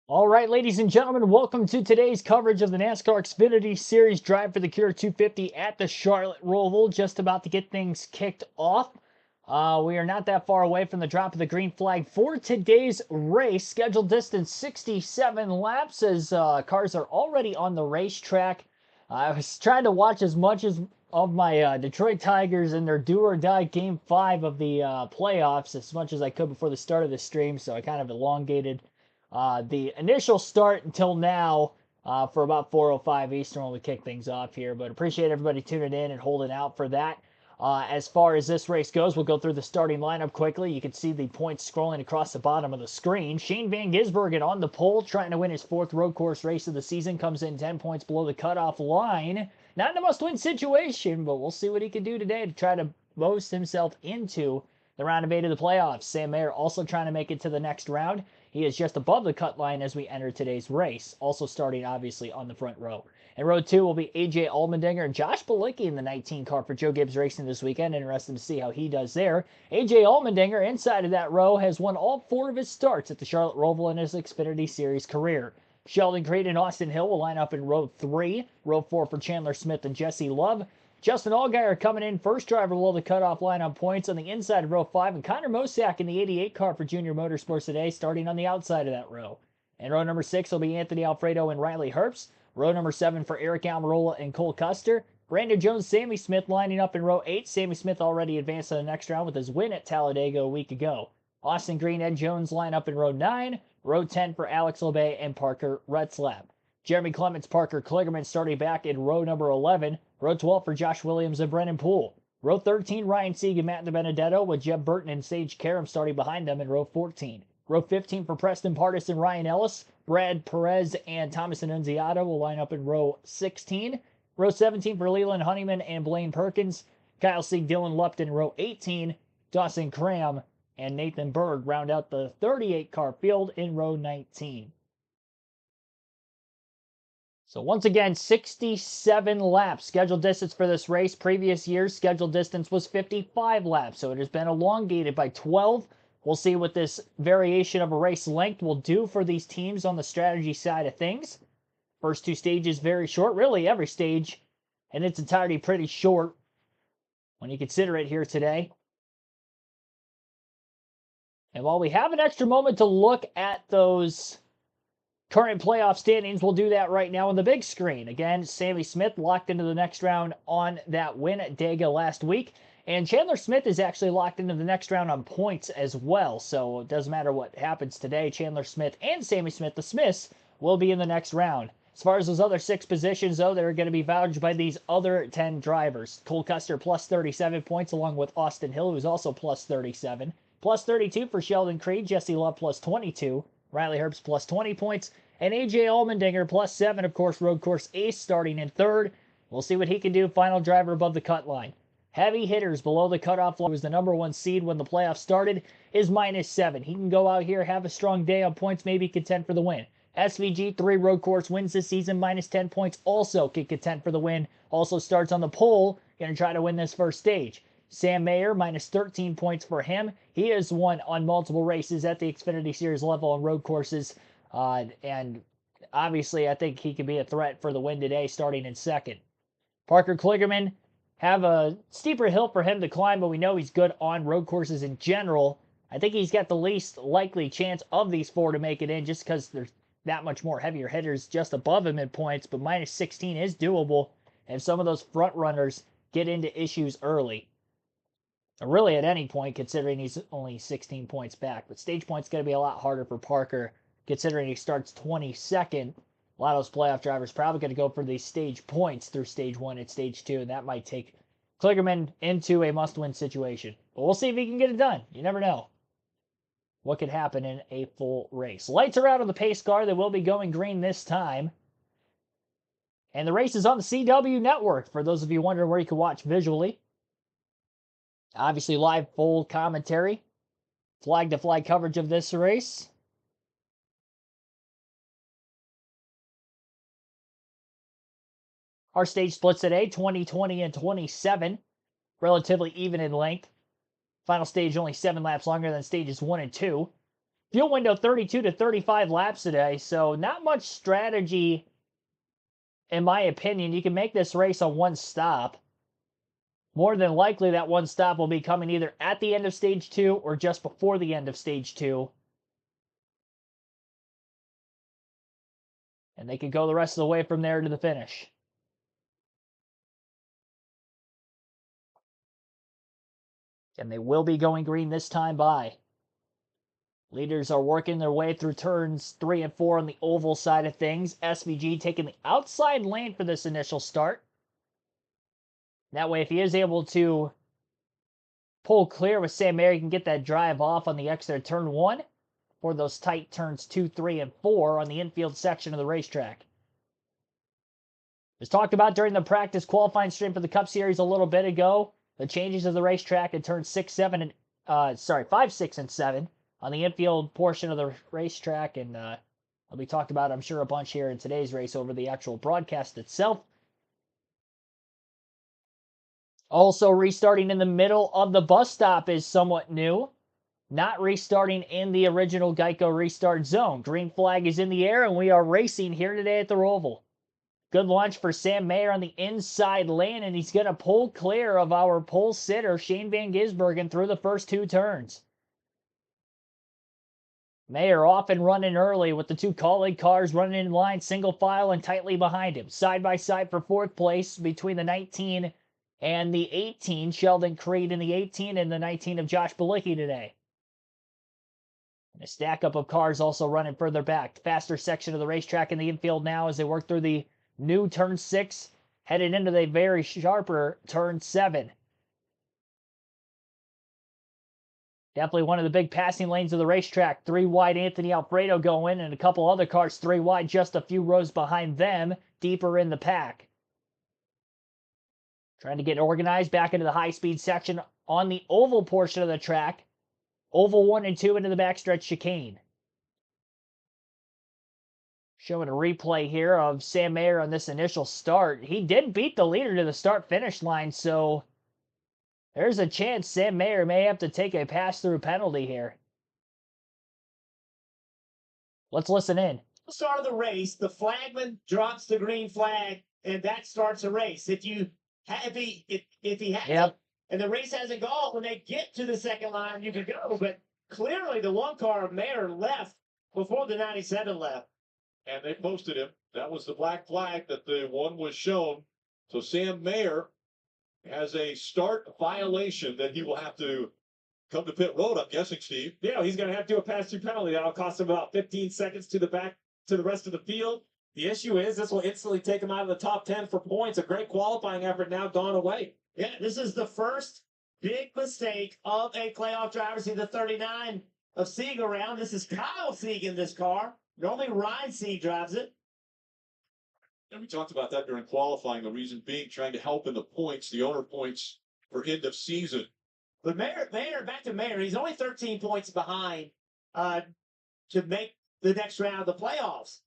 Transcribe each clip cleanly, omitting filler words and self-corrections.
All right, ladies and gentlemen, welcome to today's coverage of the NASCAR Xfinity Series Drive for the Cure 250 at the Charlotte Roval. Just about to get things kicked off. We are not that far away from the drop of the green flag for today's race. Scheduled distance 67 laps as cars are already on the racetrack. I was trying to watch as much as of my Detroit Tigers in their do or die Game 5 of the playoffs as much as I could before the start of the stream, so I kind of elongated the initial start until now for about 4:05 Eastern when we kick things off here. But appreciate everybody tuning in and holding out for that. As far as this race goes, we'll go through the starting lineup quickly. You can see the points scrolling across the bottom of the screen. Shane Van Gisbergen on the pole, trying to win his fourth road course race of the season, comes in 10 points below the cutoff line. Not in a must-win situation, but we'll see what he can do today to try to boast himself into the round of 8 of the playoffs. Sam Mayer also trying to make it to the next round. He is just above the cut line as we enter today's race, also starting obviously on the front row. In row 2 will be A.J. Allmendinger and Josh Bilicki in the 19 car for Joe Gibbs Racing this weekend. Interested to see how he does there. A.J. Allmendinger inside of that row has won all 4 of his starts at the Charlotte Roval in his Xfinity Series career. Sheldon Creed and Austin Hill will line up in row 3. Row 4 for Chandler Smith and Jesse Love. Justin Allgaier coming in first driver below the cutoff line on points on the inside of row 5, and Connor Mosack in the 88 car for Junior Motorsports today, starting on the outside of that row. And row number 6 will be Anthony Alfredo and Riley Herbst. Row number 7 for Eric Almirola and Cole Custer. Brandon Jones, Sammy Smith lining up in row 8. Sammy Smith already advanced to the next round with his win at Talladega a week ago. Austin Green, Ed Jones line up in row 9. Row 10 for Alex LeBay and Parker Retzlaff. Jeremy Clements, Parker Kligerman starting back in row number 11. Row 12 for Josh Williams and Brennan Poole. Row 13, Ryan Sieg and Matt DiBenedetto, with Jeb Burton and Sage Karam starting behind them in row 14. Row 15 for Preston Pardus and Ryan Ellis. Brad Perez and Thomas Annunziata will line up in row 16. Row 17 for Leland Honeyman and Blaine Perkins. Kyle Sieg, Dylan Lupton in row 18. Dawson Cram and Nathan Berg round out the 38 car field in row 19. So once again, 67 laps. Scheduled distance for this race. Previous year's scheduled distance was 55 laps, so it has been elongated by 12. We'll see what this variation of a race length will do for these teams on the strategy side of things. First 2 stages very short. Really, every stage in its entirety pretty short when you consider it here today. And while we have an extra moment to look at those current playoff standings, we'll do that right now on the big screen. Again, Sammy Smith locked into the next round on that win at Dega last week. And Chandler Smith is actually locked into the next round on points as well. So it doesn't matter what happens today. Chandler Smith and Sammy Smith, the Smiths, will be in the next round. As far as those other 6 positions, though, they're going to be vouched by these other 10 drivers. Cole Custer plus 37 points, along with Austin Hill, who's also plus 37. Plus 32 for Sheldon Creed. Jesse Love plus 22. Riley Herbst plus 20 points. And A.J. Allmendinger plus 7, of course, road course ace starting in 3rd. We'll see what he can do. Final driver above the cut line. Heavy hitters below the cutoff line, was the number 1 seed when the playoffs started, is -7. He can go out here, have a strong day on points, maybe contend for the win. SVG 3 road course wins this season, -10 points, also can contend for the win. Also starts on the pole, going to try to win this first stage. Sam Mayer, -13 points for him. He has won on multiple races at the Xfinity Series level on road courses. And obviously, I think he could be a threat for the win today, starting in 2nd. Parker Kligerman, have a steeper hill for him to climb, but we know he's good on road courses in general. I think he's got the least likely chance of these 4 to make it in, just because there's that much more heavier hitters just above him in points, but -16 is doable if some of those front runners get into issues early. Really at any point, considering he's only 16 points back. But stage point's going to be a lot harder for Parker, considering he starts 22nd. A lot of those playoff drivers probably going to go for these stage points through stage 1 and stage 2, and that might take Kligerman into a must-win situation. But we'll see if he can get it done. You never know what could happen in a full race. Lights are out on the pace car. They will be going green this time. And the race is on the CW network, for those of you wondering where you can watch visually. Obviously, live full commentary, flag-to-flag coverage of this race. Our stage splits today, 20, 20, and 27. Relatively even in length. Final stage only 7 laps longer than stages 1 and 2. Fuel window 32 to 35 laps today, so not much strategy, in my opinion. You can make this race on one stop. More than likely, that one stop will be coming either at the end of Stage 2 or just before the end of Stage 2. And they could go the rest of the way from there to the finish. And they will be going green this time by. Leaders are working their way through turns 3 and 4 on the oval side of things. SVG taking the outside lane for this initial start. That way, if he is able to pull clear with Sam Mayer, he can get that drive off on the exit of turn 1 for those tight turns 2, 3, and 4 on the infield section of the racetrack. As talked about during the practice qualifying stream for the Cup Series a little bit ago, the changes of the racetrack in turns 5, 6, and 7 on the infield portion of the racetrack, and will be talked about, I'm sure, a bunch here in today's race over the actual broadcast itself. Also, restarting in the middle of the bus stop is somewhat new. Not restarting in the original Geico restart zone. Green flag is in the air, and we are racing here today at the Roval. Good launch for Sam Mayer on the inside lane, and he's going to pull clear of our pole sitter, Shane Van Gisbergen, through the first 2 turns. Mayer off and running early with the 2 colleague cars running in line, single file and tightly behind him. Side by side for 4th place between the 19 and the 18, Sheldon Creed in the 18 and the 19 of Josh Balicki today. And a stack up of cars also running further back. Faster section of the racetrack in the infield now as they work through the new turn 6, headed into the very sharper turn 7. Definitely one of the big passing lanes of the racetrack. 3 wide Anthony Alfredo going, and a couple other cars 3 wide, just a few rows behind them, deeper in the pack. Trying to get organized back into the high-speed section on the oval portion of the track. Oval 1 and 2 into the backstretch chicane. Showing a replay here of Sam Mayer on this initial start. He did beat the leader to the start-finish line, so there's a chance Sam Mayer may have to take a pass-through penalty here. Let's listen in. Start of the race, the flagman drops the green flag, and that starts a race. If he hasn't, and the race hasn't gone, when they get to the second line, you can go. But clearly, the 1 car of Mayer left before the 97 left. And they posted him. That was the black flag that the one was shown. So Sam Mayer has a start violation that he will have to come to pit road, I'm guessing, Steve. Yeah, he's going to have to do a pass-through penalty. That'll cost him about 15 seconds to the rest of the field. The issue is this will instantly take him out of the top 10 for points. A great qualifying effort now gone away. Yeah, this is the first big mistake of a playoff driver. See the 39 of Sieg around. This is Kyle Sieg in this car. Normally Ryan Sieg drives it. And we talked about that during qualifying. The reason being trying to help in the points, the owner points for end of season. But Mayer, back to Mayer, he's only 13 points behind to make the next round of the playoffs.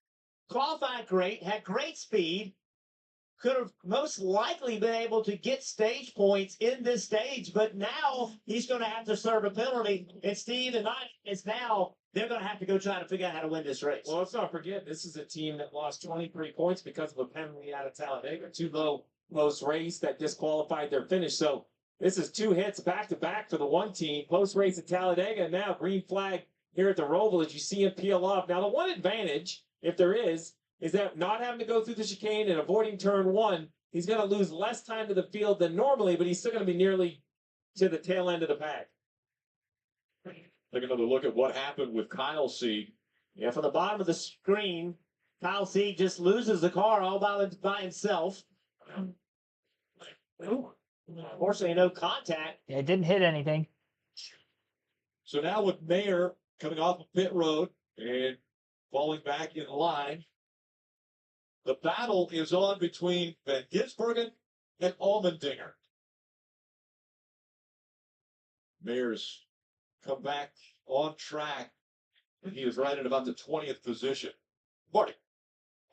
Qualified great, had great speed, could have most likely been able to get stage points in this stage, but now he's going to have to serve a penalty. And Steve and it's now they're going to have to go try to figure out how to win this race. Well, let's not forget, this is a team that lost 23 points because of a penalty out of Talladega. 2 low post-race that disqualified their finish. So this is 2 hits back-to-back for the one team. Post-race at Talladega, and now green flag here at the Roval as you see him peel off. Now, the one advantage, if there is that not having to go through the chicane and avoiding turn 1, he's going to lose less time to the field than normally, but he's still going to be nearly to the tail end of the pack. Take another look at what happened with Kyle Sieg. Yeah, from the bottom of the screen, Kyle Sieg just loses the car all by himself. Unfortunately, no contact. Yeah, it didn't hit anything. So now with Mayer coming off of pit road and falling back in line, the battle is on between Van Gisbergen and Allmendinger. Mayer's come back on track, and he is right at about the 20th position. Marty.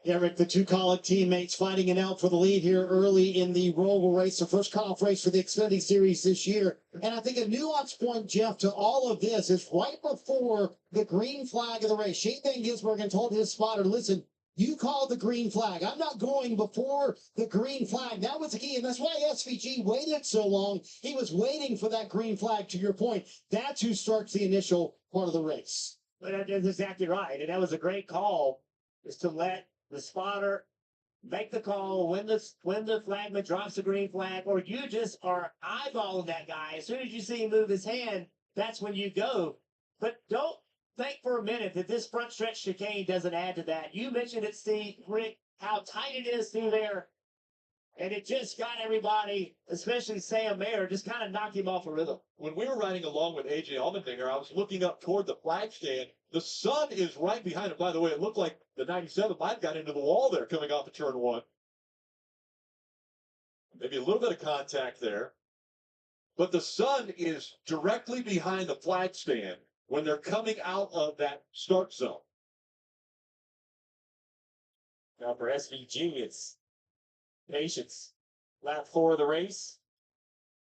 Yeah, Rick, the two Colin teammates fighting it out for the lead here early in the Roval race, the first cutoff race for the Xfinity Series this year. And I think a nuance point, Jeff, to all of this is right before the green flag of the race. Shane Van Gisbergen told his spotter, listen, you called the green flag. I'm not going before the green flag. That was the key, and that's why SVG waited so long. He was waiting for that green flag, to your point. That's who starts the initial part of the race. But that's exactly right. And that was a great call, is to let the spotter make the call when the flagman drops the green flag, or you just are eyeballing that guy. As soon as you see him move his hand, that's when you go. But don't think for a minute that this front stretch chicane doesn't add to that. You mentioned it, Steve, Rick, how tight it is through there. And it just got everybody, especially Sam Mayer, just kind of knocked him off a rhythm. When we were riding along with A.J. Allmendinger, I was looking up toward the flag stand. The sun is right behind him. By the way, it looked like the 97 might have got into the wall there coming off of turn one. Maybe a little bit of contact there. But the sun is directly behind the flag stand when they're coming out of that start zone. Now for SVG, it's patience. Lap 4 of the race.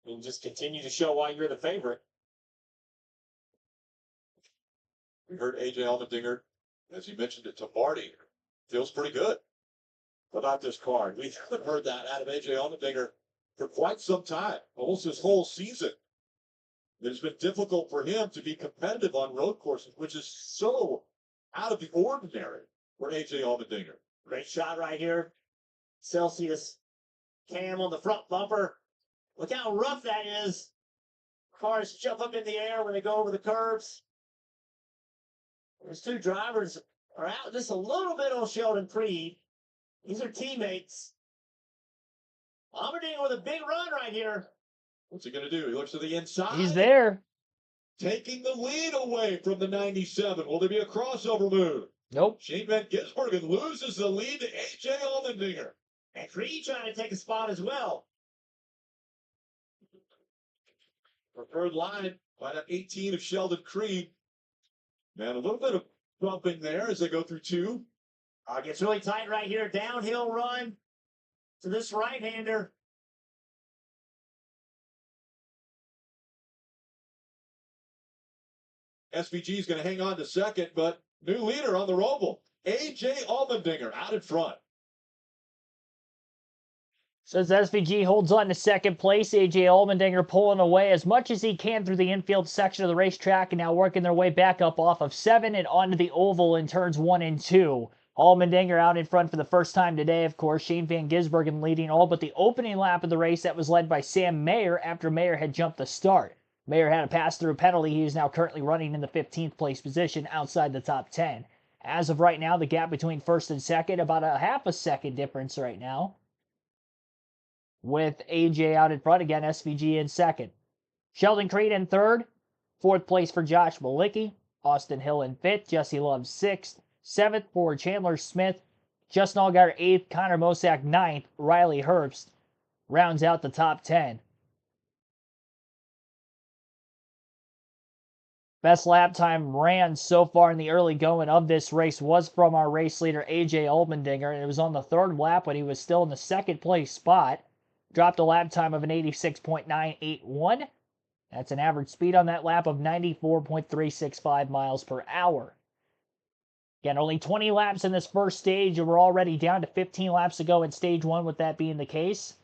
And just continue to show why you're the favorite. We heard A.J. Allmendinger, as he mentioned it to Marty, feels pretty good about this car. We haven't heard that out of A.J. Allmendinger for quite some time, almost his whole season. It's been difficult for him to be competitive on road courses, which is so out of the ordinary for A.J. Allmendinger. Great shot right here. Celsius cam on the front bumper. Look how rough that is. Cars jump up in the air when they go over the curves. Those two drivers are out just a little bit on Sheldon Creed. These are teammates. Allmendinger with a big run right here. What's he going to do? He looks to the inside. He's there. Taking the lead away from the 97. Will there be a crossover move? Nope. Shane Van Gisbergen loses the lead to A.J. Allmendinger. And Creed trying to take a spot as well. Preferred line by that 18 of Sheldon Creed. And a little bit of bumping there as they go through two. Gets really tight right here. Downhill run to this right-hander. SVG is going to hang on to second, but new leader on the Roval. A.J. Allmendinger out in front. Says SVG holds on to second place. A.J. Allmendinger pulling away as much as he can through the infield section of the racetrack and now working their way back up off of 7 and onto the oval in turns 1 and 2. Allmendinger out in front for the first time today, of course. Shane Van Gisbergen leading all but the opening lap of the race that was led by Sam Mayer after Mayer had jumped the start. Mayer had a pass-through penalty. He is now currently running in the 15th place position outside the top 10. As of right now, the gap between first and second, about a half a second difference right now. With AJ out in front, again, SVG in second. Sheldon Creed in third. Fourth place for Josh Malicki. Austin Hill in fifth. Jesse Love sixth. Seventh for Chandler Smith. Justin Allgaier eighth. Connor Mosack ninth. Riley Herbst rounds out the top 10. Best lap time ran so far in the early going of this race was from our race leader, A.J. Allmendinger, and it was on the third lap when he was still in the second place spot. Dropped a lap time of an 86.981. That's an average speed on that lap of 94.365 miles per hour. Again, only 20 laps in this first stage, and we're already down to 15 laps to go in stage 1 with that being the case.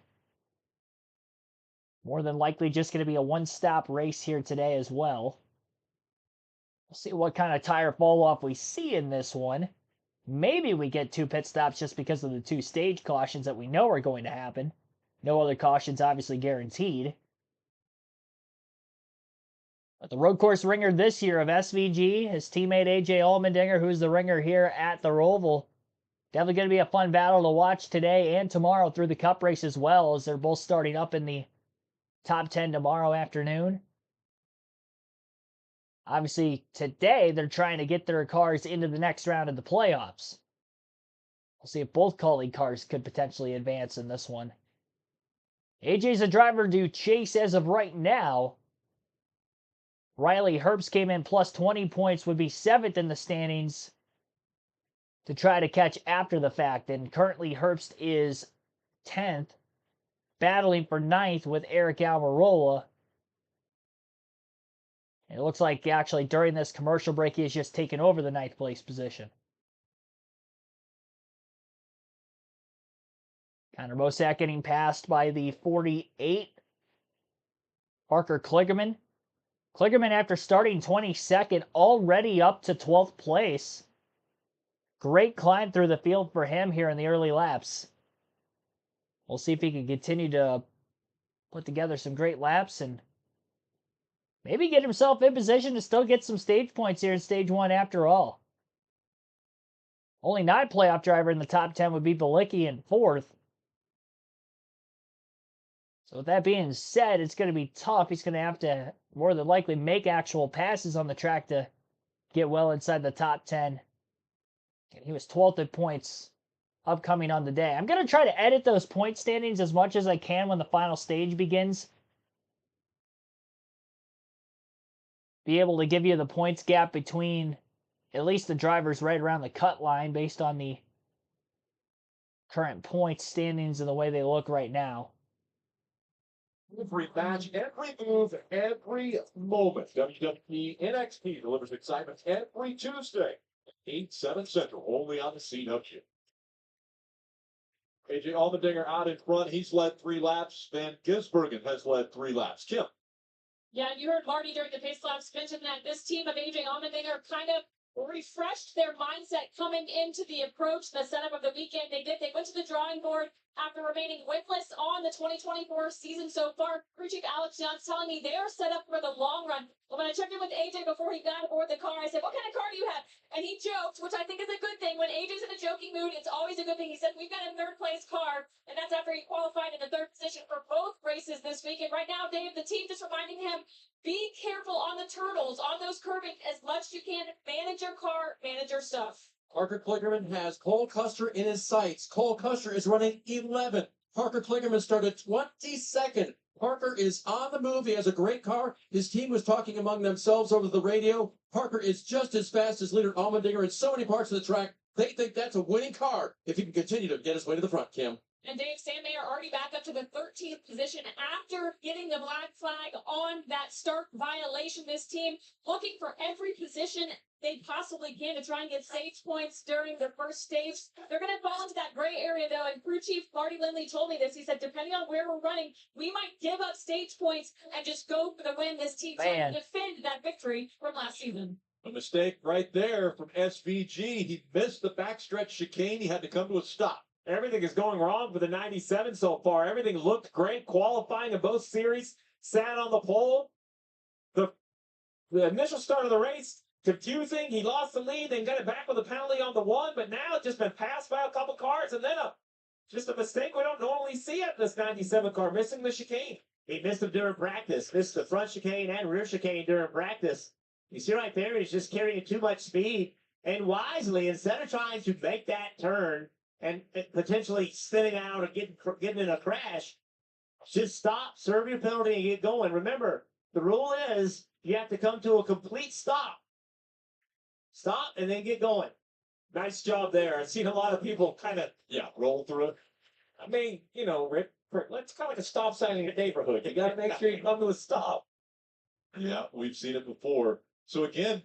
More than likely just going to be a one-stop race here today as well. We'll see what kind of tire fall off we see in this one. Maybe we get 2 pit stops just because of the 2 stage cautions that we know are going to happen. No other cautions obviously guaranteed. But the road course ringer this year of SVG, his teammate A.J. Allmendinger, who's the ringer here at the Roval. Definitely going to be a fun battle to watch today and tomorrow through the Cup race as well, as they're both starting up in the top 10 tomorrow afternoon. Obviously, today they're trying to get their cars into the next round of the playoffs. We'll see if both Kaulig cars could potentially advance in this one. AJ's a driver to chase as of right now. Riley Herbst came in plus 20 points, would be 7th in the standings. to try to catch after the fact. And currently Herbst is 10th, battling for 9th with Eric Almirola. And it looks like actually during this commercial break, he has just taken over the 9th place position. Connor Mosack getting passed by the 48, Parker Kligerman. Kligerman, after starting 22nd, already up to 12th place. Great climb through the field for him here in the early laps. We'll see if he can continue to put together some great laps and maybe get himself in position to still get some stage points here in stage 1 after all. Only non-playoff driver in the top 10 would be Balicki in 4th. So with that being said, it's going to be tough. He's going to have to more than likely make actual passes on the track to get well inside the top 10. And he was 12th in points upcoming on the day. I'm going to try to edit those point standings as much as I can when the final stage begins. Be able to give you the points gap between at least the drivers right around the cut line based on the current points standings and the way they look right now. Every match, every move, every moment. WWE NXT delivers excitement every Tuesday, 8, 7 Central, only on the CW. AJ Allmendinger out in front. He's led 3 laps. Van Gisbergen has led 3 laps. Kim. Yeah, you heard Marty during the pace laps mention that this team of AJ Allmendinger kind of refreshed their mindset coming into the approach, the setup of the weekend. They went to the drawing board after remaining winless on the 2024 season so far. Crew Chief Alex John's telling me they are set up for the long run. But when I checked in with AJ before he got aboard the car, I said, "What kind of car do you have?" And he joked, which I think is a good thing. When AJ's in a joking mood, it's always a good thing. He said, "We've got a 3rd place car," and that's after he qualified in the 3rd position for both races this weekend. Right now, Dave, the team just reminding him, be careful on the turtles, on those curving as much as you can. Manage your car, manage your stuff. Parker Kligerman has Cole Custer in his sights. Cole Custer is running 11th. Parker Kligerman started 22nd. Parker is on the move. He has a great car. His team was talking among themselves over the radio. Parker is just as fast as leader Allmendinger in so many parts of the track. They think that's a winning car if he can continue to get his way to the front, Kim. And Dave, Sam Mayer already back up to the 13th position after getting the black flag on that start violation. This team looking for every position they possibly can to try and get stage points during the first stage. They're going to fall into that gray area, though, and crew chief Marty Lindley told me this. He said, depending on where we're running, we might give up stage points and just go for the win. This team trying to defend that victory from last season. A mistake right there from SVG. He missed the backstretch chicane. He had to come to a stop. Everything is going wrong for the 97 so far. Everything looked great. Qualifying in both series. Sat on the pole. The initial start of the race, confusing. He lost the lead, then got it back with a penalty on the 1, but now it's just been passed by a couple cars, and then just a mistake we don't normally see at this 97 car, missing the chicane. He missed them during practice. Missed the front chicane and rear chicane during practice. You see right there, he's just carrying too much speed. And wisely, instead of trying to make that turn and potentially spinning out or getting in a crash, just stop, serve your penalty, and get going. Remember, the rule is you have to come to a complete stop. Stop and then get going. Nice job there. I've seen a lot of people kind of, roll through it. I mean, Rick, it's kind of like a stop sign in your neighborhood. You got to make sure you come to a stop. Yeah, we've seen it before. So again,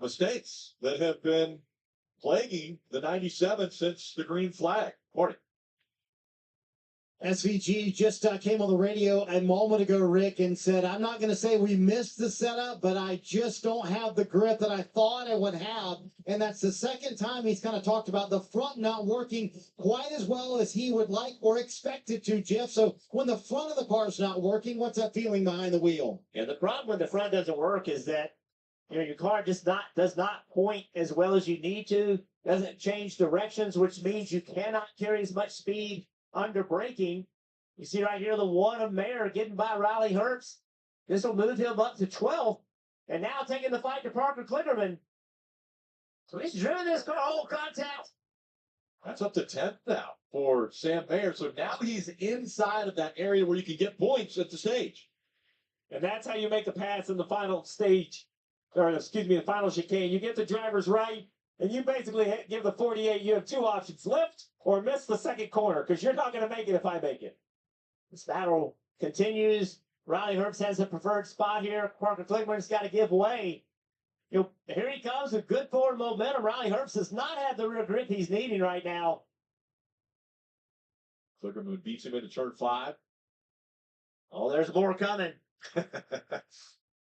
mistakes that have been plaguing the 97 since the green flag. Morning. SVG just came on the radio a moment ago, Rick, and said, I'm not going to say we missed the setup, but I just don't have the grip that I thought I would have. And that's the second time he's kind of talked about the front not working quite as well as he would like or expect it to, Jeff. So when the front of the car is not working, what's that feeling behind the wheel? Yeah, the problem when the front doesn't work is that your car just does not point as well as you need to, doesn't change directions, which means you cannot carry as much speed under braking. You see right here the 1 of Mayer getting by Riley Herbst. This will move him up to 12th. And now taking the fight to Parker Kligerman. So he's driven this car whole contact. That's up to 10th now for Sam Mayer. So now he's inside of that area where you can get points at the stage. And that's how you make the pass in the final stage. Or, excuse me, the final chicane. You get the drivers right, and you basically give the 48, you have two options: lift or miss the second corner, because you're not going to make it if I make it. This battle continues. Riley Herbst has a preferred spot here. Parker Kligerman's got to give way. Here he comes with good forward momentum. Riley Herbst does not have the rear grip he's needing right now. Kligerman beats him into turn 5. Oh, there's more coming.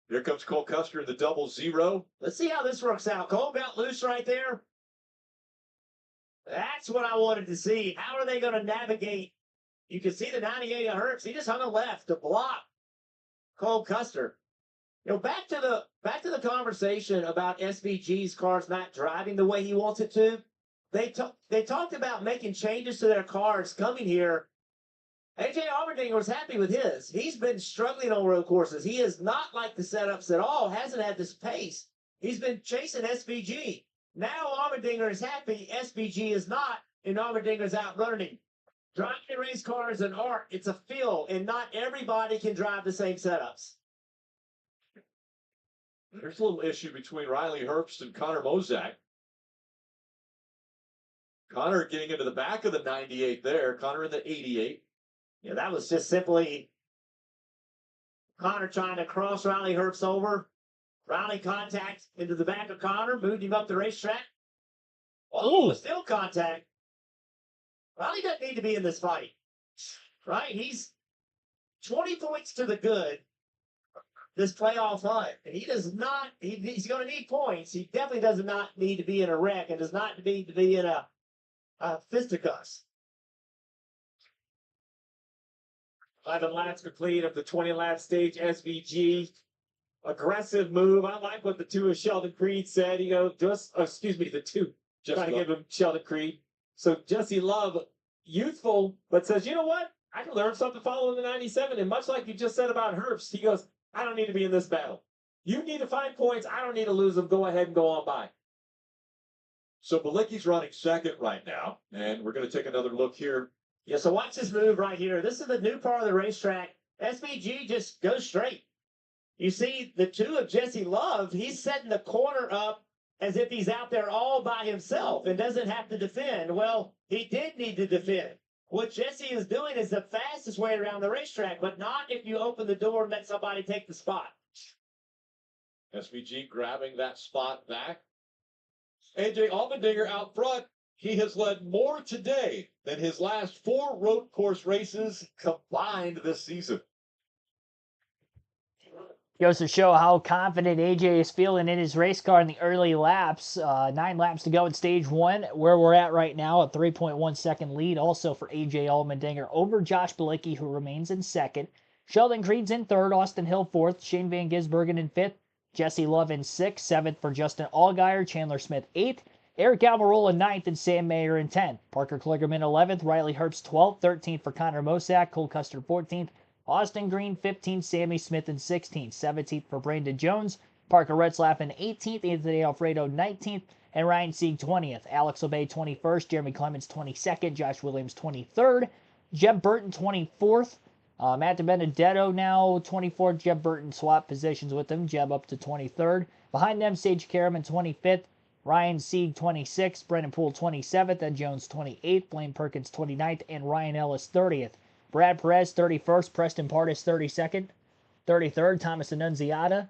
Here comes Cole Custer in the 0-0. Let's see how this works out. Cole got loose right there. That's what I wanted to see. How are they going to navigate? You can see the 98 of Herbst. He just hung a left to block Cole Custer. Back to the conversation about SVG's cars not driving the way he wants it to. They talked about making changes to their cars coming here. AJ Allmendinger was happy with his. He's been struggling on road courses. He is not like the setups at all. Hasn't had this pace. He's been chasing SVG. Now Allmendinger is happy. SVG is not, and Allmendinger's outrunning him. Driving a race car is an art. It's a feel, and not everybody can drive the same setups. There's a little issue between Riley Herbst and Connor Mozak. Connor getting into the back of the 98 there. Connor in the 88. Yeah, that was just simply Connor trying to cross Riley Herbst over. Riley contact into the back of Connor, moved him up the racetrack. Oh, still contact. Riley doesn't need to be in this fight, right? He's 20 points to the good this playoff hunt, and he does not. He's going to need points. He definitely does not need to be in a wreck, and does not need to be in a fisticuffs. 11 laps complete of the 20-lap stage. SVG, aggressive move. I like what the two of Sheldon Creed said. He goes, the two. Trying to give him Sheldon Creed. So Jesse Love, youthful, but says, you know what? I can learn something following the 97. And much like you just said about Herbst, he goes, I don't need to be in this battle. You need to find points. I don't need to lose them. Go ahead and go on by. So Bilicki's running second right now, and we're going to take another look here. Yeah, so watch this move right here. This is the new part of the racetrack. SVG just goes straight. You see the two of Jesse Love, he's setting the corner up as if he's out there all by himself and doesn't have to defend. Well, he did need to defend. What Jesse is doing is the fastest way around the racetrack, but not if you open the door and let somebody take the spot. SVG grabbing that spot back. AJ Allmendinger out front. He has led more today than his last 4 road course races combined this season. Goes to show how confident AJ is feeling in his race car in the early laps. 9 laps to go in stage 1, where we're at right now, a 3.1 second lead also for AJ Allmendinger over Josh Bilicki, who remains in second. Sheldon Creed's in third, Austin Hill fourth, Shane Van Gisbergen in fifth, Jesse Love in sixth, seventh for Justin Allgaier, Chandler Smith eighth, Eric Almirola ninth, and Sam Mayer in 10th. Parker Kligerman 11th, Riley Herbst 12th, 13th for Connor Mosack, Cole Custer 14th, Austin Green 15th, Sammy Smith in 16th, 17th for Brandon Jones, Parker Retzlaff in 18th, Anthony Alfredo 19th, and Ryan Sieg 20th. Alex Obey 21st, Jeremy Clements 22nd, Josh Williams 23rd, Jeb Burton 24th, Matt DiBenedetto now 24th, Jeb Burton swapped positions with him, Jeb up to 23rd. Behind them, Sage Karaman 25th, Ryan Sieg 26th, Brendan Poole 27th, Ed Jones 28th, Blaine Perkins 29th, and Ryan Ellis 30th. Brad Perez 31st, Preston Pardis 32nd, 33rd, Thomas Annunziata,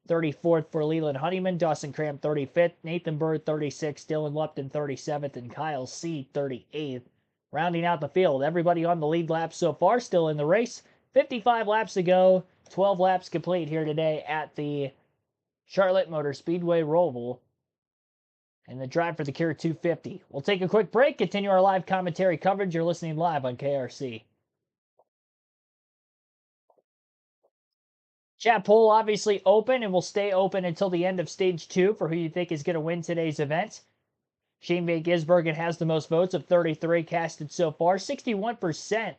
34th for Leland Honeyman, Dawson Cram 35th, Nathan Bird 36th, Dylan Lupton 37th, and Kyle C 38th. Rounding out the field, everybody on the lead lap so far still in the race. 55 laps to go, 12 laps complete here today at the Charlotte Motor Speedway Roval. And the drive for the Cure 250. We'll take a quick break, continue our live commentary coverage. You're listening live on KRC. Chat poll obviously open and will stay open until the end of stage 2 for who you think is going to win today's event. Shane Van Gisbergen has the most votes of 33 casted so far. 61%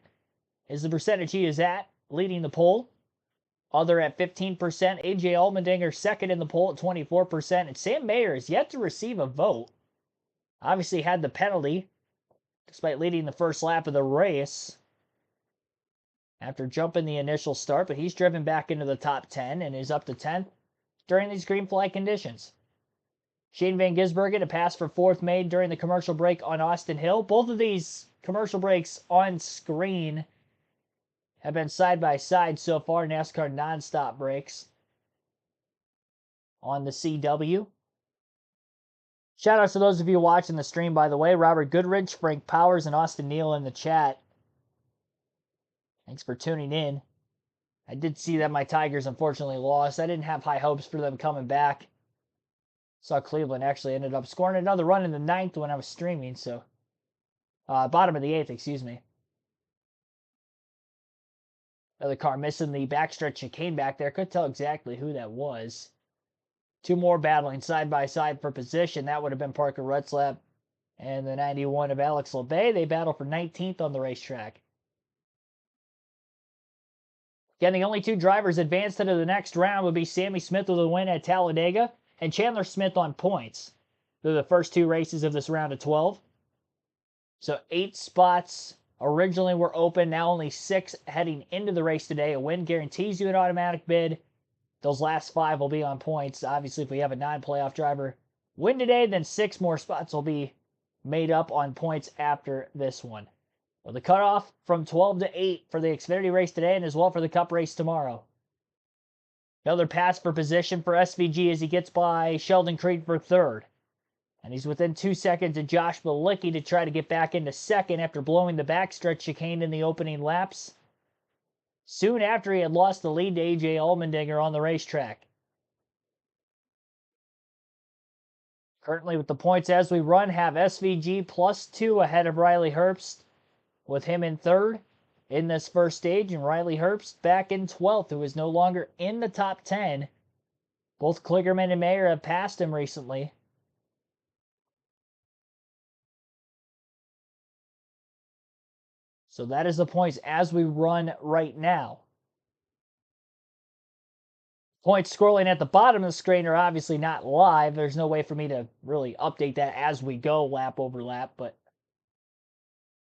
is the percentage he is at, leading the poll. Other at 15%. AJ Allmendinger second in the poll at 24%. And Sam Mayer is yet to receive a vote. Obviously had the penalty, despite leading the first lap of the race after jumping the initial start. But he's driven back into the top 10 and is up to 10th during these green flag conditions. Shane Van Gisbergen, a pass for fourth made during the commercial break on Austin Hill. Both of these commercial breaks on screen have been side by side so far. NASCAR nonstop breaks on the CW. Shout out to those of you watching the stream, by the way. Robert Goodrich, Frank Powers, and Austin Neal in the chat. Thanks for tuning in. I did see that my Tigers unfortunately lost. I didn't have high hopes for them coming back. Saw Cleveland actually ended up scoring another run in the 9th when I was streaming, so bottom of the 8th, excuse me. Another car missing the backstretch chicane back there. Couldn't tell exactly who that was. Two more battling side by side for position. That would have been Parker Rutzlap and the 91 of Alex LeBay. They battle for 19th on the racetrack. Again, the only two drivers advanced into the next round would be Sammy Smith with a win at Talladega and Chandler Smith on points. They're the first two races of this round of 12. So 8 spots originally were open, now only 6 heading into the race today. A win guarantees you an automatic bid. Those last 5 will be on points. Obviously, if we have a non-playoff driver win today, then 6 more spots will be made up on points after this one. Well, the cutoff from 12 to 8 for the Xfinity race today and as well for the Cup race tomorrow. Another pass for position for SVG as he gets by Sheldon Creed for third. And he's within 2 seconds of Josh Bilicki to try to get back into second after blowing the backstretch chicane in the opening laps. Soon after he had lost the lead to AJ Allmendinger on the racetrack. Currently with the points as we run, have SVG +2 ahead of Riley Herbst, with him in third in this first stage, and Riley Herbst back in 12th, who is no longer in the top 10. Both Kligerman and Mayer have passed him recently. So that is the points as we run right now. Points scrolling at the bottom of the screen are obviously not live. There's no way for me to really update that as we go lap over lap, but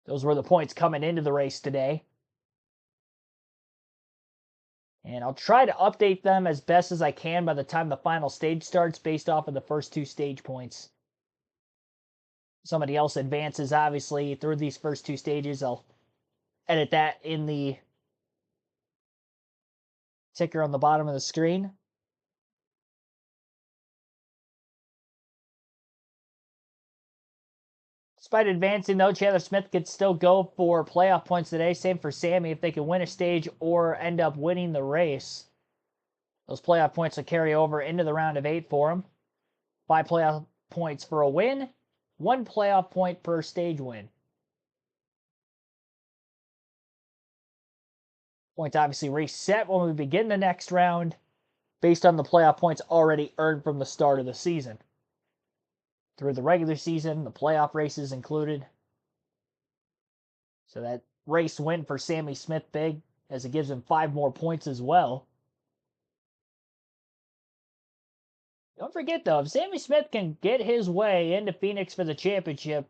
those were the points coming into the race today. And I'll try to update them as best as I can by the time the final stage starts based off of the first 2 stage points. Somebody else advances, obviously, through these first 2 stages. I'll edit that in the ticker on the bottom of the screen. Despite advancing, though, Chandler Smith could still go for playoff points today. Same for Sammy if they can win a stage or end up winning the race. Those playoff points will carry over into the round of 8 for him. 5 playoff points for a win. 1 playoff point per stage win. Points obviously reset when we begin the next round based on the playoff points already earned from the start of the season. Through the regular season, the playoff races included. So that race win for Sammy Smith big, as it gives him 5 more points as well. Don't forget, though, if Sammy Smith can get his way into Phoenix for the championship,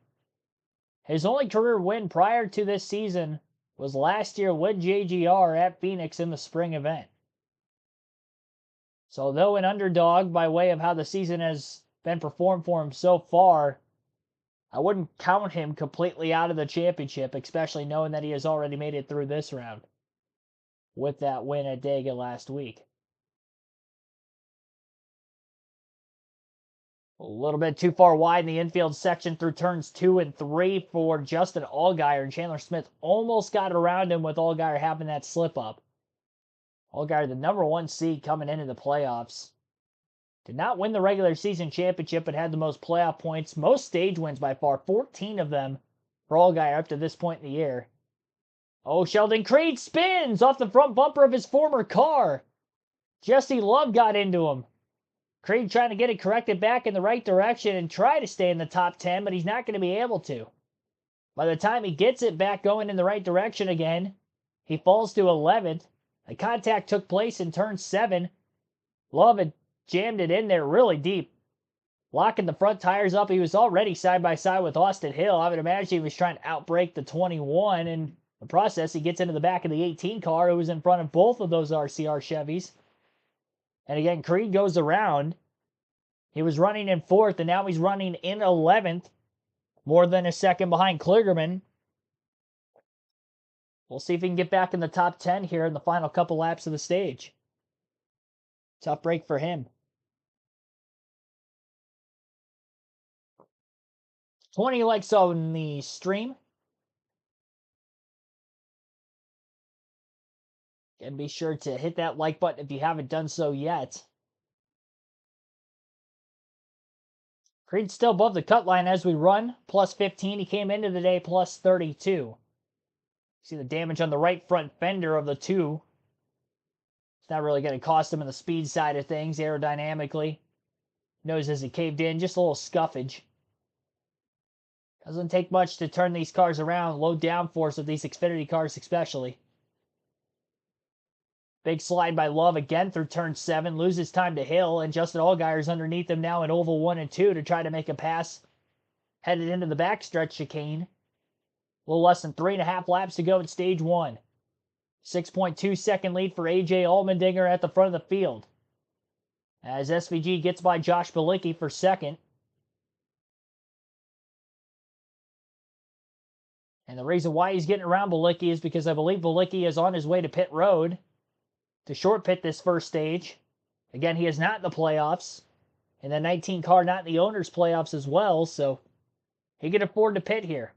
his only career win prior to this season was last year with JGR at Phoenix in the spring event. So though an underdog by way of how the season has been performed for him so far, I wouldn't count him completely out of the championship, especially knowing that he has already made it through this round with that win at Dega last week. A little bit too far wide in the infield section through turns 2 and 3 for Justin Allgaier, and Chandler Smith almost got around him with Allgaier having that slip up. Allgaier, the number 1 seed coming into the playoffs. Did not win the regular season championship, but had the most playoff points, most stage wins by far, 14 of them for Allgaier up to this point in the year. Oh, Sheldon Creed spins off the front bumper of his former car. Jesse Love got into him. Creed trying to get it corrected back in the right direction and try to stay in the top 10, but he's not going to be able to. By the time he gets it back going in the right direction again, he falls to 11th. The contact took place in turn 7. Love had jammed it in there really deep, locking the front tires up. He was already side by side with Austin Hill. I would imagine he was trying to outbrake the 21. In the process, he gets into the back of the 18 car, who was in front of both of those RCR Chevys. And again, Creed goes around. He was running in 4th, and now he's running in 11th, more than a second behind Kligerman. We'll see if he can get back in the top 10 here in the final couple laps of the stage. Tough break for him. 20 likes on the stream. And be sure to hit that like button if you haven't done so yet. Creed's still above the cut line as we run. Plus 15. He came into the day plus 32. See the damage on the right front fender of the two. It's not really going to cost him in the speed side of things aerodynamically. Nose as he caved in. Just a little scuffage. Doesn't take much to turn these cars around. Low downforce of these Xfinity cars especially. Big slide by Love again through turn 7. Loses time to Hill, and Justin Allgaier's underneath him now in oval 1 and 2 to try to make a pass. Headed into the backstretch chicane. A little less than 3.5 laps to go in stage 1. 6.2 second lead for AJ Allmendinger at the front of the field. As SVG gets by Josh Bilicki for second. And the reason why he's getting around Bilicki is because I believe Bilicki is on his way to pit road to short pit this first stage. Again, he is not in the playoffs. And the 19 car not in the owner's playoffs as well, so he can afford to pit here.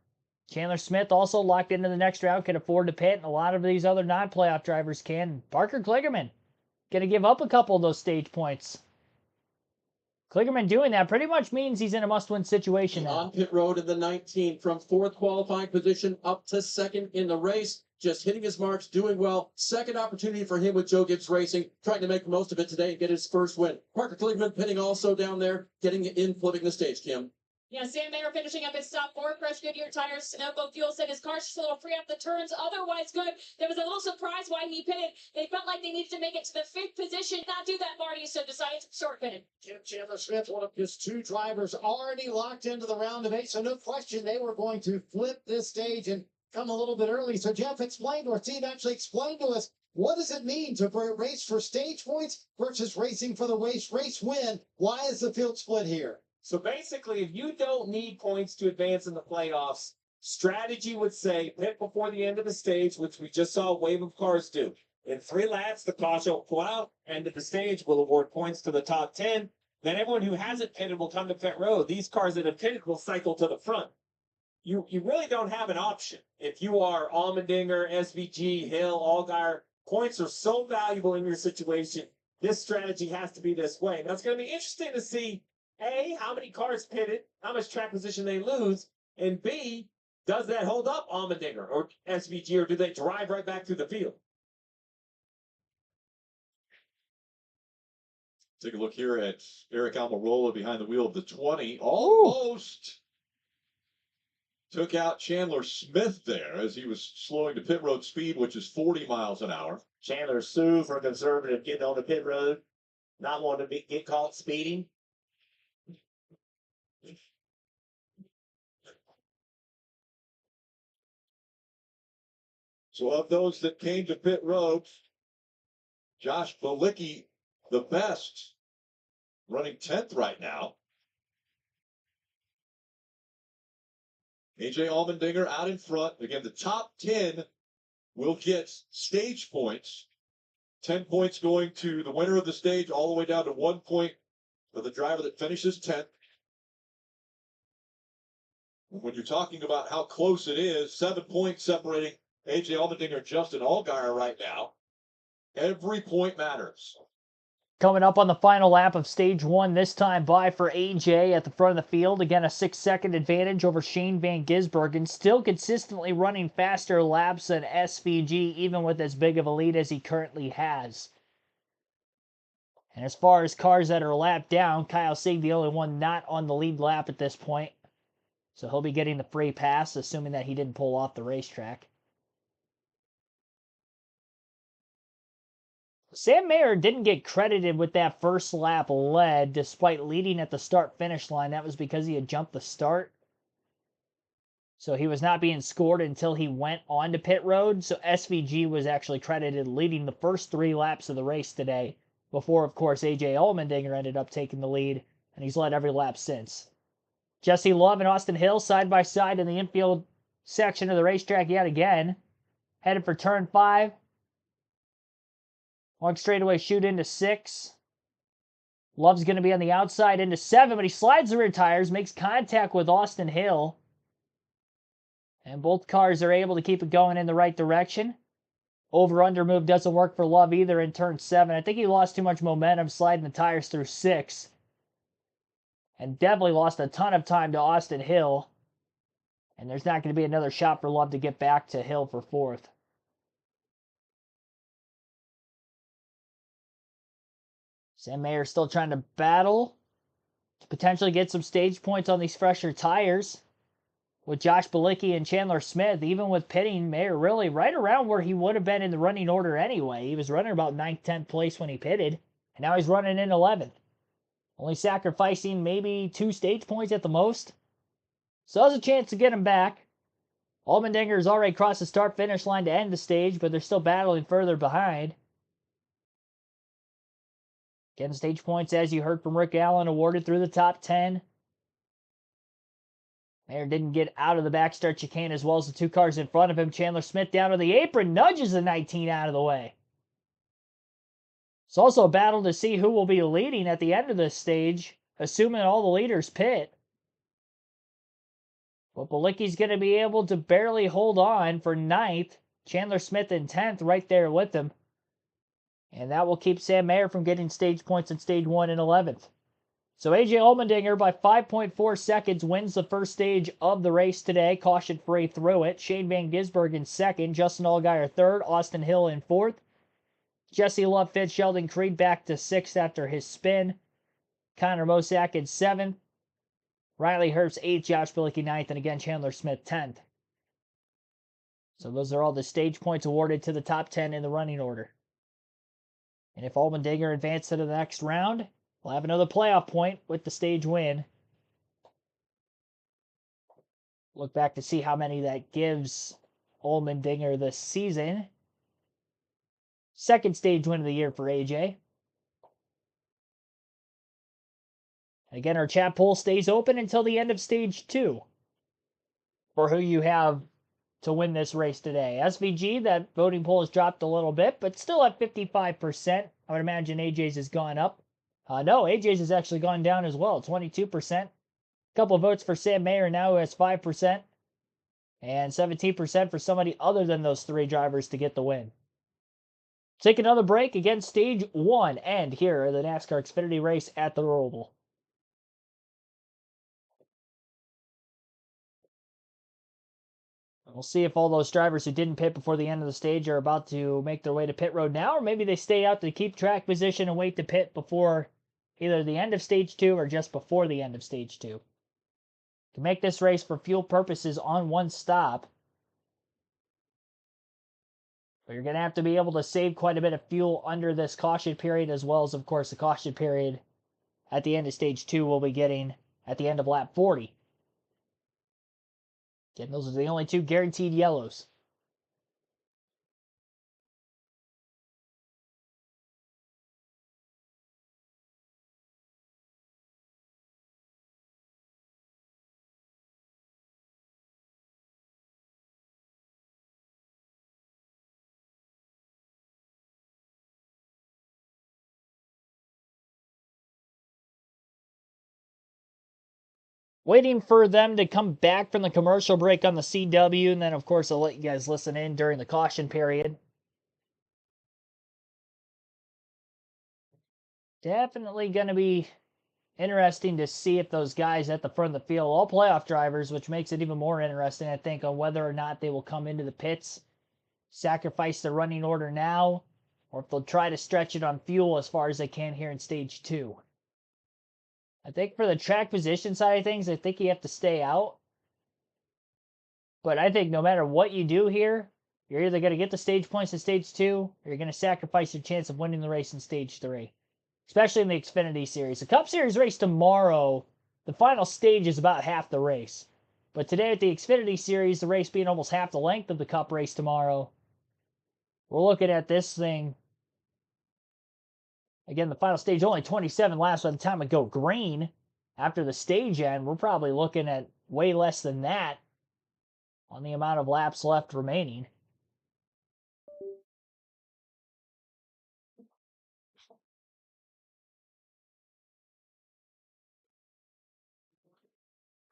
Chandler Smith also locked into the next round, can afford to pit, and a lot of these other non-playoff drivers can. Parker Kligerman going to give up a couple of those stage points. Kligerman doing that pretty much means he's in a must-win situation now. On pit road in the 19 from 4th qualifying position up to 2nd in the race. Just hitting his marks, doing well. Second opportunity for him with Joe Gibbs Racing, trying to make the most of it today and get his first win. Parker Kligerman pitting also down there, getting in, flipping the stage, Kim. Yeah, Sam Mayer finishing up his top 4. Fresh Goodyear tires. Sunoco Fuel said his car's just a little free up the turns. Otherwise good. There was a little surprise why he pitted. They felt like they needed to make it to the 5th position. Not do that, Marty, so decided to short pitted. Kim Chandler Smith, one of his 2 drivers, already locked into the round of 8, so no question they were going to flip this stage and come a little bit early. So Jeff, explain to our team, actually explain to us, what does it mean to race for stage points versus racing for the race win? Why is the field split here? So basically, if you don't need points to advance in the playoffs, strategy would say pit before the end of the stage, which we just saw a wave of cars do. In 3 laps, the caution will pull out, end of the stage will award points to the top 10. Then everyone who hasn't pitted will come to pit road. These cars that have pitted will cycle to the front. You really don't have an option. If you are Allmendinger, SVG, Hill, Allgaier, points are so valuable in your situation. This strategy has to be this way. Now, it's going to be interesting to see A, how many cars pitted, how much track position they lose, and B, does that hold up Allmendinger or SVG, or do they drive right back through the field? Take a look here at Eric Almirola behind the wheel of the 20. Almost took out Chandler Smith there as he was slowing to pit road speed, which is 40 miles an hour. Chandler Sue for conservative getting on the pit road, not wanting to get caught speeding. So of those that came to pit road, Josh Bilicki, the best, running 10th right now. AJ Allmendinger out in front. Again, the top 10 will get stage points. 10 points going to the winner of the stage, all the way down to 1 point for the driver that finishes 10th. When you're talking about how close it is, 7 points separating AJ Allmendinger and Justin Allgaier right now. Every point matters. Coming up on the final lap of stage 1, this time by for AJ at the front of the field. Again, a 6-second advantage over Shane Van Gisbergen. Still consistently running faster laps than SVG, even with as big of a lead as he currently has. And as far as cars that are lapped down, Kyle Sieg, the only one not on the lead lap at this point. So he'll be getting the free pass, assuming that he didn't pull off the racetrack. Sam Mayer didn't get credited with that first lap lead, despite leading at the start-finish line. That was because he had jumped the start. So he was not being scored until he went on to pit road. So SVG was actually credited leading the first 3 laps of the race today, before, of course, AJ Allmendinger ended up taking the lead and he's led every lap since. Jesse Love and Austin Hill side by side in the infield section of the racetrack yet again. Headed for turn 5. Long straightaway shoot into 6. Love's going to be on the outside into 7, but he slides the rear tires, makes contact with Austin Hill. And both cars are able to keep it going in the right direction. Over-under move doesn't work for Love either in turn 7. I think he lost too much momentum sliding the tires through 6. And definitely lost a ton of time to Austin Hill. And there's not going to be another shot for Love to get back to Hill for 4th. Sam Mayer still trying to battle to potentially get some stage points on these fresher tires. With Josh Bilicki and Chandler Smith, even with pitting, Mayer really right around where he would have been in the running order anyway. He was running about 9th, 10th place when he pitted, and now he's running in 11th. Only sacrificing maybe 2 stage points at the most. So there's a chance to get him back. Allmendinger has already crossed the start-finish line to end the stage, but they're still battling further behind. Getting stage points, as you heard from Rick Allen, awarded through the top 10. Mayer didn't get out of the backstart chicane as well as the 2 cars in front of him. Chandler Smith down to the apron, nudges the 19 out of the way. It's also a battle to see who will be leading at the end of this stage, assuming all the leaders pit. But Bilicki's going to be able to barely hold on for 9th. Chandler Smith in 10th right there with him. And that will keep Sam Mayer from getting stage points in stage 1 and 11th. So AJ Allmendinger by 5.4 seconds wins the first stage of the race today. Caution free through it. Shane Van Gisbergen in 2nd. Justin Allgaier 3rd. Austin Hill in 4th. Jesse Love, Fitz, Sheldon Creed back to 6th after his spin. Connor Mosack in 7th. Riley Herbst 8th. Josh Bilicki 9th. And again, Chandler Smith 10th. So those are all the stage points awarded to the top 10 in the running order. And if Allmendinger advances to the next round, we'll have another playoff point with the stage win. Look back to see how many that gives Allmendinger this season. 2nd stage win of the year for AJ. Again, our chat poll stays open until the end of stage 2 for who you have to win this race today. SVG, that voting poll has dropped a little bit, but still at 55%. I would imagine AJ's has gone up. No, AJ's has actually gone down as well, 22%. A couple of votes for Sam Mayer now, who has 5%. And 17% for somebody other than those 3 drivers to get the win. Take another break. Again, stage 1 and here the NASCAR Xfinity race at the Roval. We'll see if all those drivers who didn't pit before the end of the stage are about to make their way to pit road now, or maybe they stay out to keep track position and wait to pit before either the end of stage 2 or just before the end of stage 2. To make this race for fuel purposes on one stop, but you're going to have to be able to save quite a bit of fuel under this caution period, as well as, of course, the caution period at the end of stage 2 we'll be getting at the end of lap 40. Again, those are the only 2 guaranteed yellows. Waiting for them to come back from the commercial break on the CW, and then, of course, I'll let you guys listen in during the caution period. Definitely going to be interesting to see if those guys at the front of the field, all playoff drivers, which makes it even more interesting, I think, on whether or not they will come into the pits, sacrifice the running order now, or if they'll try to stretch it on fuel as far as they can here in stage 2. I think for the track position side of things, I think you have to stay out. But I think no matter what you do here, you're either going to get the stage points in stage 2, or you're going to sacrifice your chance of winning the race in stage 3. Especially in the Xfinity Series. The Cup Series race tomorrow, the final stage is about half the race. But today at the Xfinity Series, the race being almost half the length of the Cup race tomorrow, we're looking at this thing. Again, the final stage only 27 laps by the time it go green. after the stage end, we're probably looking at way less than that on the amount of laps left remaining.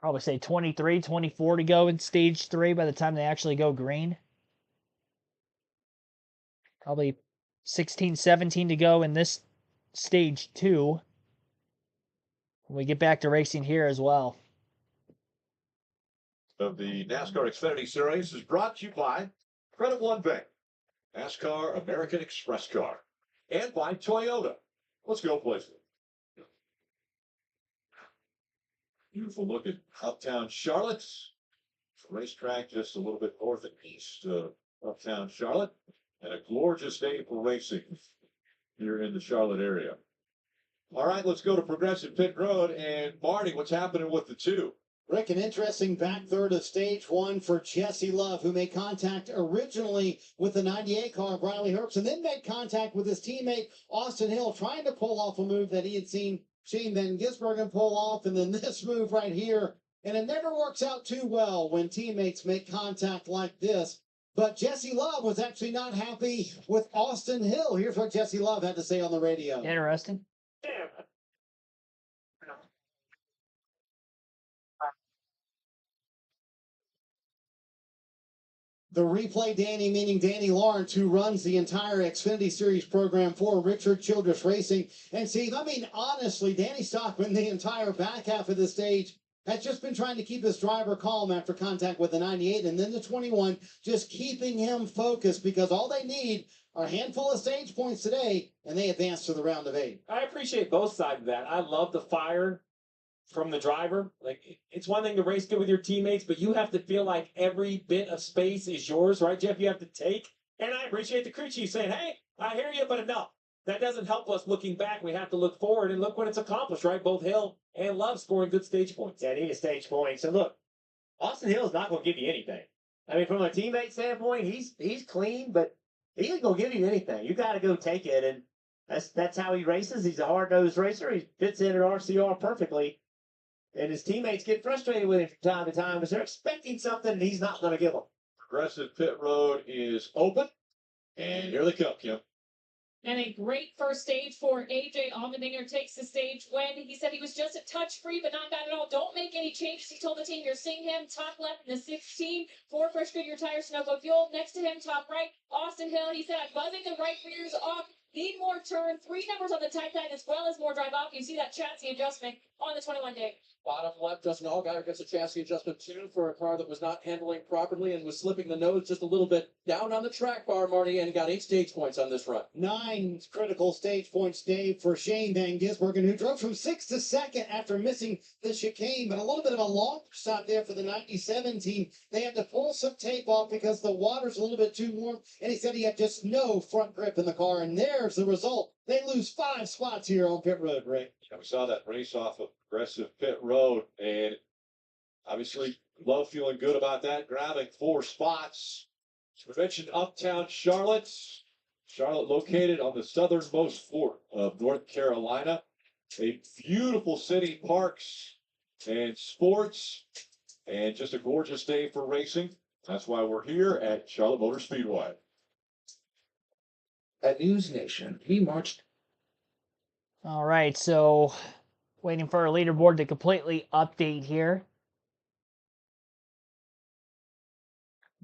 Probably say 23, 24 to go in stage 3 by the time they actually go green. Probably 16, 17 to go in this stage 2. When we get back to racing here as well. Of the NASCAR Xfinity Series is brought to you by Credit One Bank, NASCAR American Express Car, and by Toyota. Let's go places. Beautiful look at uptown Charlotte. Racetrack just a little bit north and east of uptown Charlotte. And a gorgeous day for racing here in the Charlotte area. All right, let's go to Progressive Pit Road. And Marty, what's happening with the 2? Rick, an interesting back third of stage 1 for Jesse Love, who made contact originally with the 98 car, Riley Herbst, and then made contact with his teammate, Austin Hill, trying to pull off a move that he had seen Shane Van Gisbergen pull off, and then this move right here. And it never works out too well when teammates make contact like this. But Jesse Love was actually not happy with Austin Hill. Here's what Jesse Love had to say on the radio. Interesting. The replay Danny, meaning Danny Lawrence, who runs the entire Xfinity Series program for Richard Childress Racing. And Steve, I mean, honestly, Danny Stockman, the entire back half of the stage, has just been trying to keep his driver calm after contact with the 98 and then the 21, just keeping him focused because all they need are a handful of stage points today, and they advance to the round of 8. I appreciate both sides of that. I love the fire from the driver. Like, it's one thing to race good with your teammates, but you have to feel like every bit of space is yours, right, Jeff? You have to take. And I appreciate the crew chief saying, hey, I hear you, but enough. That doesn't help us looking back. We have to look forward and look what it's accomplished, right? Both Hill and Love scoring good stage points. Yeah, need a stage point. So look, Austin Hill's not going to give you anything. I mean, from a teammate standpoint, he's clean, but he ain't going to give you anything. You got to go take it, and that's how he races. He's a hard-nosed racer. He fits in at RCR perfectly. And his teammates get frustrated with him from time to time because they're expecting something and he's not going to give them. Progressive Pit Road is open. And here they come, Kim. And a great first stage for AJ Allmendinger takes the stage when he said he was just a touch free, but not bad at all. Don't make any changes. He told the team, you're seeing him top left in the 16, 4 fresh Goodyear tires, Sunoco fuel. Next to him, top right, Austin Hill. He said, I'm buzzing the right rears off. Need more turn, 3 numbers on the tight line as well as more drive off. You see that chassis adjustment on the 21 day. Bottom left, Justin Allgaier gets a chassis adjustment too for a car that was not handling properly and was slipping the nose just a little bit down on the track bar, Marty, and got 8 stage points on this run. 9 critical stage points, Dave, for Shane Van Gisbergen, who drove from 6th to 2nd after missing the chicane, but a little bit of a longer stop there for the 97 team. They had to pull some tape off because the water's a little bit too warm, and he said he had just no front grip in the car, and there's the result. They lose 5 spots here on pit road, Rick. Yeah, we saw that race off of Progressive Pit Road, and obviously Love feeling good about that, grabbing 4 spots. We mentioned uptown Charlotte. Charlotte located on the southernmost fork of North Carolina. A beautiful city, parks and sports, and just a gorgeous day for racing. That's why we're here at Charlotte Motor Speedway. At News Nation, he marched. All right, so waiting for our leaderboard to completely update here.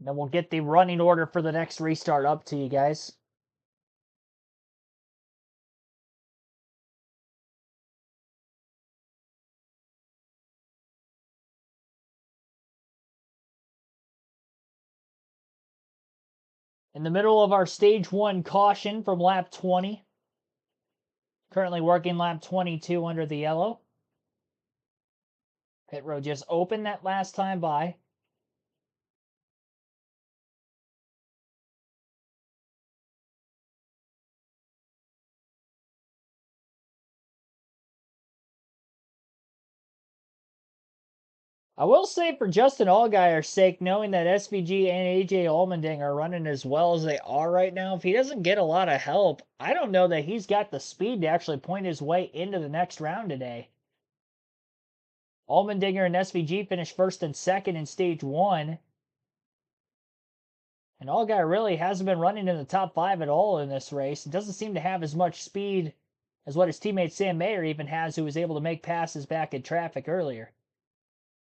Then we'll get the running order for the next restart up to you guys. In the middle of our stage 1 caution from lap 20. Currently working lap 22 under the yellow. Pit road just opened that last time by. I will say for Justin Allgaier's sake, knowing that SVG and AJ Allmendinger are running as well as they are right now, if he doesn't get a lot of help, I don't know that he's got the speed to actually point his way into the next round today. Allmendinger and SVG finished first and second in stage 1. And Allgaier really hasn't been running in the top 5 at all in this race. It doesn't seem to have as much speed as what his teammate Sam Mayer even has, who was able to make passes back in traffic earlier.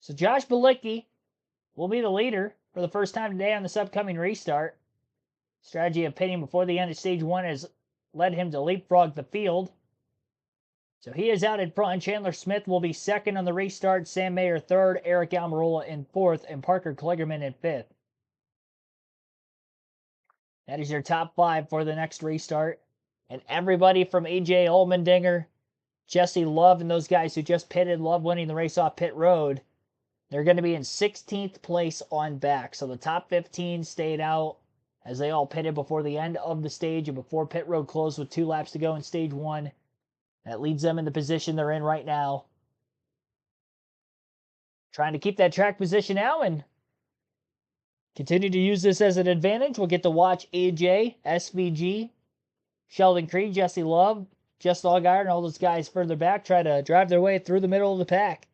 So Josh Bilicki will be the leader for the first time today on this upcoming restart. Strategy of pitting before the end of stage 1 has led him to leapfrog the field. So he is out in front. Chandler Smith will be second on the restart. Sam Mayer third. Eric Almirola in fourth. And Parker Kligerman in fifth. That is your top 5 for the next restart. And everybody from AJ Allmendinger, Jesse Love, and those guys who just pitted, Love winning the race off pit road, they're going to be in 16th place on back. So the top 15 stayed out as they all pitted before the end of the stage and before pit road closed with 2 laps to go in stage 1. That leads them in the position they're in right now. Trying to keep that track position now and continue to use this as an advantage. We'll get to watch AJ, SVG, Sheldon Creed, Jesse Love, Justin Allgaier, and all those guys further back try to drive their way through the middle of the pack.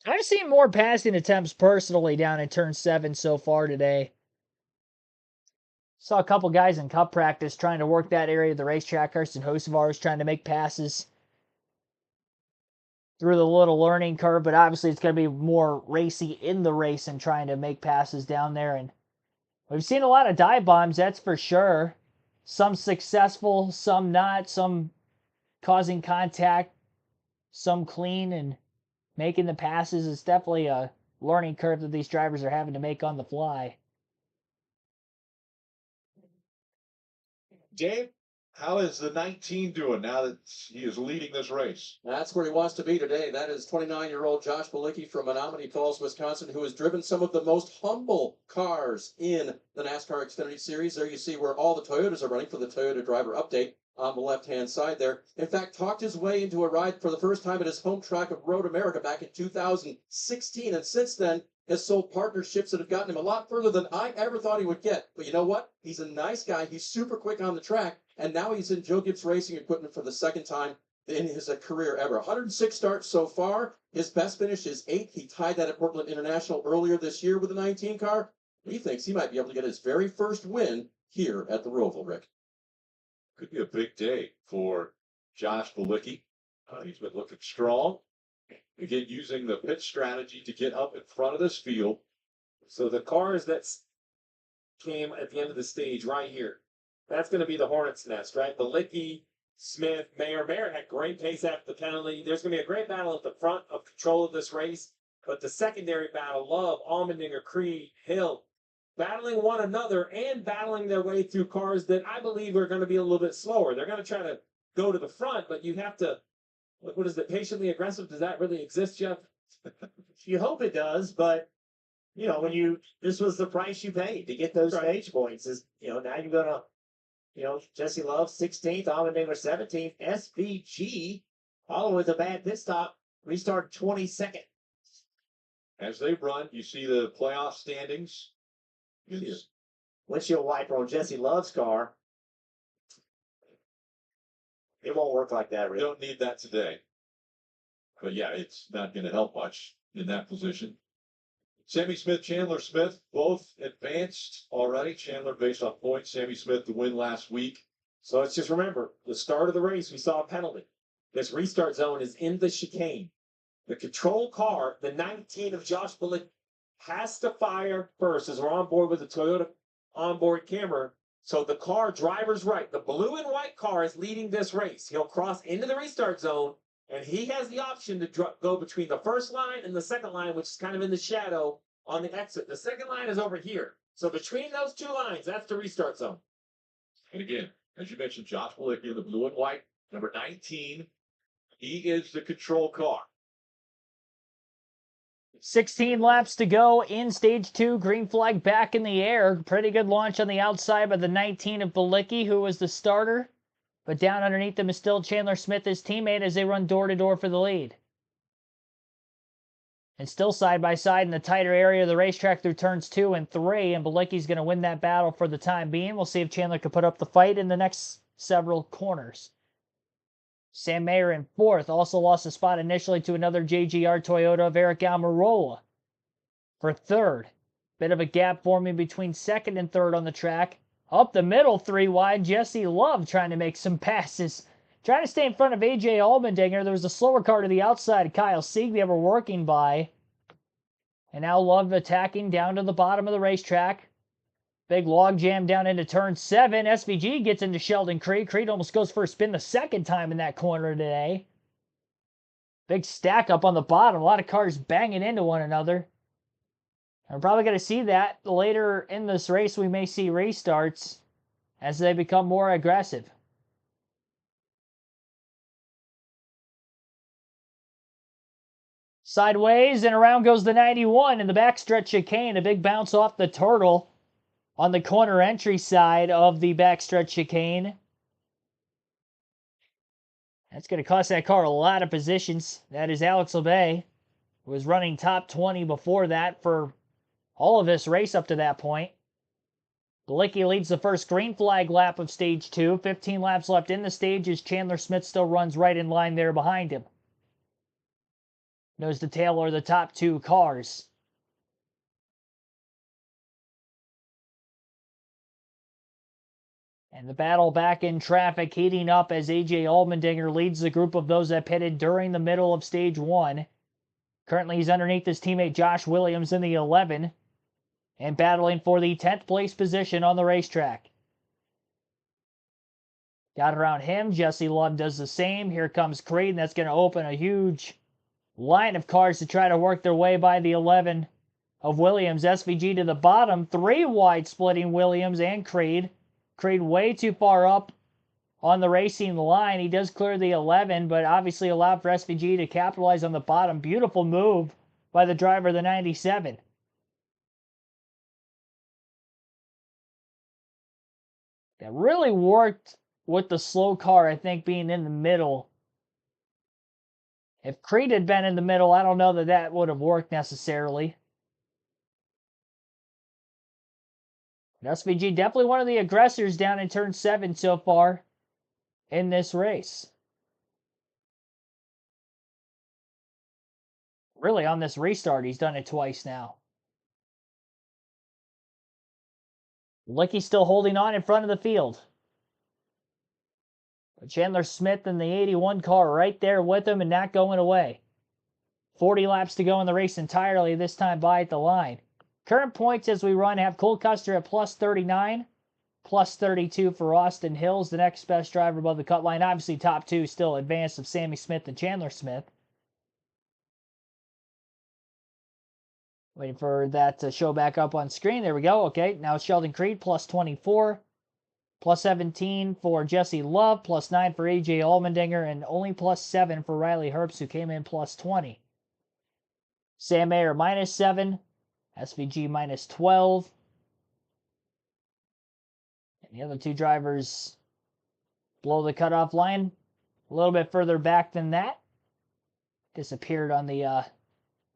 I've seen more passing attempts personally down in turn 7 so far today. Saw a couple guys in cup practice trying to work that area of the racetrack. Carson Hocevar trying to make passes through the little learning curve, but obviously it's going to be more racy in the race and trying to make passes down there. And we've seen a lot of dive bombs, that's for sure. Some successful, some not, some causing contact, some clean and making the passes. It's definitely a learning curve that these drivers are having to make on the fly. Dave, how is the 19 doing now that he is leading this race? That's where he wants to be today. That is 29-year-old Josh Bilicki from Menominee Falls, Wisconsin, who has driven some of the most humble cars in the NASCAR Xfinity Series. There you see where all the Toyotas are running for the Toyota driver update on the left-hand side there. In fact, talked his way into a ride for the first time at his home track of Road America back in 2016. And since then, has sold partnerships that have gotten him a lot further than I ever thought he would get. But you know what? He's a nice guy. He's super quick on the track. And now he's in Joe Gibbs Racing Equipment for the second time in his career ever. 106 starts so far. His best finish is 8th. He tied that at Portland International earlier this year with a 19 car. He thinks he might be able to get his very first win here at the Roval, Rick. Could be a big day for Josh Bilicki. He's been looking strong. Again, using the pit strategy to get up in front of this field. So the cars that came at the end of the stage right here, that's going to be the Hornets' nest, right? Bilicki, Smith, Mayer. Mayer had great pace after the penalty. There's going to be a great battle at the front of control of this race. But the secondary battle, Love, Allmendinger, Creed, Hill, battling one another and battling their way through cars that I believe are going to be a little bit slower. They're going to try to go to the front, but you have to, what is it, patiently aggressive? Does that really exist, Jeff? You hope it does, but you know, this was the price you paid to get those stage points. Is now you're gonna, Jesse Love 16th, Allmendinger 17th, SVG, all with a bad pit stop, restart 22nd. As they run, you see the playoff standings. Windshield wiper on Jesse Love's car. It won't work like that, We really. don't need that today. But yeah, it's not going to help much in that position. Sammy Smith, Chandler Smith, both advanced already. Chandler based on points. Sammy Smith the win last week. So let's just remember, the start of the race, we saw a penalty. This restart zone is in the chicane. The control car, the 19 of Josh Bilicki, has to fire first as we're on board with the Toyota onboard camera. So the car, driver's right, the blue and white car is leading this race. He'll cross into the restart zone, and he has the option to go between the first line and the second line, which is kind of in the shadow on the exit. The second line is over here. So between those 2 lines, that's the restart zone. And again, as you mentioned, Josh Bilicki in the blue and white, number 19. He is the control car. 16 laps to go in stage 2. Green flag back in the air. Pretty good launch on the outside by the 19 of Bilicki, who was the starter. But down underneath them is still Chandler Smith, his teammate, as they run door-to-door for the lead. And still side by side in the tighter area of the racetrack through turns 2 and 3. And Bilicki's going to win that battle for the time being. We'll see if Chandler can put up the fight in the next several corners. Sam Mayer in fourth. Also lost a spot initially to another JGR Toyota of Eric Almirola for third. Bit of a gap forming between second and third on the track. Up the middle, 3 wide, Jesse Love trying to make some passes. Trying to stay in front of A.J. Allmendinger. There was a slower car to the outside. Kyle Sieg, they were working by. And now Love attacking down to the bottom of the racetrack. Big log jam down into turn 7. SVG gets into Sheldon Creed. Creed almost goes for a spin the second time in that corner today. Big stack up on the bottom. A lot of cars banging into one another. We're probably going to see that later in this race. We may see restarts as they become more aggressive. Sideways and around goes the 91 in the backstretch chicane. A big bounce off the turtle on the corner entry side of the backstretch chicane. That's going to cost that car a lot of positions. That is Alex LeBay, who was running top 20 before that for all of this race up to that point. Bilicki leads the first green flag lap of stage 2. 15 laps left in the stage as Chandler Smith still runs right in line there behind him. Nose to tail are the top 2 cars. And the battle back in traffic heating up as A.J. Allmendinger leads the group of those that pitted during the middle of stage 1. Currently he's underneath his teammate Josh Williams in the 11 and battling for the 10th place position on the racetrack. Got around him. Jesse Love does the same. Here comes Creed, and that's going to open a huge line of cars to try to work their way by the 11 of Williams. SVG to the bottom. 3 wide splitting Williams and Creed. Creed way too far up on the racing line. He does clear the 11, but obviously allowed for SVG to capitalize on the bottom. Beautiful move by the driver of the 97. That really worked with the slow car, I think, being in the middle. If Creed had been in the middle, I don't know that that would have worked necessarily. But SVG definitely one of the aggressors down in turn 7 so far in this race. Really, on this restart, he's done it twice now. Licky's still holding on in front of the field. But Chandler Smith in the 81 car right there with him and not going away. 40 laps to go in the race entirely, this time by at the line. Current points as we run have Cole Custer at plus 39, plus 32 for Austin Hills, the next best driver above the cut line. Obviously, top 2 still advanced of Sammy Smith and Chandler Smith. Waiting for that to show back up on screen. There we go. Okay, now Sheldon Creed, plus 24. Plus 17 for Jesse Love. Plus 9 for A.J. Allmendinger. And only plus 7 for Riley Herbst, who came in plus 20. Sam Mayer, minus 7. SVG, minus 12. And the other 2 drivers below the cutoff line. A little bit further back than that. Disappeared on the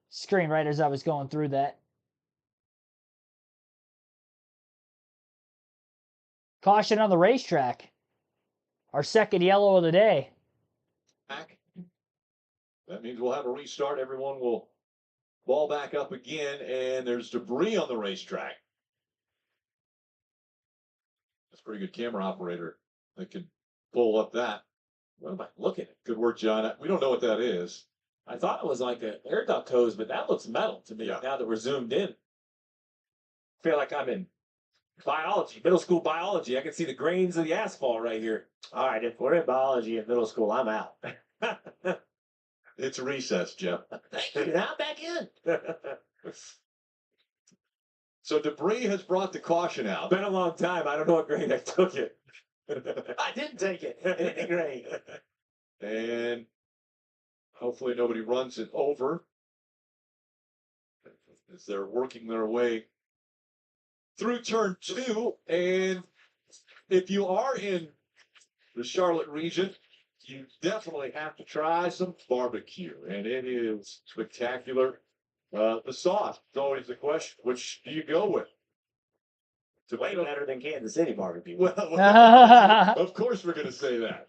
screen right as I was going through that. Caution on the racetrack. Our second yellow of the day. That means we'll have a restart. Everyone will ball back up again, and there's debris on the racetrack. That's a pretty good camera operator that can pull up that. What am I looking at? Good work, John. We don't know what that is. I thought it was like an air duct hose, but that looks metal to me now that we're zoomed in. I feel like I'm in biology, middle school biology. I can see the grains of the asphalt right here. All right, if we're in biology in middle school, I'm out. It's recess, Jeff. Now I'm back in. So debris has brought the caution out. Been a long time. I don't know what grade I took it. I didn't take it in any grade. And hopefully nobody runs it over as they're working their way through turn 2. And if you are in the Charlotte region, you definitely have to try some barbecue. And it is spectacular. The sauce is always the question. Which do you go with? It's way better than Kansas City barbecue. Well, of course we're going to say that.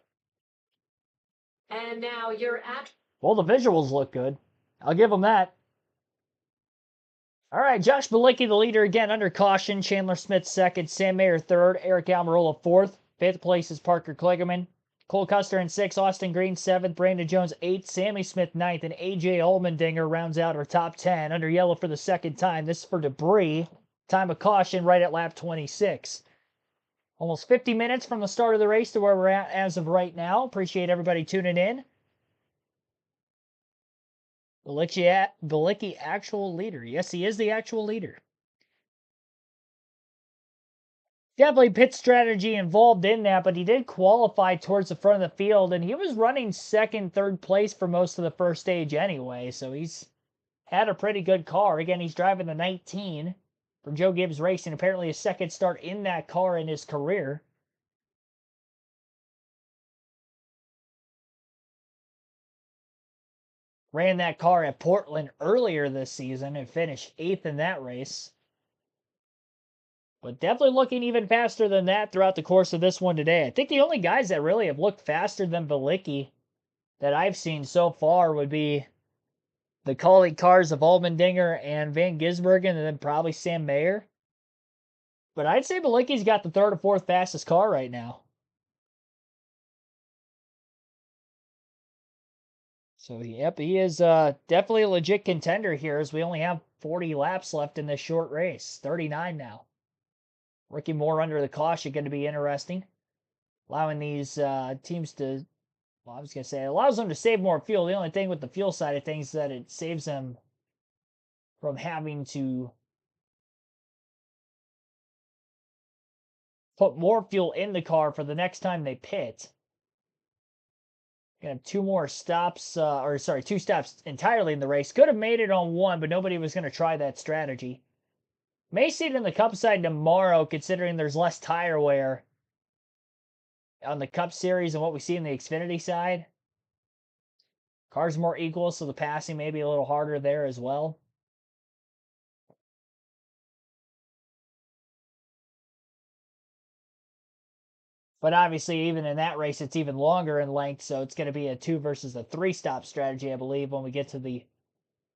And now you're at. Well, the visuals look good. I'll give them that. All right, Josh Bilicki, the leader again under caution. Chandler Smith second, Sam Mayer third, Eric Almirola fourth. Fifth place is Parker Kligerman. Cole Custer in sixth, Austin Green seventh, Brandon Jones eighth, Sammy Smith ninth, and AJ Allmendinger rounds out our top 10 under yellow for the second time. This is for debris. Time of caution right at lap 26. Almost 50 minutes from the start of the race to where we're at as of right now. Appreciate everybody tuning in. Bilicki, actual leader. Yes, he is the actual leader. Definitely pit strategy involved in that, but he did qualify towards the front of the field, and he was running second, third place for most of the first stage anyway, so he's had a pretty good car. Again, he's driving the 19 for Joe Gibbs Racing, apparently his second start in that car in his career. Ran that car at Portland earlier this season and finished 8th in that race. But definitely looking even faster than that throughout the course of this one today. I think the only guys that really have looked faster than Bilicki that I've seen so far would be the colleague cars of Allmendinger and Van Gisbergen, and then probably Sam Mayer. But I'd say Bilicki's got the third or fourth fastest car right now. So, yep, he is definitely a legit contender here as we only have 40 laps left in this short race. 39 now. Working more under the caution, going to be interesting. Allowing these teams to, well, I was going to say, it allows them to save more fuel. The only thing with the fuel side of things is that it saves them from having to put more fuel in the car for the next time they pit. Gonna have two more stops, two stops entirely in the race. Could have made it on one, but nobody was going to try that strategy. May see it in the Cup side tomorrow, considering there's less tire wear on the Cup Series and what we see in the Xfinity side. Cars more equal, so the passing may be a little harder there as well. But obviously, even in that race, it's even longer in length, so it's going to be a 2 versus a 3 stop strategy, I believe, when we get to the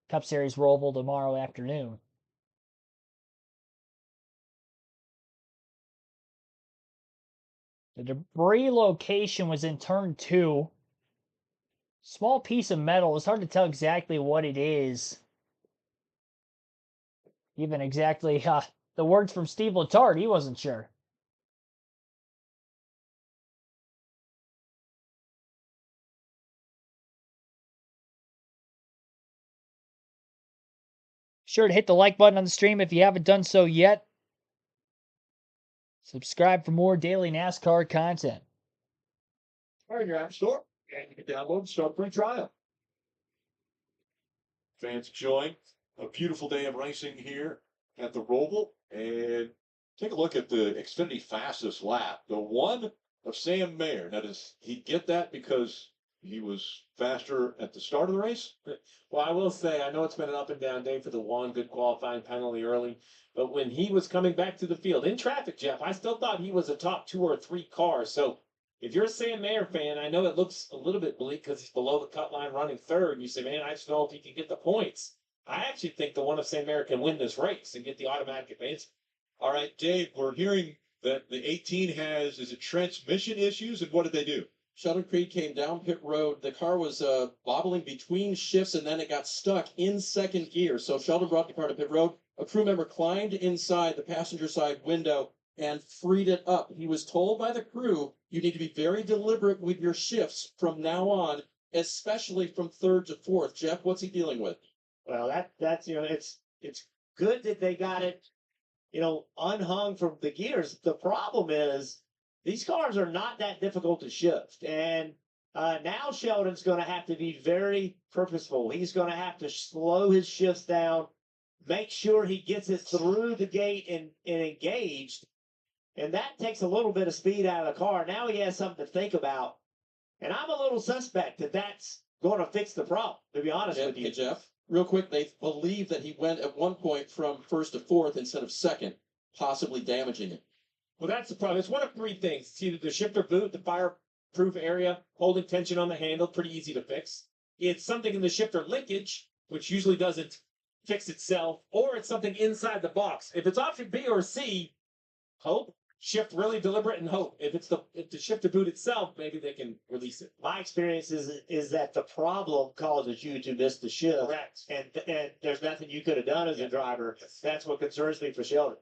Cup Series Roval tomorrow afternoon. The debris location was in turn 2. Small piece of metal. It's hard to tell exactly what it is. Even exactly the words from Steve Letarte, he wasn't sure. Sure to hit the like button on the stream if you haven't done so yet. Subscribe for more daily NASCAR content. All right, your app store, and you can download and start free trial. Fans enjoying a beautiful day of racing here at the Roval, and take a look at the Xfinity fastest lap, the one of Sam Mayer. Now, does he get that because he was faster at the start of the race? Well, I will say, I know it's been an up and down day for the one, good qualifying penalty early, but when he was coming back to the field in traffic, Jeff, I still thought he was a top 2 or 3 car. So if you're a Sam Mayer fan, I know it looks a little bit bleak because he's below the cut line running third. You say, man, I just know if he can get the points. I actually think the one of Sam Mayer can win this race and get the automatic advance. All right, Dave, we're hearing that the 18 has, is it transmission issues, and what did they do? Sheldon Creed came down pit road. The car was bobbling between shifts, and then it got stuck in second gear. So Sheldon brought the car to pit road. A crew member climbed inside the passenger side window and freed it up. He was told by the crew, you need to be very deliberate with your shifts from now on, especially from third to fourth. Jeff, what's he dealing with? Well, that's it's good that they got it, unhung from the gears. The problem is these cars are not that difficult to shift, and now Sheldon's going to have to be very purposeful. He's going to have to slow his shifts down, make sure he gets it through the gate and engaged, and that takes a little bit of speed out of the car. Now he has something to think about, and I'm a little suspect that that's going to fix the problem, to be honest with you. Hey, Jeff, real quick, they believe that he went at one point from first to fourth instead of second, possibly damaging it. Well, that's the problem. It's one of 3 things. It's either the shifter boot, the fire proof area, holding tension on the handle, pretty easy to fix. It's something in the shifter linkage, which usually doesn't fix itself, or it's something inside the box. If it's option B or C, hope. Shift really deliberate and hope. If the shifter boot itself, maybe they can release it. My experience is that the problem causes you to miss the shift. Correct. And there's nothing you could have done as a driver. That's what concerns me for Sheldon.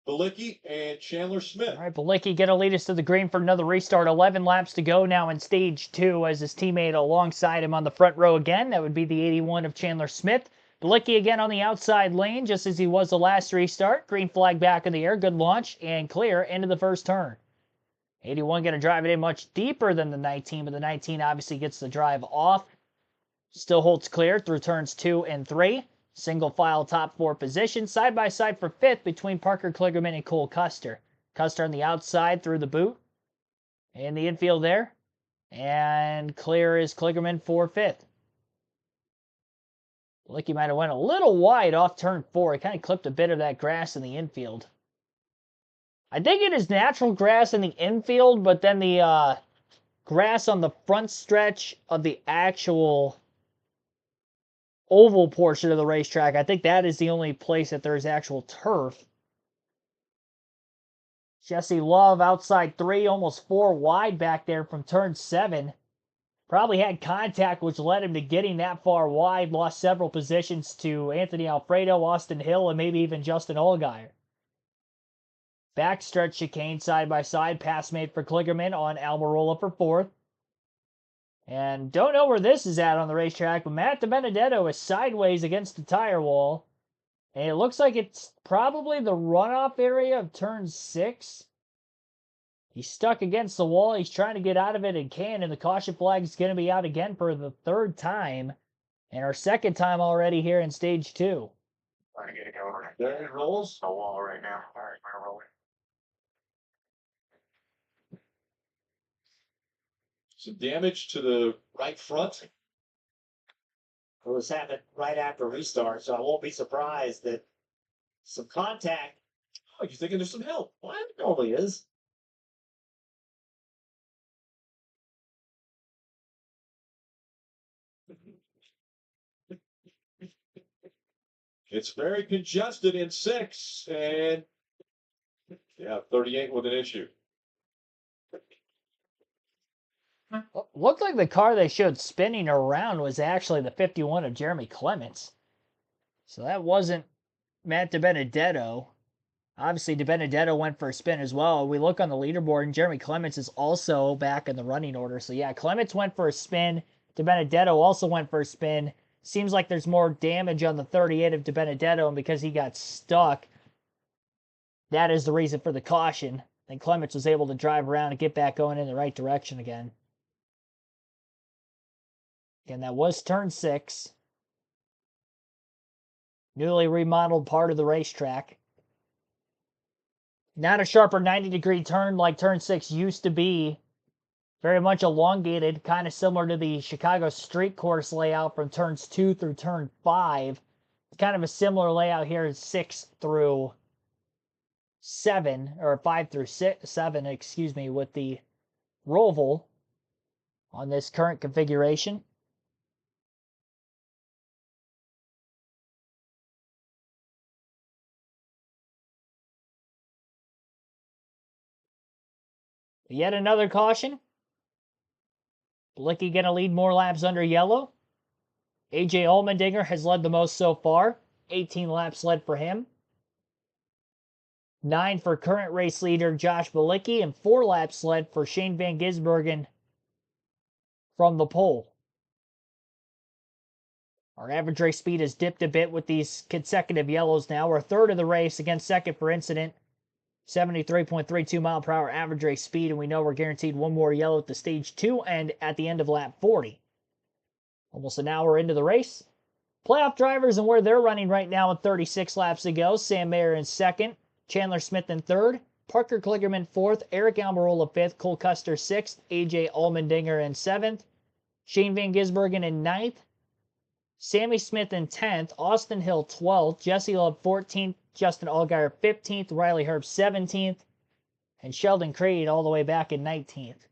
Balicki and Chandler Smith. All right, Balicki going to lead us to the green for another restart. 11 laps to go now in stage 2 as his teammate alongside him on the front row again. That would be the 81 of Chandler Smith. Balicki again on the outside lane, just as he was the last restart. Green flag back in the air, good launch, and clear into the first turn. 81 going to drive it in much deeper than the 19, but the 19 obviously gets the drive off. Still holds clear through turns 2 and 3. Single file top 4 position, side by side for 5th between Parker Kligerman and Cole Custer. Custer on the outside through the boot. In the infield there. And clear is Kligerman for 5th. Balicki might have went a little wide off turn 4. He kind of clipped a bit of that grass in the infield. I think it is natural grass in the infield, but then the grass on the front stretch of the actual oval portion of the racetrack, I think that is the only place that there is actual turf. Jesse Love outside 3, almost 4 wide back there from turn 7. Probably had contact, which led him to getting that far wide. Lost several positions to Anthony Alfredo, Austin Hill, and maybe even Justin Allgaier. Backstretch chicane side by side. Pass made for Kligerman on Almirola for 4th. And don't know where this is at on the racetrack, but Matt DiBenedetto is sideways against the tire wall. And it looks like it's probably the runoff area of turn 6. He's stuck against the wall. He's trying to get out of it and can, and the caution flag is going to be out again for the 3rd time, and our 2nd time already here in stage 2. Trying to get it going. There it rolls. The wall right now. All right, we're rolling. Some damage to the right front. Well, this happened right after restart, so I won't be surprised that some contact. Oh, you thinking there's some help? Well, it normally is. It's very congested in 6, and yeah, 38 with an issue. Looked like the car they showed spinning around was actually the 51 of Jeremy Clements. So that wasn't Matt DiBenedetto. Obviously, DiBenedetto went for a spin as well. We look on the leaderboard, and Jeremy Clements is also back in the running order. So yeah, Clements went for a spin. DiBenedetto also went for a spin. Seems like there's more damage on the 38 of DiBenedetto, and because he got stuck, that is the reason for the caution. And Clements was able to drive around and get back going in the right direction again. Again, that was turn 6. Newly remodeled part of the racetrack. Not a sharper 90-degree turn like turn 6 used to be. Very much elongated, kind of similar to the Chicago street course layout from turns 2 through turn 5. Kind of a similar layout here in 6 through 7, or 5 through 7, excuse me, with the Roval on this current configuration. Yet another caution. Balicki going to lead more laps under yellow. AJ Allmendinger has led the most so far. 18 laps led for him. 9 for current race leader Josh Balicki, and 4 laps led for Shane Van Gisbergen from the pole. Our average race speed has dipped a bit with these consecutive yellows now. We're 3rd of the race against 2nd for incident. 73.32 mile per hour average race speed, and we know we're guaranteed one more yellow at the stage 2 and at the end of lap 40. Almost an hour into the race. Playoff drivers and where they're running right now with 36 laps to go. Sam Mayer in 2nd, Chandler Smith in 3rd, Parker Kligerman 4th, Eric Almirola 5th, Cole Custer 6th, AJ Allmendinger in 7th, Shane Van Gisbergen in 9th, Sammy Smith in 10th, Austin Hill 12th, Jesse Love 14th, Justin Allgaier 15th, Riley Herb 17th, and Sheldon Creed all the way back in 19th.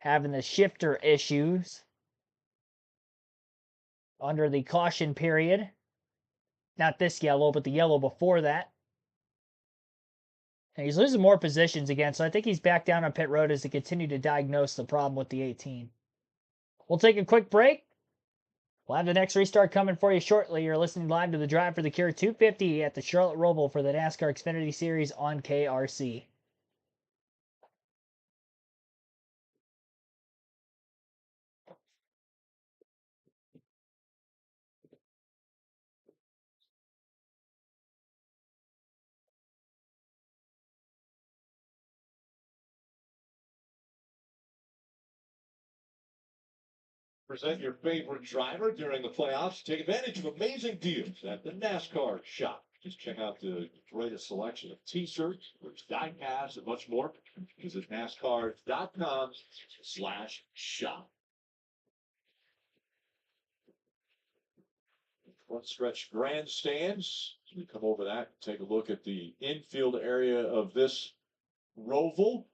having the shifter issues under the caution period. Not this yellow, but the yellow before that. And he's losing more positions again, so I think he's back down on pit road as they continue to diagnose the problem with the 18. We'll take a quick break. We'll have the next restart coming for you shortly. You're listening live to the Drive for the Cure 250 at the Charlotte Roval for the NASCAR Xfinity Series on KRC. Present your favorite driver during the playoffs. Take advantage of amazing deals at the NASCAR shop. Just check out the greatest selection of t-shirts, die casts, and much more. Visit NASCAR.com/shop. Front stretch grandstands. As we come over that, take a look at the infield area of this Roval.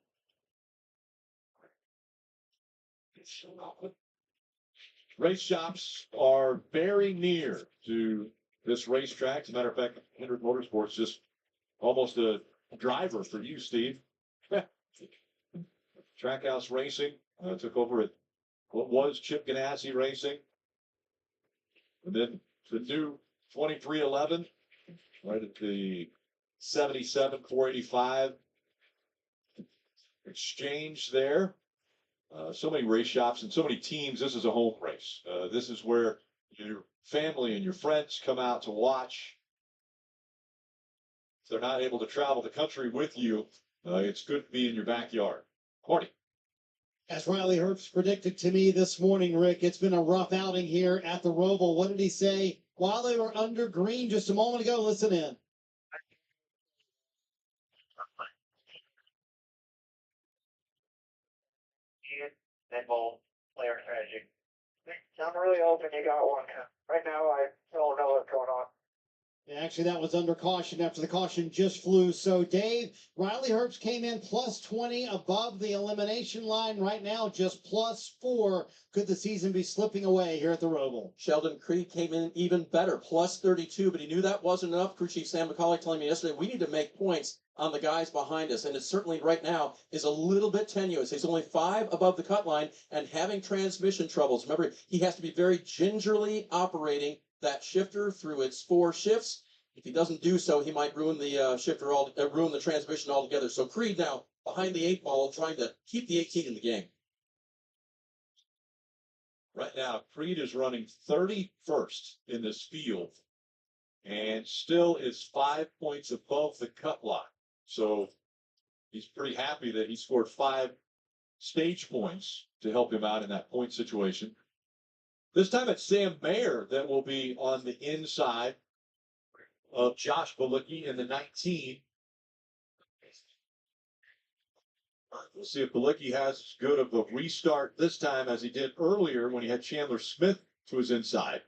Race shops are very near to this racetrack. As a matter of fact, Hendrick Motorsports just almost a driver for you, Steve. Trackhouse Racing took over at what was Chip Ganassi Racing. And then the new 2311, right at the 77 485 exchange there. So many race shops and so many teams. This is a home race. This is where your family and your friends come out to watch. If they're not able to travel the country with you, it's good to be in your backyard. Corny. As Riley Herbst predicted to me this morning, Rick, it's been a rough outing here at the Roval. What did he say while they were under green just a moment ago? Listen in. Then we'll play our strategy. I'm really hoping you got one. Right now, I don't know what's going on. Yeah, actually, that was under caution after the caution just flew. So, Dave, Riley Herbst came in plus 20 above the elimination line. Right now, just plus 4. Could the season be slipping away here at the Roval? Sheldon Creed came in even better, plus 32, but he knew that wasn't enough. Crew Chief Sam McCauley telling me yesterday, we need to make points on the guys behind us, and it certainly right now is a little bit tenuous. He's only 5 above the cut line and having transmission troubles. Remember, he has to be very gingerly operating that shifter through its 4 shifts. If he doesn't do so, he might ruin the ruin the transmission altogether. So Creed now behind the 8 ball, trying to keep the 18 in the game. Right now, Creed is running 31st in this field and still is 5 points above the cut line. So he's pretty happy that he scored 5 stage points to help him out in that point situation. This time it's Sam Mayer that will be on the inside of Josh Bilicki in the 19. We'll see if Bilicki has as good of a restart this time as he did earlier when he had Chandler Smith to his inside.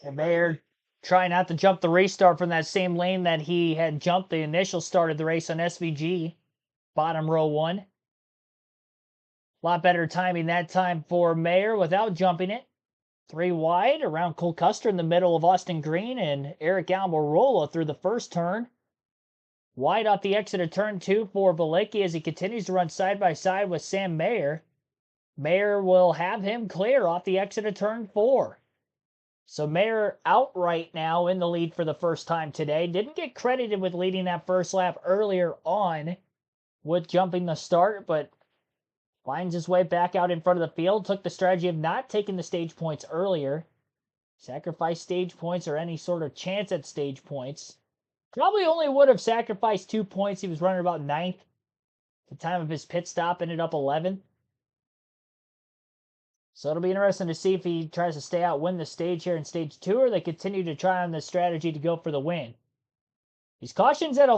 And Mayer trying not to jump the restart from that same lane that he had jumped the initial start of the race on SVG. Bottom row 1. A lot better timing that time for Mayer without jumping it. 3 wide around Cole Custer in the middle of Austin Green and Eric Almirola through the first turn. Wide off the exit of turn 2 for Bilicki as he continues to run side by side with Sam Mayer. Mayer will have him clear off the exit of turn 4. So Mayer outright now in the lead for the first time today. Didn't get credited with leading that first lap earlier on with jumping the start, but finds his way back out in front of the field. Took the strategy of not taking the stage points earlier. Sacrifice stage points or any sort of chance at stage points. Probably only would have sacrificed 2 points. He was running about 9th. At the time of his pit stop, ended up 11th. So it'll be interesting to see if he tries to stay out, win the stage here in stage 2, or they continue to try on this strategy to go for the win. These cautions that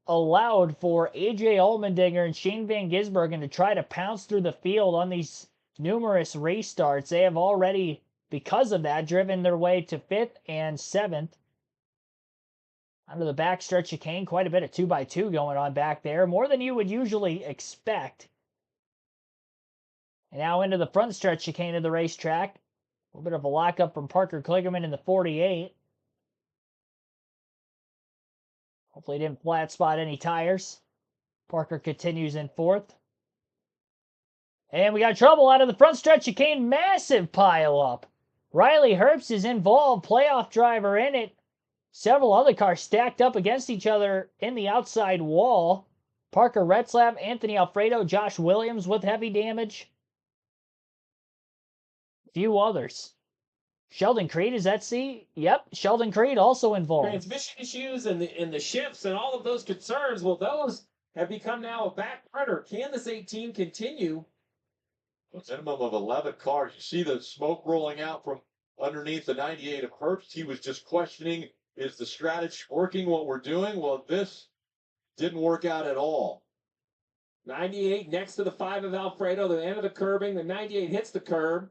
allowed for AJ Allmendinger and Shane Van Gisbergen to try to pounce through the field on these numerous restarts. They have already, because of that, driven their way to 5th and 7th. Under the backstretch chicane, quite a bit of 2x2 going on back there. More than you would usually expect And now into the front stretch chicane of the racetrack. A little bit of a lockup from Parker Kligerman in the 48. Hopefully didn't flat spot any tires. Parker continues in fourth. And we got trouble out of the front stretch chicane. Massive pile up. Riley Herbst is involved. Playoff driver in it. Several other cars stacked up against each other in the outside wall. Parker Retzlaff, Anthony Alfredo, Josh Williams with heavy damage. Few others. Sheldon Creed, is that C? Yep, Sheldon Creed also involved. Transmission issues and the shifts and all of those concerns, well, those have become now a back burner. Can this 18 continue? A minimum of 11 cars. You see the smoke rolling out from underneath the 98 of Herbst. He was just questioning, is the strategy working what we're doing? Well, this didn't work out at all. 98 next to the 5 of Alfredo, the end of the curbing. The 98 hits the curb.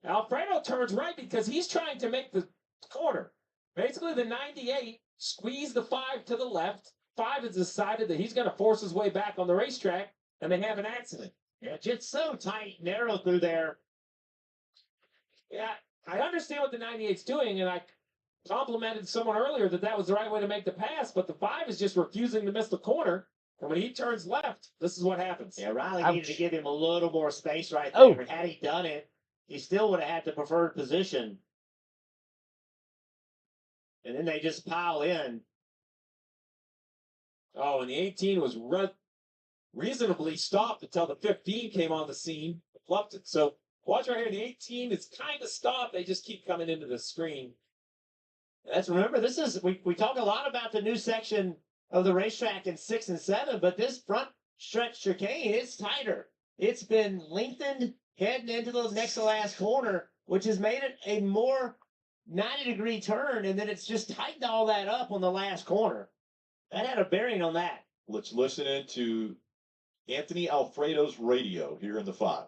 Alfredo turns right because he's trying to make the corner. Basically, the 98 squeezed the 5 to the left. 5 has decided that he's going to force his way back on the racetrack, and they have an accident. Yeah, just so tight, narrow through there. Yeah, I understand what the 98's doing, and I complimented someone earlier that was the right way to make the pass, but the 5 is just refusing to miss the corner. And when he turns left, this is what happens. Yeah, Riley Ouch. needed to give him a little more space right there. Oh. Had he done it, he still would have had the preferred position. And then they just pile in. Oh, and the 18 was reasonably stopped until the 15 came on the scene, fluffed it. So watch right here, the 18 is kind of stopped. They just keep coming into the screen. Remember, this is we talk a lot about the new section of the racetrack in 6 and 7, but this front stretch chicane, it's tighter. It's been lengthened heading into the next to last corner, which has made it a more 90-degree turn, and then it's just tightened all that up on the last corner. That had a bearing on that. Let's listen into Anthony Alfredo's radio here in the 5.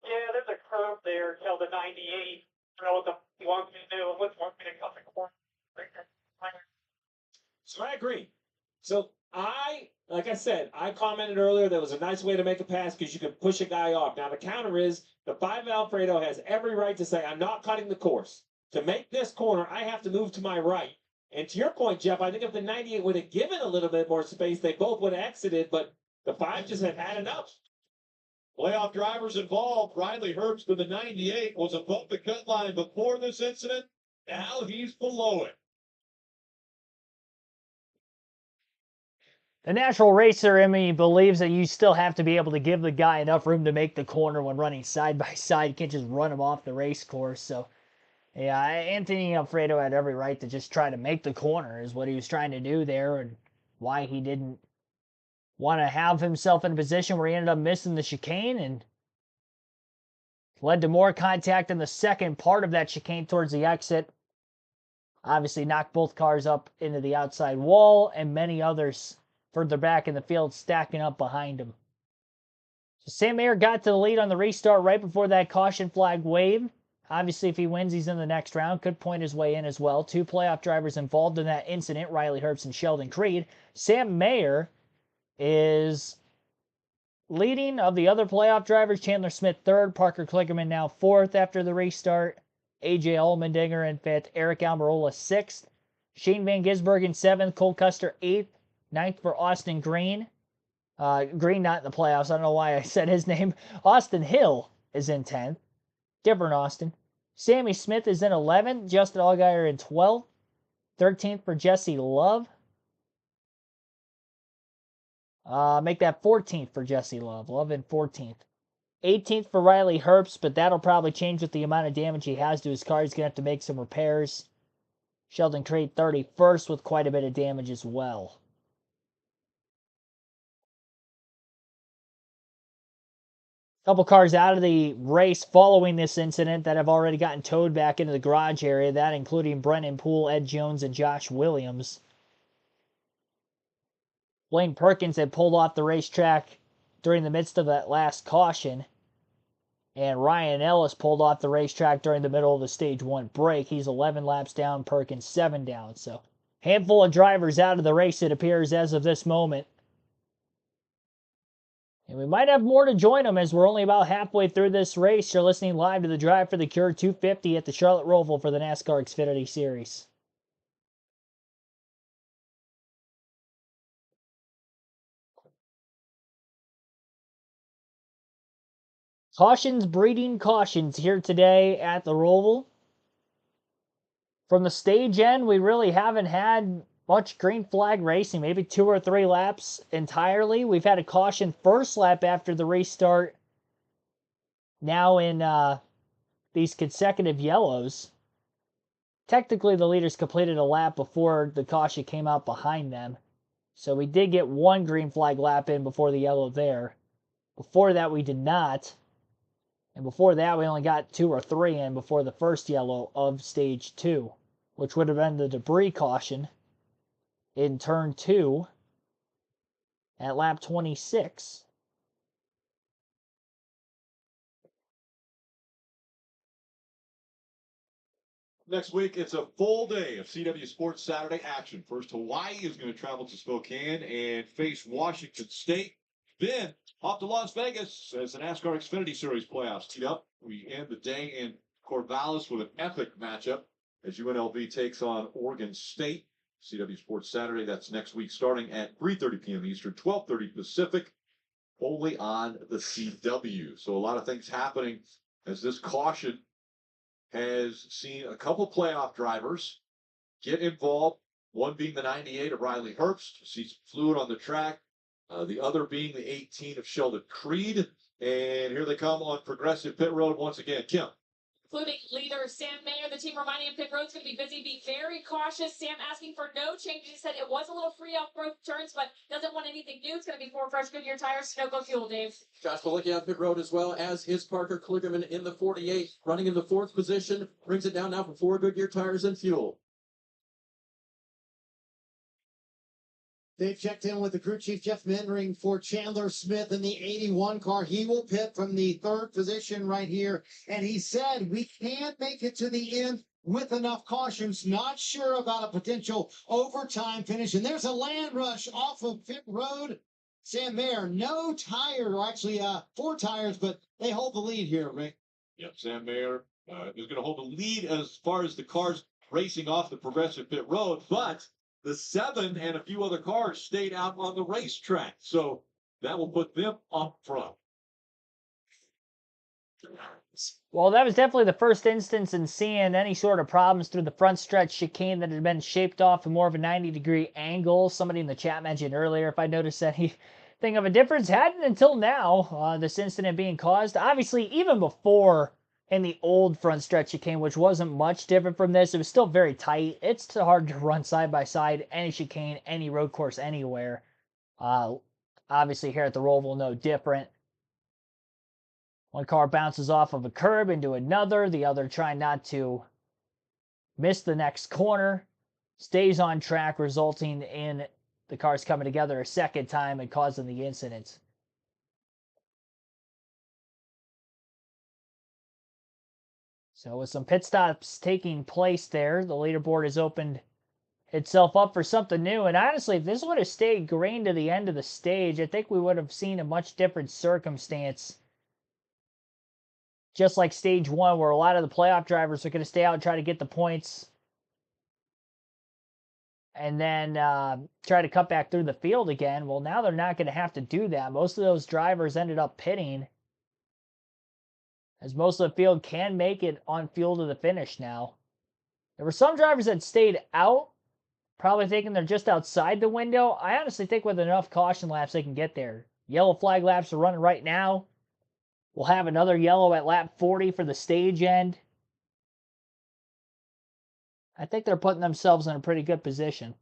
Yeah, there's a curve there till the 98. I don't know what he wants me to do. What's wants me to cut the corner? So I agree. So like I said, I commented earlier that was a nice way to make a pass because you could push a guy off. Now the counter is the 5 Alfredo has every right to say, I'm not cutting the course. To make this corner, I have to move to my right. And to your point, Jeff, I think if the 98 would have given a little bit more space, they both would have exited, but the 5 just had had enough. Playoff drivers involved. Riley Herbst in the 98 was above the cut line before this incident. Now he's below it. The natural racer in me believes that you still have to be able to give the guy enough room to make the corner when running side by side. You can't just run him off the race course. So, yeah, Anthony Alfredo had every right to just try to make the corner is what he was trying to do there, and why he didn't want to have himself in a position where he ended up missing the chicane and led to more contact in the second part of that chicane towards the exit. Obviously knocked both cars up into the outside wall and many others further back in the field stacking up behind him. So Sam Mayer got to the lead on the restart right before that caution flag wave. Obviously, if he wins, he's in the next round. Could point his way in as well. 2 playoff drivers involved in that incident, Riley Herbst and Sheldon Creed. Sam Mayer is leading of the other playoff drivers. Chandler Smith 3rd, Parker Kligerman now 4th after the restart. AJ Allmendinger in 5th, Eric Almirola 6th. Shane Van Gisbergen 7th, Cole Custer 8th. 9th for Austin Green. Green not in the playoffs. I don't know why I said his name. Austin Hill is in 10th. Different Austin. Sammy Smith is in 11th. Justin Allgaier in 12th. 13th for Jesse Love. Make that 14th for Jesse Love. Love in 14th. 18th for Riley Herbst, but that'll probably change with the amount of damage he has to his car. He's going to have to make some repairs. Sheldon Creed 31st with quite a bit of damage as well. Couple cars out of the race following this incident that have already gotten towed back into the garage area, that including Brennan Poole, Ed Jones, and Josh Williams. Blaine Perkins had pulled off the racetrack during the midst of that last caution, and Ryan Ellis pulled off the racetrack during the middle of the stage 1 break. He's 11 laps down, Perkins 7 down, so handful of drivers out of the race, it appears, as of this moment. And we might have more to join them as we're only about halfway through this race. You're listening live to the Drive for the Cure 250 at the Charlotte Roval for the NASCAR Xfinity Series. Cautions breeding cautions here today at the Roval. From the stage end, we really haven't had much green flag racing, maybe 2 or 3 laps entirely. We've had a caution first lap after the restart. Now in these consecutive yellows. Technically, the leaders completed a lap before the caution came out behind them. So we did get 1 green flag lap in before the yellow there. Before that, we did not. And before that, we only got 2 or 3 in before the first yellow of stage 2, which would have been the debris caution in turn 2 at lap 26. Next week, it's a full day of CW Sports Saturday action. First, Hawaii is going to travel to Spokane and face Washington State. Then, off to Las Vegas as the NASCAR Xfinity Series playoffs tee up. We end the day in Corvallis with an epic matchup as UNLV takes on Oregon State. CW Sports Saturday, that's next week starting at 3:30 p.m. Eastern, 12:30 Pacific, only on the CW. So a lot of things happening as this caution has seen a couple playoff drivers get involved, one being the 98 of Riley Herbst, sees fluid on the track, the other being the 18 of Sheldon Creed. And here they come on Progressive Pit Road once again. Kim. Including leader Sam Mayer, the team reminding him pit road's going to be busy. Be very cautious. Sam asking for no changes. He said it was a little free off both turns, but doesn't want anything new. It's going to be 4 fresh Goodyear tires, Sunoco fuel, Dave. Josh Malicki on pit road as well, as is Parker Kligerman in the 48, running in the 4th position, brings it down now for 4 Goodyear tires and fuel. They've checked in with the crew chief, Jeff Mendring, for Chandler Smith in the 81 car. He will pit from the 3rd position right here. And he said, we can't make it to the end with enough cautions. Not sure about a potential overtime finish. And there's a land rush off of pit road. Sam Mayer, no tire, or actually 4 tires, but they hold the lead here, Rick. Yep, Sam Mayer is going to hold the lead as far as the cars racing off the Progressive Pit Road, but the 7 and a few other cars stayed out on the racetrack, so that will put them up front. Well, that was definitely the first instance in seeing any sort of problems through the front stretch chicane that had been shaped off in more of a 90-degree angle. Somebody in the chat mentioned earlier if I noticed anything of a difference. Hadn't until now, this incident being caused. Obviously, even before in the old front stretch chicane, which wasn't much different from this, it was still very tight. It's hard to run side-by-side any chicane, any road course, anywhere. Obviously, here at the Roval, no different. One car bounces off of a curb into another, the other trying not to miss the next corner, stays on track, resulting in the cars coming together a second time and causing the incident. So with some pit stops taking place there, the leaderboard has opened itself up for something new. And honestly, if this would have stayed green to the end of the stage, I think we would have seen a much different circumstance. Just like stage 1, where a lot of the playoff drivers are going to stay out and try to get the points and then try to cut back through the field again. Well, now they're not going to have to do that. Most of those drivers ended up pitting, as most of the field can make it on field to the finish now. There were some drivers that stayed out, probably thinking they're just outside the window. I honestly think with enough caution laps, they can get there. Yellow flag laps are running right now. We'll have another yellow at lap 40 for the stage end. I think they're putting themselves in a pretty good position.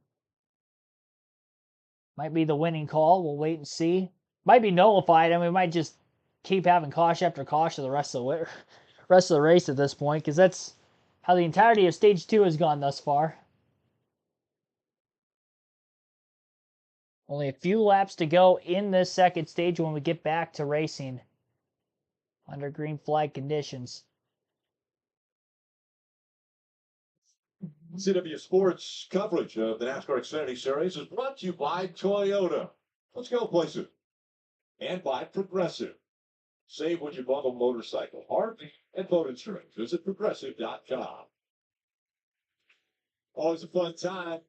Might be the winning call. We'll wait and see. Might be nullified, and we might just keep having caution after caution the rest of the race at this point, because that's how the entirety of stage 2 has gone thus far. Only a few laps to go in this second stage when we get back to racing under green flag conditions. CW Sports coverage of the NASCAR Xfinity Series is brought to you by Toyota. Let's go places. and by Progressive. Save when you bundle motorcycle, RV, and boat insurance. Visit progressive.com. Always a fun time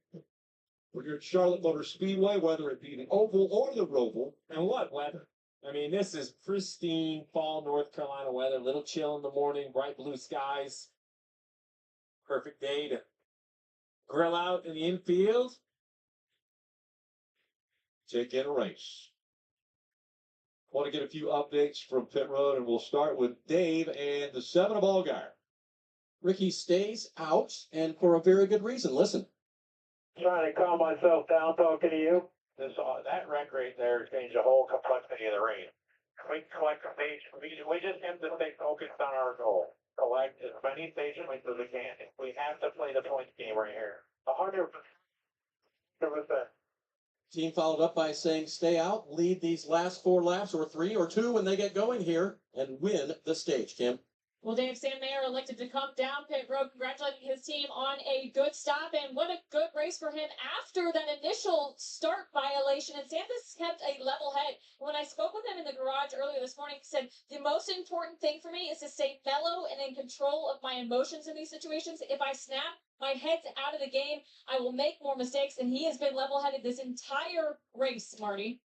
when you're at Charlotte Motor Speedway, whether it be the Oval or the Roval. And what weather? I mean, this is pristine fall North Carolina weather. A little chill in the morning, bright blue skies. Perfect day to grill out in the infield. Take in a race. Want to get a few updates from pit road, and we'll start with Dave and the 7 of Allgaier. Ricky stays out, and for a very good reason. Listen. Trying to calm myself down talking to you. That wreck right there changed the whole complexity of the race. We collect stage. We just have to stay focused on our goal. Collect as many stage points as we can. We have to play the points game right here. 100%. Team followed up by saying stay out, lead these last 4 laps, or 3 or 2 when they get going here, and win the stage, Kim. Well, Dave, Sam Mayer elected to come down pit road, congratulating his team on a good stop, and what a good race for him after that initial start violation. And Sam has kept a level head. When I spoke with him in the garage earlier this morning, he said, the most important thing for me is to stay mellow and in control of my emotions in these situations. If I snap, my head's out of the game, I will make more mistakes, and he has been level-headed this entire race, Marty.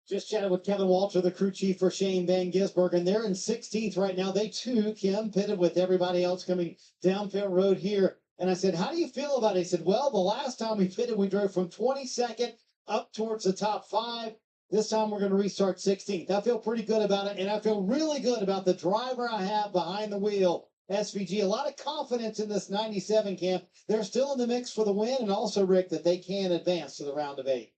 Just chatted with Kevin Walter, the crew chief for Shane Van Gisbergen, and they're in 16th right now. They too, Kim, pitted with everybody else coming down pit road here. And I said, how do you feel about it? He said, well, the last time we pitted, we drove from 22nd up towards the top 5. This time we're going to restart 16th. I feel pretty good about it, and I feel really good about the driver I have behind the wheel, SVG. A lot of confidence in this 97 camp. They're still in the mix for the win, and also, Rick, that they can advance to the round of 8.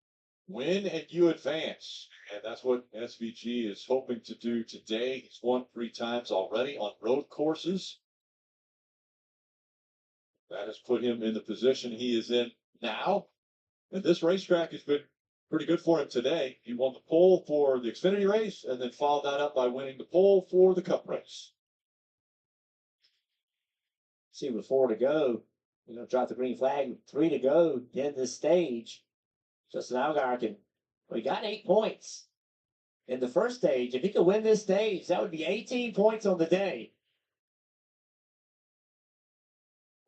Win and you advance. And that's what SVG is hoping to do today. He's won 3 times already on road courses. That has put him in the position he is in now. And this racetrack has been pretty good for him today. He won the pole for the Xfinity race and then followed that up by winning the pole for the Cup race. See, with 4 to go, drop the green flag, 3 to go, end this stage. Justin Allgaier we got 8 points in the first stage. If he could win this stage, that would be 18 points on the day.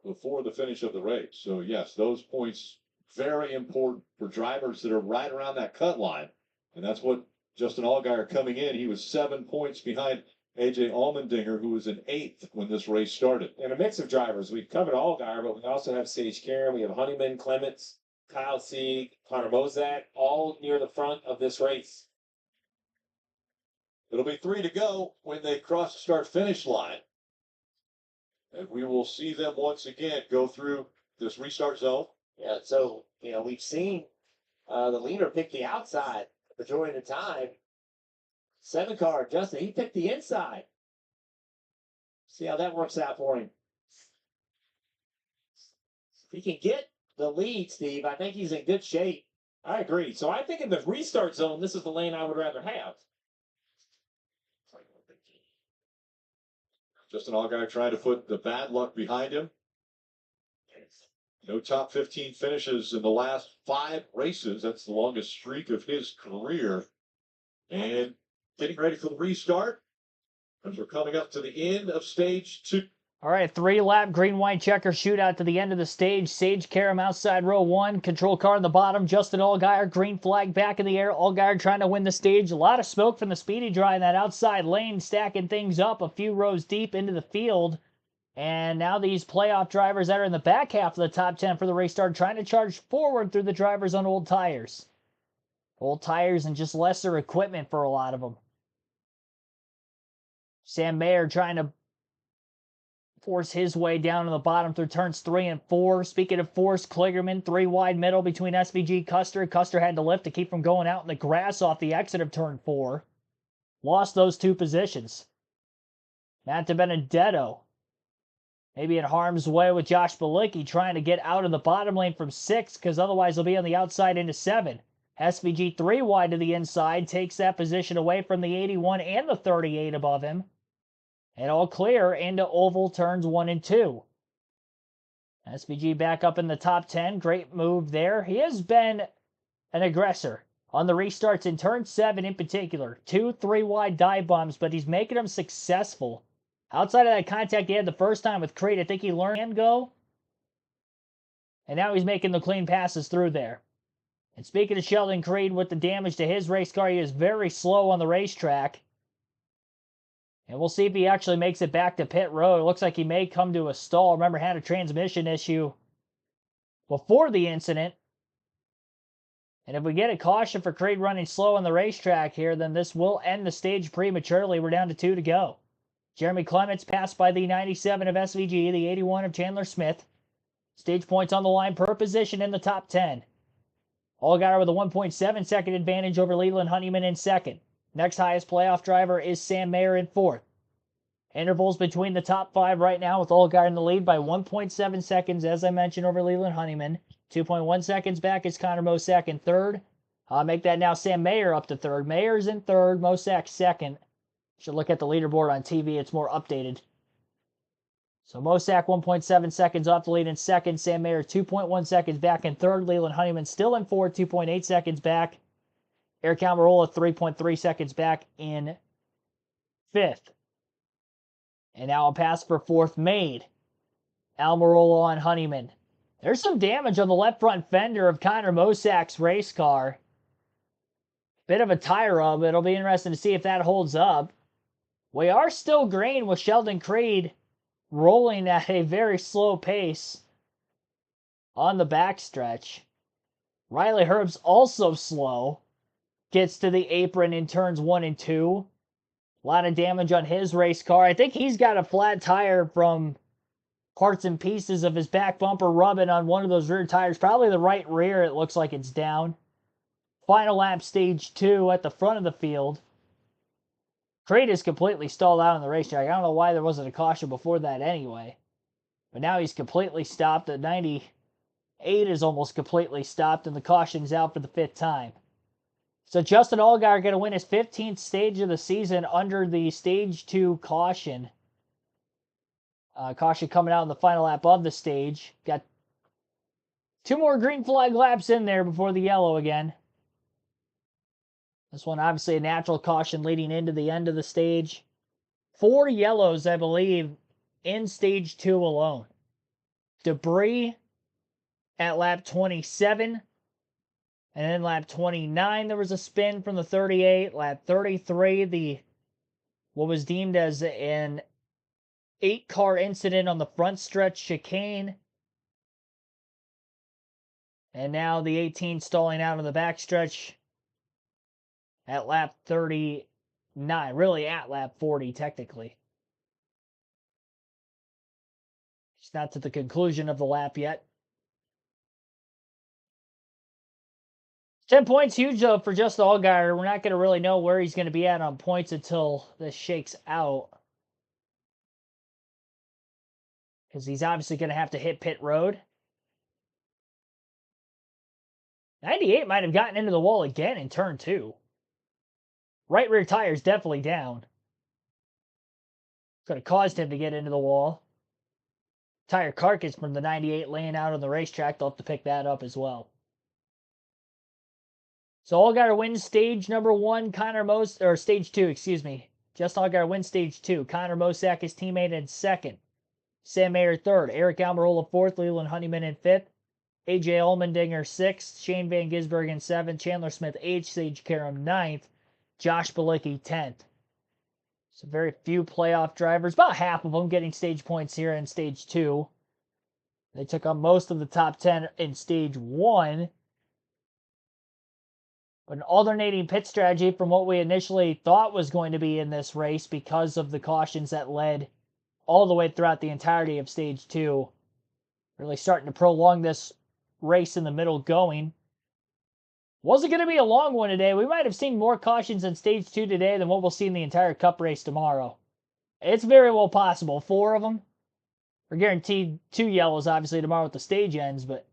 Before the finish of the race. So, yes, those points very important for drivers that are right around that cut line. And that's what Justin Allgaier coming in. He was 7 points behind A.J. Allmendinger, who was in 8th when this race started. And a mix of drivers. We've covered Allgaier, but we also have Sage Karen. We have Honeyman, Clements, Kyle Sieg, Connor Mozak, all near the front of this race. It'll be 3 to go when they cross the start-finish line. And we will see them once again go through this restart zone. Yeah, so, we've seen the leader pick the outside the majority of the time. 7 car, Justin, he picked the inside. See how that works out for him. If he can get the lead, Steve, I think he's in good shape. I agree. So I think in the restart zone, this is the lane I would rather have. Justin Allgaier trying to put the bad luck behind him. No top 15 finishes in the last 5 races. That's the longest streak of his career. And getting ready for the restart as we're coming up to the end of stage 2. All right, 3-lap green-white checker shootout to the end of the stage. Sage Karam outside row 1, control car in the bottom. Justin Allgaier, green flag back in the air. Allgaier trying to win the stage. A lot of smoke from the speedy dry in that outside lane, stacking things up a few rows deep into the field. And now these playoff drivers that are in the back half of the top 10 for the race start trying to charge forward through the drivers on old tires. Old tires and just lesser equipment for a lot of them. Sam Mayer trying to force his way down to the bottom through turns 3 and 4. Speaking of force, Kligerman, 3 wide middle between SVG Custer. Custer had to lift to keep from going out in the grass off the exit of turn 4. Lost those 2 positions. Matt DiBenedetto maybe in harm's way with Josh Bilicki trying to get out of the bottom lane from 6 because otherwise he'll be on the outside into 7. SVG 3 wide to the inside takes that position away from the 81 and the 38 above him. And all clear into oval turns 1 and 2. SVG back up in the top 10. Great move there. He has been an aggressor on the restarts in turn 7 in particular. 2 3-wide dive bombs, but he's making them successful. Outside of that contact he had the first time with Creed, I think he learned and go. And now he's making the clean passes through there. And speaking of Sheldon Creed, with the damage to his race car, he is very slow on the racetrack. And we'll see if he actually makes it back to pit road. It looks like he may come to a stall. Remember, had a transmission issue before the incident. And if we get a caution for Creed running slow on the racetrack here, then this will end the stage prematurely. We're down to 2 to go. Jeremy Clements passed by the 97 of SVG, the 81 of Chandler Smith. Stage points on the line per position in the top 10. Allgaier with a 1.7 second advantage over Leland Honeyman in second. Next highest playoff driver is Sam Mayer in fourth. Intervals between the top 5 right now, with Allgaier in the lead by 1.7 seconds, as I mentioned, over Leland Honeyman. 2.1 seconds back is Connor Mosack in third. Make that now Sam Mayer up to third. Mayer's in third, Mosack second. Should look at the leaderboard on TV, it's more updated. So Mosack 1.7 seconds off the lead in second. Sam Mayer 2.1 seconds back in third. Leland Honeyman still in fourth, 2.8 seconds back. Eric Almirola 3.3 seconds back in fifth. And now a pass for fourth made. Almirola on Honeyman. There's some damage on the left front fender of Connor Mosack's race car. Bit of a tire rub. It'll be interesting to see if that holds up. We are still green with Sheldon Creed rolling at a very slow pace on the backstretch. Riley Herb's also slow. Gets to the apron in turns 1 and 2. A lot of damage on his race car. I think he's got a flat tire from parts and pieces of his back bumper rubbing on one of those rear tires. Probably the right rear, it looks like it's down. Final lap, stage 2 at the front of the field. Creed is completely stalled out on the racetrack. I don't know why there wasn't a caution before that anyway. But now he's completely stopped. The 98 is almost completely stopped, and the caution's out for the 5th time. So Justin Allgaier going to win his 15th stage of the season under the stage 2 caution. Caution coming out in the final lap of the stage. Got 2 more green flag laps in there before the yellow again. This one obviously a natural caution leading into the end of the stage. 4 yellows, I believe, in stage 2 alone. Debris at lap 27. And then lap 29, there was a spin from the 38. Lap 33, what was deemed as an 8-car incident on the front stretch chicane. And now the 18 stalling out on the backstretch at lap 39. Really at lap 40, technically. It's not to the conclusion of the lap yet. 10 points, huge though for Justin Allgaier. We're not going to really know where he's going to be at on points until this shakes out. Because he's obviously going to have to hit pit road. 98 might have gotten into the wall again in turn 2. Right rear tire is definitely down. Could have caused him to get into the wall. Tire carcass from the 98 laying out on the racetrack. They'll have to pick that up as well. So Allgaier wins stage number 1. Stage 2, excuse me. Justin Allgaier wins stage 2. Connor Mosack, his teammate, in second. Sam Mayer third. Eric Almirola fourth. Leland Honeyman in fifth. AJ Allmendinger sixth. Shane Van Gisbergen in seventh. Chandler Smith eighth. Sage Karam ninth. Josh Bilicki 10th. So very few playoff drivers. About half of them getting stage points here in stage 2. They took on most of the top 10 in stage 1. An alternating pit strategy from what we initially thought was going to be in this race because of the cautions that led all the way throughout the entirety of stage 2. Really starting to prolong this race in the middle going. Wasn't going to be a long one today. We might have seen more cautions in stage 2 today than what we'll see in the entire Cup race tomorrow. It's very well possible. 4 of them. We're guaranteed 2 yellows, obviously, tomorrow with the stage ends, but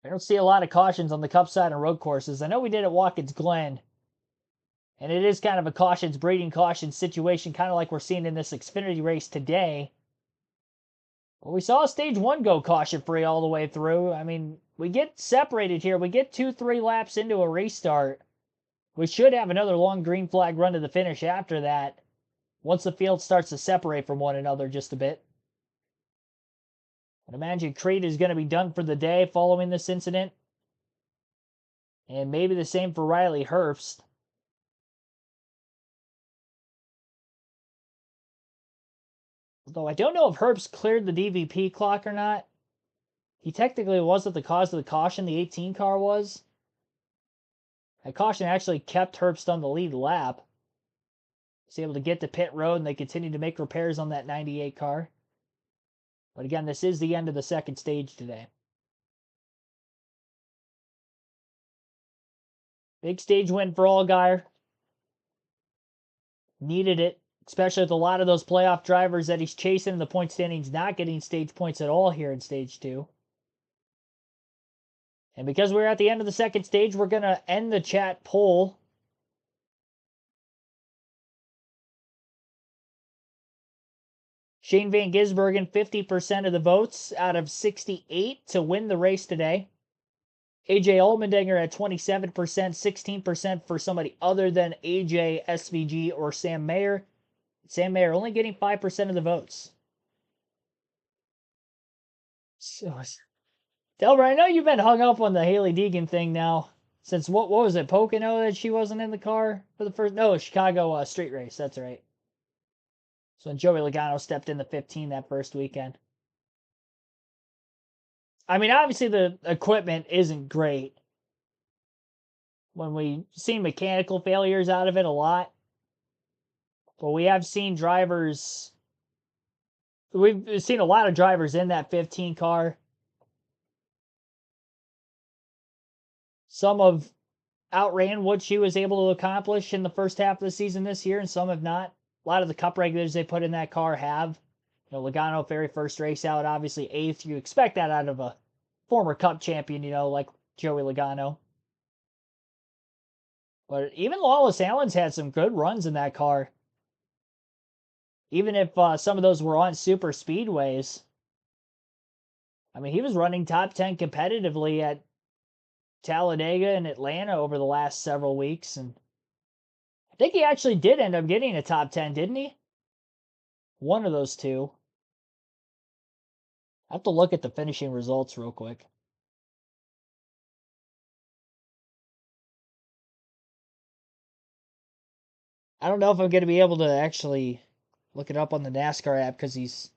I don't see a lot of cautions on the Cup side and road courses. I know we did at Watkins Glen, and it is kind of a cautions, breeding cautions situation, kind of like we're seeing in this Xfinity race today. Well, we saw stage 1 go caution-free all the way through. I mean, we get separated here. We get 2-3 laps into a restart. We should have another long green flag run to the finish after that, once the field starts to separate from one another just a bit. I'd imagine Creed is going to be done for the day following this incident. And maybe the same for Riley Herbst. Although I don't know if Herbst cleared the DVP clock or not. He technically wasn't the cause of the caution, the 18 car was. That caution actually kept Herbst on the lead lap. He was able to get to pit road, and they continued to make repairs on that 98 car. But again, this is the end of the second stage today. Big stage win for Allgaier. Needed it, especially with a lot of those playoff drivers that he's chasing in the point standings not getting stage points at all here in stage 2. And because we're at the end of the second stage, we're going to end the chat poll. Shane Van Gisbergen, 50% of the votes out of 68 to win the race today. AJ Allmendinger at 27%, 16% for somebody other than AJ, SVG, or Sam Mayer. Sam Mayer only getting 5% of the votes. So, Delbert, I know you've been hung up on the Haley Deegan thing now. Since what was it, Pocono that she wasn't in the car for the first? No, Chicago street race. That's right. So when Joey Logano stepped in the 15 that first weekend. I mean, obviously the equipment isn't great. When we seen mechanical failures out of it a lot. But we have seen drivers. We've seen a lot of drivers in that 15 car. Some have outran what she was able to accomplish in the first half of the season this year, and some have not. A lot of the cup regulars they put in that car have. You know, Logano, very first race out, obviously 8th. You expect that out of a former cup champion, you know, like Joey Logano. But even Lawless Allen's had some good runs in that car. Even if some of those were on super speedways. I mean, he was running top 10 competitively at Talladega and Atlanta over the last several weeks. And I think he actually did end up getting a top 10, didn't he? One of those two. I have to look at the finishing results real quick. I don't know if I'm going to be able to actually look it up on the NASCAR app because he's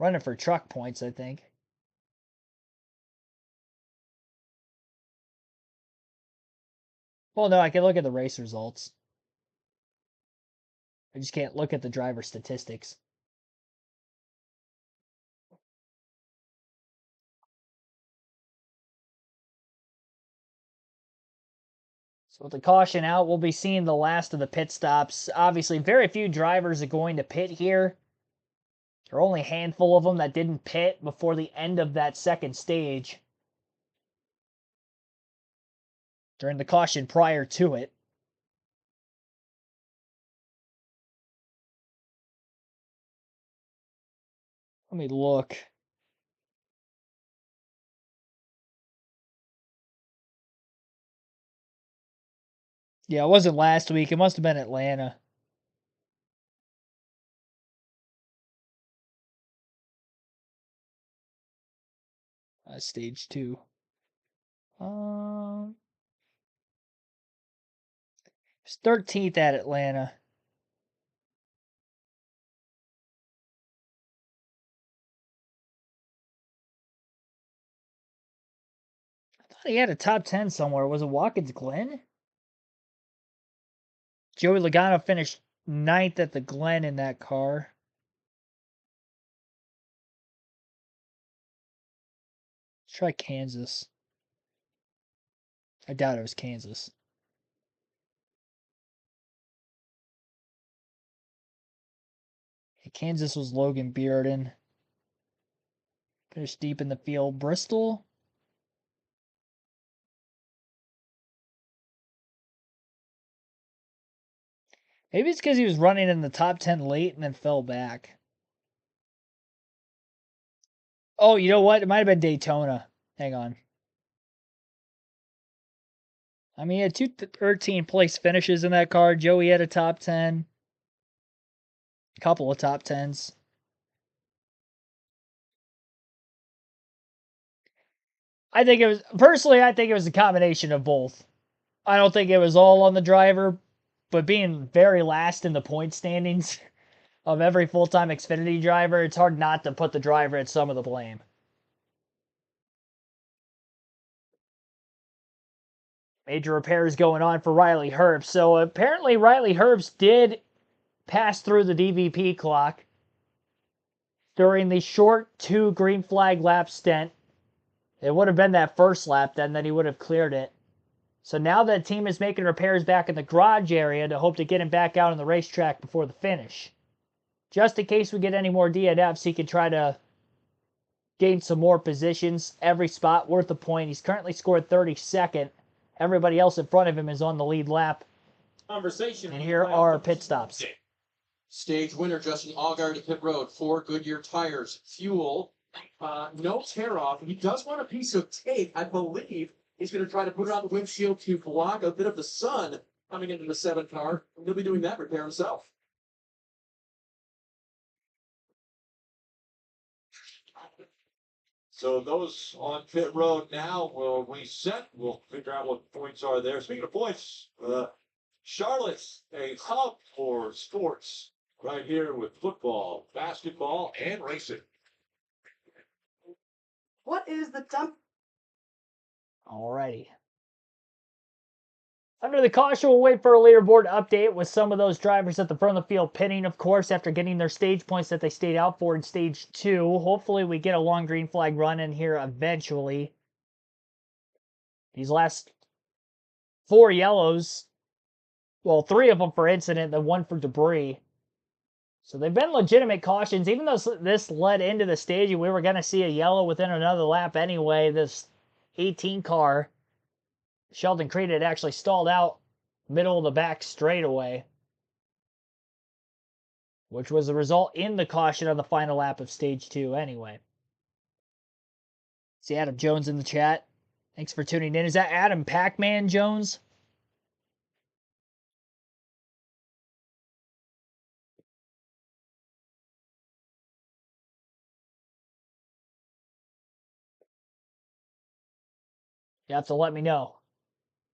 running for truck points, I think. Well, no, I can look at the race results. I just can't look at the driver statistics. So with the caution out, we'll be seeing the last of the pit stops. Obviously, very few drivers are going to pit here. There are only a handful of them that didn't pit before the end of that second stage. During the caution prior to it. Let me look. Yeah, it wasn't last week. It must have been Atlanta. Stage 2. It's 13th at Atlanta. I thought he had a top 10 somewhere. Was it Watkins Glen? Joey Logano finished 9th at the Glen in that car. Let's try Kansas. I doubt it was Kansas. Kansas was Logan Bearden. Finished deep in the field. Bristol. Maybe it's because he was running in the top 10 late and then fell back. Oh, you know what? It might have been Daytona. Hang on. I mean, he had two 13th place finishes in that car. Joey had a top 10. A couple of top 10s. I think it was, personally, I think it was a combination of both. I don't think it was all on the driver, but being very last in the point standings of every full-time Xfinity driver, it's hard not to put the driver at some of the blame. Major repairs going on for Riley Herbst. So apparently Riley Herbst did pass through the DVP clock during the short 2 green flag lap stint. It would have been that first lap then that he would have cleared it. So now the team is making repairs back in the garage area to hope to get him back out on the racetrack before the finish. Just in case we get any more DNFs, he can try to gain some more positions. Every spot worth a point. He's currently scored 32nd. Everybody else in front of him is on the lead lap. Conversation. And here are pit stops. Stage winner Justin Allgaier to pit road. 4 Goodyear tires. Fuel. No tear off. He does want a piece of tape. I believe he's going to try to put it on the windshield to block a bit of the sun coming into the 7 car. He'll be doing that repair himself. So those on pit road now will reset. We'll figure out what the points are there. Speaking of points, Charlotte's a hub for sports right here with football, basketball, and racing. What is the dump? Alrighty. Under the caution, we'll wait for a leaderboard update with some of those drivers at the front of the field pitting, of course, after getting their stage points that they stayed out for in stage 2. Hopefully we get a long green flag run in here eventually. These last 4 yellows, well, 3 of them for incident, then 1 for debris. So they've been legitimate cautions. Even though this led into the stage and we were going to see a yellow within another lap anyway, this 18 car, Sheldon Creed, had actually stalled out middle of the back straightaway, which was the result in the caution on the final lap of stage 2 anyway. See Adam Jones in the chat. Thanks for tuning in. Is that Adam Pac-Man Jones? You have to let me know.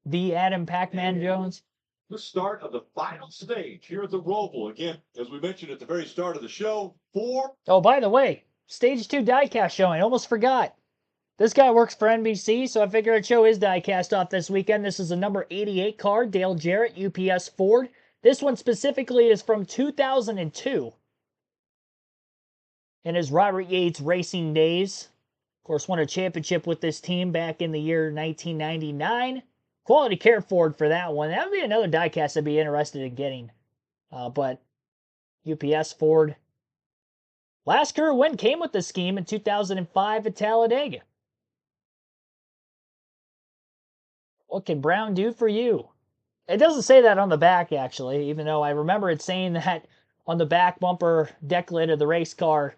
The Adam Pac-Man Jones? The start of the final stage here at the Roval. Again, as we mentioned at the very start of the show, 4. Oh, by the way, stage 2 diecast showing. Almost forgot. This guy works for NBC, so I figured I'd show his diecast off this weekend. This is a number 88 car, Dale Jarrett, UPS Ford. This one specifically is from 2002. In his Robert Yates racing days. Of course, won a championship with this team back in the year 1999. Quality Care Ford for that one. That would be another diecast I'd be interested in getting. But UPS Ford. Last career win came with the scheme in 2005 at Talladega. What can Brown do for you? It doesn't say that on the back, actually, even though I remember it saying that on the back bumper deck lid of the race car,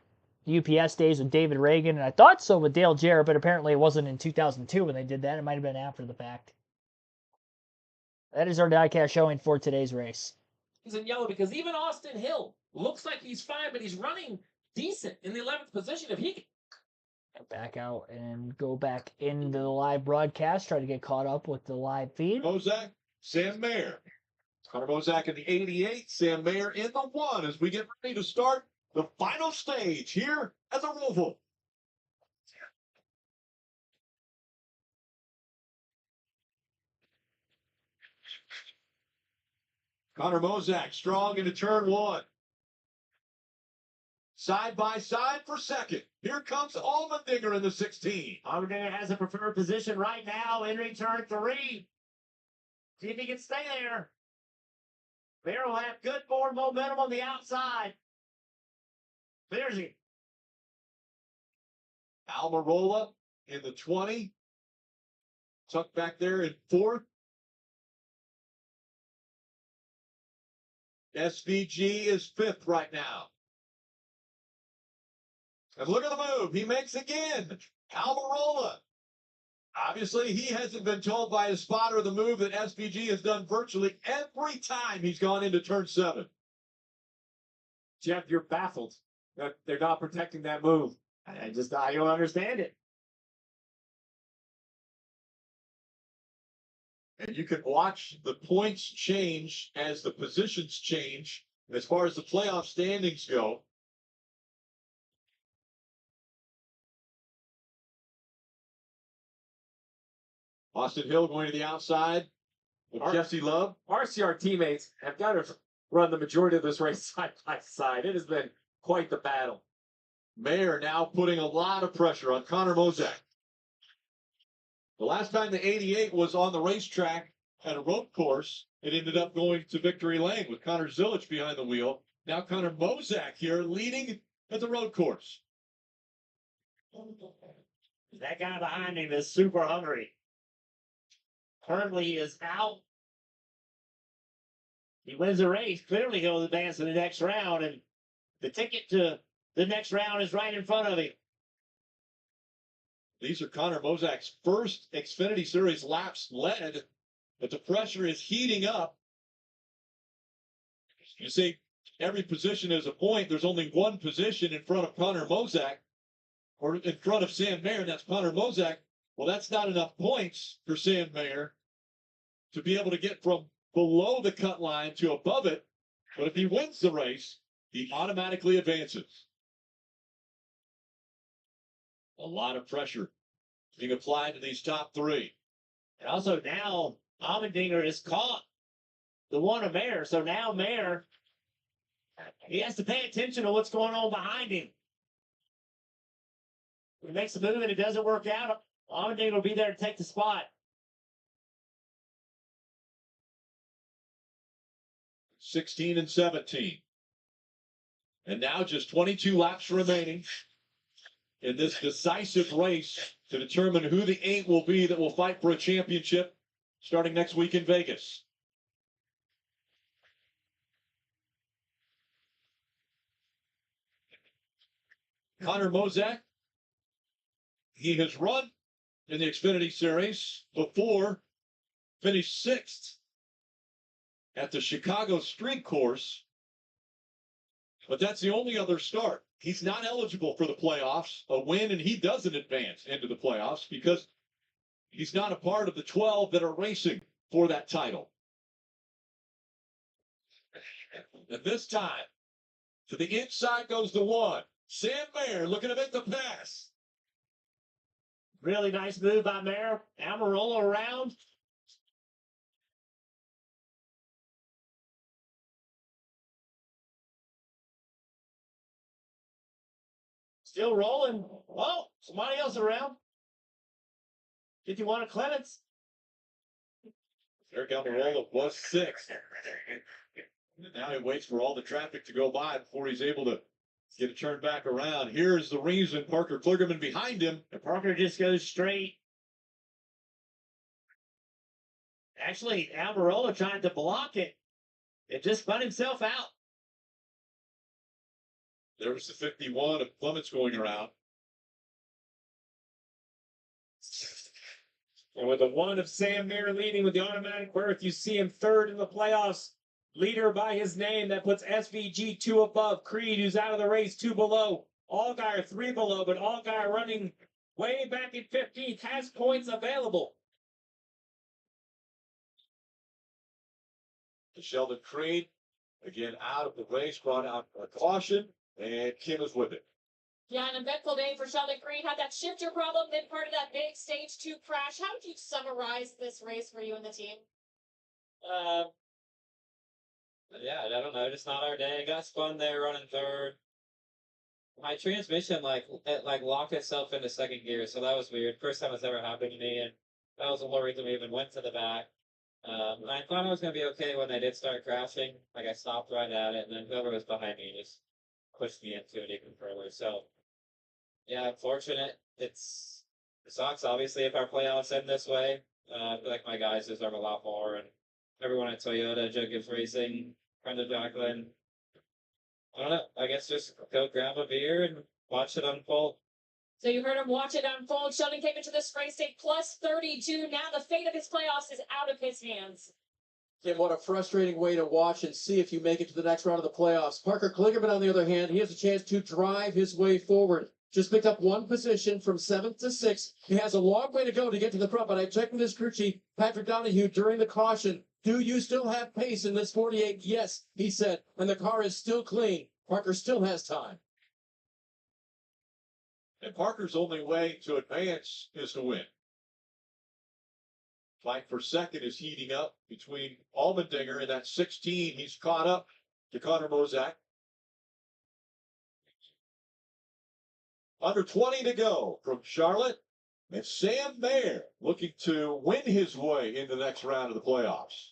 UPS days with David Reagan, and I thought so with Dale Jarrett, but apparently it wasn't in 2002 when they did that. It might have been after the fact. That is our diecast showing for today's race. He's in yellow because even Austin Hill looks like he's fine, but he's running decent in the 11th position. If he Back out and go back into the live broadcast, try to get caught up with the live feed. Mozak, Sam Mayer. Connor Mozak in the 88, Sam Mayer in the 1 as we get ready to start the final stage here at the Roval. Connor Mozak strong into turn 1. Side by side for second. Here comes Allmendinger in the 16. Allmendinger has a preferred position right now in return 3. See if he can stay there. Bear will have good forward momentum on the outside. There's he. Almirola in the 20. Tucked back there in 4th. SVG is 5th right now. And look at the move. He makes again. Almirola. Obviously, he hasn't been told by his spotter the move that SVG has done virtually every time he's gone into turn 7. Jeff, you're baffled that they're not protecting that move. I don't understand it. And you can watch the points change as the positions change as far as the playoff standings go. Austin Hill going to the outside with Jesse Love. RCR teammates have got to run the majority of this race side by side. It has been quite the battle. Mayer now putting a lot of pressure on Connor Mozak. The last time the 88 was on the racetrack at a road course, it ended up going to victory lane with Connor Zilich behind the wheel. Now Connor Mozak here leading at the road course. That guy behind him is super hungry. Currently, he is out. He wins the race. Clearly, he'll advance to the next round, and the ticket to the next round is right in front of him. These are Connor Mozak's first Xfinity Series laps led, but the pressure is heating up. You see, every position is a point. There's only one position in front of Connor Mozak, or in front of Sam Mayer, and that's Connor Mozak. Well, that's not enough points for Sam Mayer to be able to get from below the cut line to above it. But if he wins the race, he automatically advances. A lot of pressure being applied to these top 3. And also now, Allmendinger has caught the one of Mayer. So now Mayer, he has to pay attention to what's going on behind him. If he makes a move and it doesn't work out, Allmendinger will be there to take the spot. 16 and 17. And now just 22 laps remaining in this decisive race to determine who the 8 will be that will fight for a championship starting next week in Vegas. Connor Mozak, he has run in the Xfinity Series before, finished 6th at the Chicago Street Course, but that's the only other start. He's not eligible for the playoffs, a win, and he doesn't advance into the playoffs because he's not a part of the 12 that are racing for that title. And this time, to the inside goes the 1. Sam Mayer looking to make the pass. Really nice move by Mayer. Almirola around. Still rolling. Oh, somebody else around. 51 of Clements. Eric Almirola was 6th. Now he waits for all the traffic to go by before he's able to get a turn back around. Here's the reason. Parker Kligerman behind him. And Parker just goes straight. Actually, Almirola tried to block it. It just spun himself out. There was the 51 of Clements going around. And with the 1 of Sam Mayer leading with the automatic berth, you see him 3rd in the playoffs. Leader by his name. That puts SVG 2 above. Creed, who's out of the race, 2 below. Allgaier 3 below, but Allgaier running way back in 15th, has points available. Sheldon Creed, again out of the race, brought out a caution, and Kim is with it. Yeah, an eventful day for Sheldon Creed. Had that shifter problem, then part of that big stage 2 crash. How would you summarize this race for you and the team? Yeah, I don't know. Just not our day. Got spun there running 3rd. My transmission it locked itself into 2nd gear, so that was weird. First time it's ever happened to me, and that was the whole reason we even went to the back. I thought I was gonna be okay when they did start crashing. Like I stopped right at it, and then whoever was behind me just pushed me into it even further. So yeah, unfortunate. It sucks obviously if our playoffs end this way. I feel like my guys deserve a lot more, and everyone at Toyota, Joe Gibbs Racing, Brenda Jacqueline. I don't know. I guess just go grab a beer and Watch it unfold. So you heard him watch it unfold. Sheldon came into this race day plus 32. Now the fate of his playoffs is out of his hands. And what a frustrating way to watch and see if you make it to the next round of the playoffs. Parker Kligerman, on the other hand, he has a chance to drive his way forward. Just picked up one position from 7th to 6th. He has a long way to go to get to the front, but I checked with his crew chief, Patrick Donahue, during the caution. Do you still have pace in this 48? Yes, he said, and the car is still clean. Parker still has time. And Parker's only way to advance is to win. Fight for second is heating up between Allmendinger and that 16. He's caught up to Connor Mozak. Under 20 to go from Charlotte. And Sam Mayer looking to win his way into the next round of the playoffs.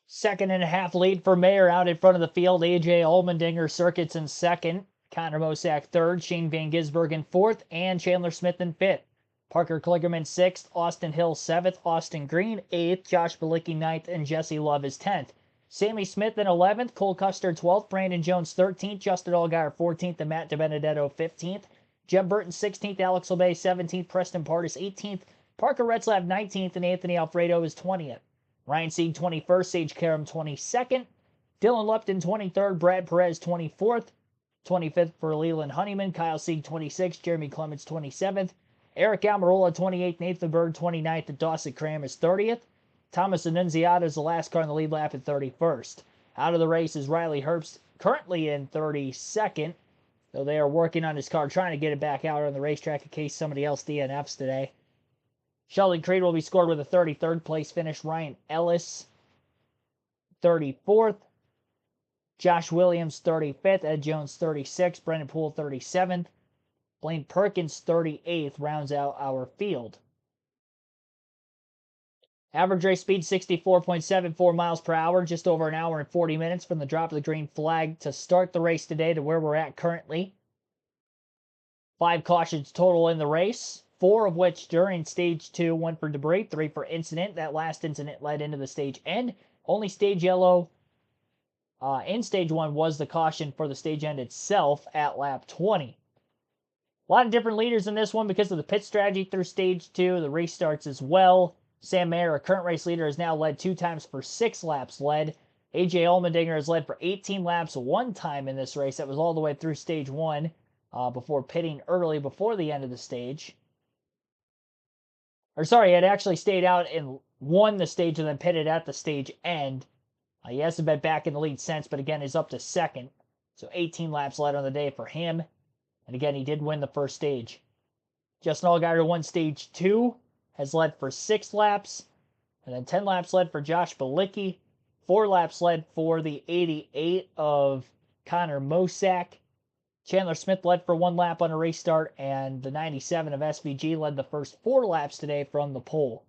Second and a half lead for Mayer out in front of the field. A.J. Allmendinger circuits in second. Connor Mosack third. Shane Van Gisbergen in fourth. And Chandler Smith in fifth. Parker Kligerman sixth. Austin Hill seventh. Austin Green eighth. Josh Bilicki ninth. And Jesse Love is 10th. Sammy Smith in 11th. Cole Custer 12th. Brandon Jones 13th. Justin Allgaier 14th. And Matt DiBenedetto 15th. Jeb Burton 16th. Alex Obey 17th. Preston Pardis 18th. Parker Retzlaff 19th. And Anthony Alfredo is 20th. Ryan Sieg 21st. Sage Karam 22nd. Dylan Lupton 23rd. Brad Perez 24th. 25th for Leland Honeyman. Kyle Sieg 26th. Jeremy Clements 27th. Eric Almirola 28th. Nathan Berg 29th. And Dawson Cram is 30th. Thomas Annunziata is the last car in the lead lap at 31st. Out of the race is Riley Herbst, currently in 32nd. Though they are working on his car, trying to get it back out on the racetrack in case somebody else DNFs today. Sheldon Creed will be scored with a 33rd place finish. Ryan Ellis, 34th. Josh Williams, 35th. Ed Jones, 36th. Brendan Poole, 37th. Blaine Perkins, 38th, rounds out our field. Average race speed, 64.74 miles per hour, just over an hour and 40 minutes from the drop of the green flag to start the race today to where we're at currently. 5 cautions total in the race, 4 of which during stage 2, 1 for debris, 3 for incident. That last incident led into the stage end. Only stage yellow in stage 1 was the caution for the stage end itself at lap 20. A lot of different leaders in this one because of the pit strategy through stage 2, the restarts as well. Sam Mayer, our current race leader, has now led 2 times for 6 laps led. A.J. Allmendinger has led for 18 laps 1 time in this race. That was all the way through stage 1 before pitting early before the end of the stage. Or sorry, he had actually stayed out and won the stage and then pitted at the stage end. He hasn't been back in the lead since, but again, is up to second. So 18 laps led on the day for him. And again, he did win the first stage. Justin Allgaier won stage 2. Has led for 6 laps, and then 10 laps led for Josh Bilicki, 4 laps led for the 88 of Connor Mosack. Chandler Smith led for 1 lap on a restart, and the 97 of SVG led the first 4 laps today from the pole.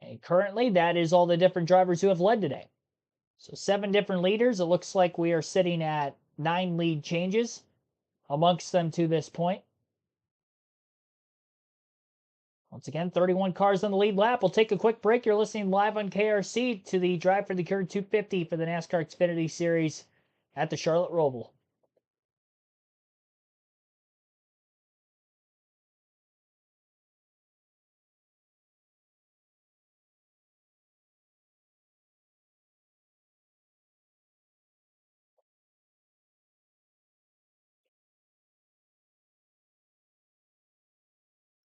And currently, that is all the different drivers who have led today. So 7 different leaders. It looks like we are sitting at 9 lead changes amongst them to this point. Once again, 31 cars on the lead lap. We'll take a quick break. You're listening live on KRC to the Drive for the Cure 250 for the NASCAR Xfinity Series at the Charlotte Roval.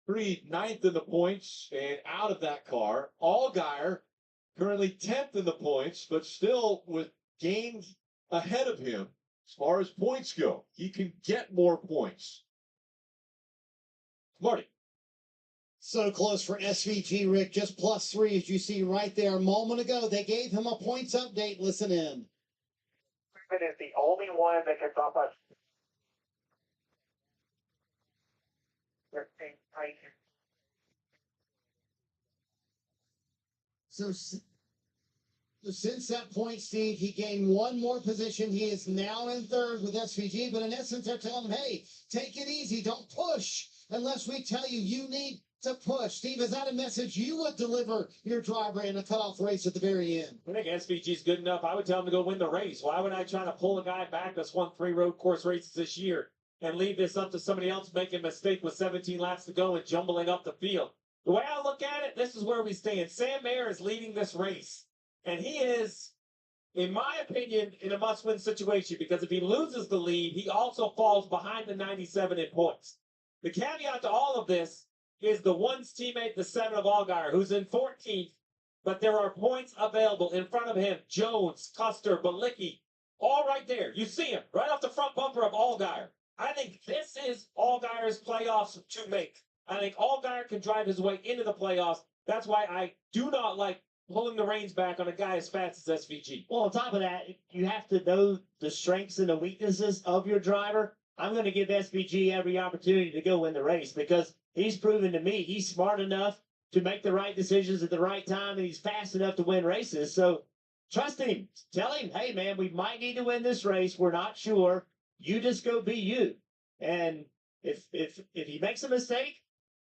Creed 9th in the points and out of that car. Allgaier currently 10th in the points, but still with gains ahead of him as far as points go. He can get more points. Marty. So close for SVG, Rick. Just +3, as you see right there a moment ago. They gave him a points update. Listen in. It is the only one that can bump us. So since that point, Steve, he gained 1 more position. He is now in 3rd with SVG, but in essence, they're telling him, hey, take it easy. Don't push unless we tell you you need to push. Steve, is that a message you would deliver your driver in a cutoff race at the very end? I think SVG's good enough. I would tell him to go win the race. Why would I try to pull a guy back that's won 3 road course races this year and leave this up to somebody else making a mistake with 17 laps to go and jumbling up the field? The way I look at it, this is where we stand. Sam Mayer is leading this race, and he is, in my opinion, in a must-win situation, because if he loses the lead, he also falls behind the 97 in points. The caveat to all of this is the one's teammate, the 7 of Allgaier, who's in 14th, but there are points available in front of him. Jones, Custer, Balicki, all right there. You see him right off the front bumper of Allgaier. I think this is Allgaier's playoffs to make. I think Allgaier can drive his way into the playoffs. That's why I do not like pulling the reins back on a guy as fast as SVG. Well, on top of that, you have to know the strengths and the weaknesses of your driver. I'm going to give SVG every opportunity to go win the race because he's proven to me he's smart enough to make the right decisions at the right time, and he's fast enough to win races. So trust him. Tell him, hey, man, we might need to win this race. We're not sure. You just go be you. And if he makes a mistake,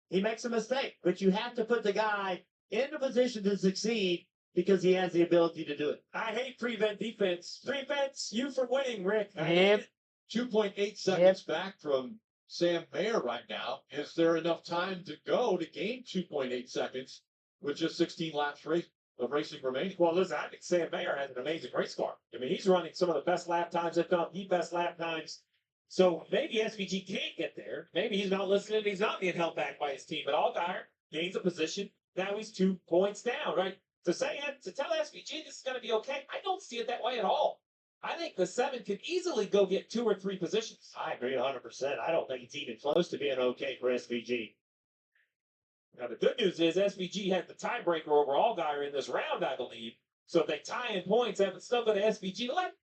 he makes a mistake. But you have to put the guy in a position to succeed because he has the ability to do it. I hate prevent defense. Prevents you from winning, Rick. I hate Yep. it. 2.8 seconds back from Sam Mayer right now. Is there enough time to go to gain 2.8 seconds with just 16 laps of racing remaining? Well, listen, I think Sam Mayer has an amazing race car. I mean, he's running some of the best lap times, if not the best lap times. So maybe SVG can't get there. Maybe he's not listening. He's not being held back by his team. But Allgaier gains a position. Now he's 2 points down, right? To tell SVG this is going to be okay, I don't see it that way at all. I think the 7 could easily go get 2 or 3 positions. I agree 100%. I don't think it's even close to being okay for SVG. Now, the good news is SVG had the tiebreaker over Allgaier in this round, I believe. So if they tie in points, it's still going to SVG. Like,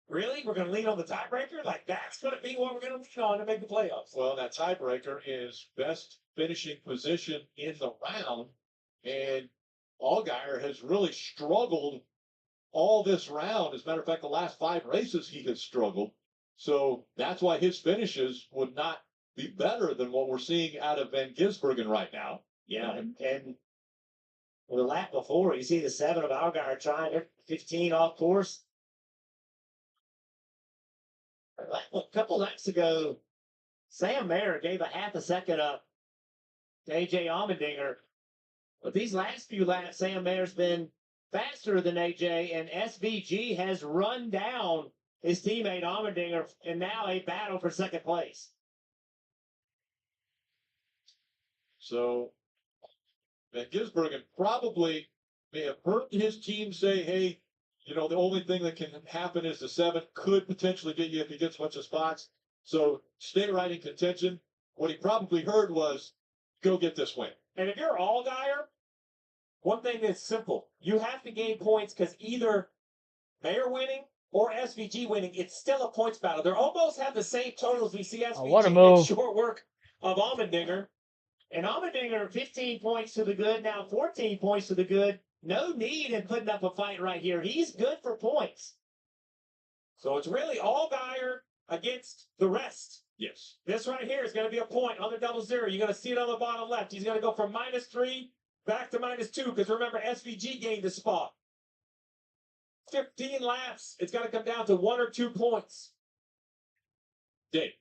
really? We're going to lean on the tiebreaker? Like, that's going to be what we're going to lean on to make the playoffs. Well, that tiebreaker is best finishing position in the round, and Allgaier has really struggled all this round. As a matter of fact, the last 5 races he has struggled. So that's why his finishes would not be better than what we're seeing out of Van Gisbergen right now. Yeah, and the lap before, you see the 7 of Allgaier trying it, 15 off course. A couple laps ago, Sam Mayer gave a half a second up to AJ Allmendinger. But these last few laps, Sam Mayer's been faster than AJ, and SVG has run down his teammate Allmendinger, and now a battle for second place. So Van Gisbergen probably may have heard his team say, hey, you know, the only thing that can happen is the 7 could potentially get you if he gets a bunch of spots. So stay right in contention. What he probably heard was, go get this win. And if you're Allgaier, one thing is simple. You have to gain points because either Mayer winning or SVG winning, it's still a points battle. They almost have the same totals. We see SVG what a move. short work of Allmendinger. And Allmendinger, 15 points to the good, now 14 points to the good. No need in putting up a fight right here. He's good for points. So it's really Allgaier against the rest. Yes. This right here is going to be a point on the 0-0. You're going to see it on the bottom left. He's going to go from -3 back to -2 because remember, SVG gained a spot. 15 laps. It's got to come down to 1 or 2 points. Dave.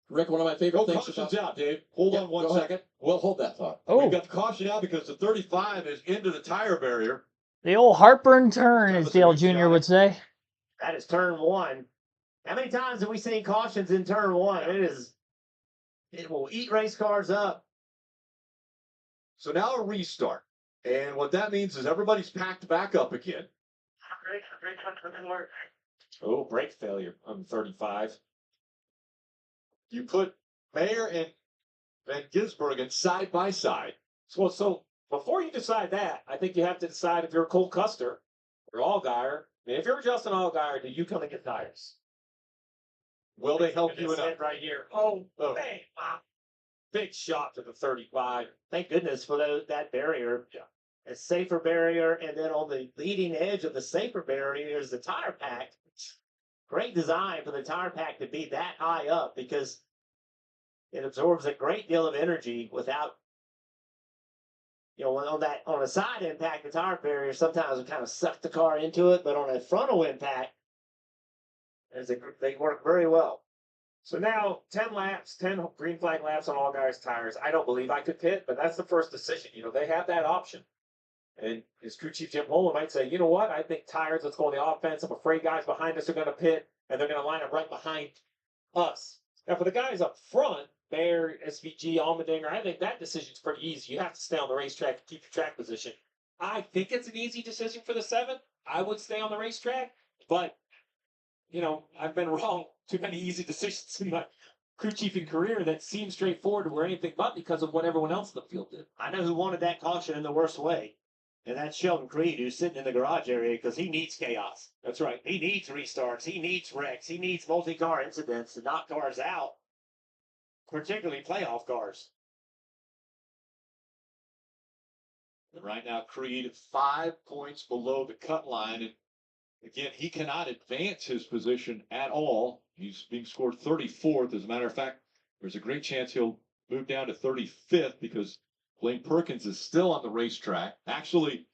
Rick, one of my favorite things Caution's about... out, Dave. Hold Yeah, on one go ahead. second. Well, hold that thought. Oh, We've got the caution out because the 35 is into the tire barrier. the old heartburn turn, That as was Dale a Jr. good would say. That is turn 1. How many times have we seen cautions in turn 1? It will eat race cars up. So now a restart. And what that means is everybody's packed back up again. Oh, brake failure on 35. You put Mayer and Van Gisbergen side by side. So before you decide that, I think you have to decide if you're Cole Custer or Allgaier. I mean, if you're Justin Allgaier, do you come and get tires? Will they help you This enough? head right here. Oh, Oh. bang! Wow. Big shot to the 35. Thank goodness for that barrier. Yeah. A safer barrier, and then on the leading edge of the safer barrier is the tire pack. Great design for the tire pack to be that high up because it absorbs a great deal of energy without on a side impact, the tire barrier sometimes will kind of suck the car into it, but on a frontal impact, they work very well. So now 10 laps, 10 green flag laps on all guys' tires. I don't believe I could pit, but that's the first decision. They have that option. And his crew chief Jim Holman might say, you know what? I think tires, let's go on the offense. I'm afraid guys behind us are going to pit, and they're going to line up right behind us. Now, for the guys up front, Bear, SVG, Allmendinger, I think that decision's pretty easy. You have to stay on the racetrack and keep your track position. I think it's an easy decision for the 7th. I would stay on the racetrack, but, I've been wrong. Too many easy decisions in my crew chiefing career that seem straightforward were anything but because of what everyone else in the field did. I know who wanted that caution in the worst way. And that's Sheldon Creed, who's sitting in the garage area because he needs chaos. That's right. He needs restarts. He needs wrecks. He needs multi-car incidents to knock cars out, particularly playoff cars. And right now, Creed 5 points below the cut line. And again, he cannot advance his position at all. He's being scored 34th. As a matter of fact, there's a great chance he'll move down to 35th because Blaine Perkins is still on the racetrack. Actually,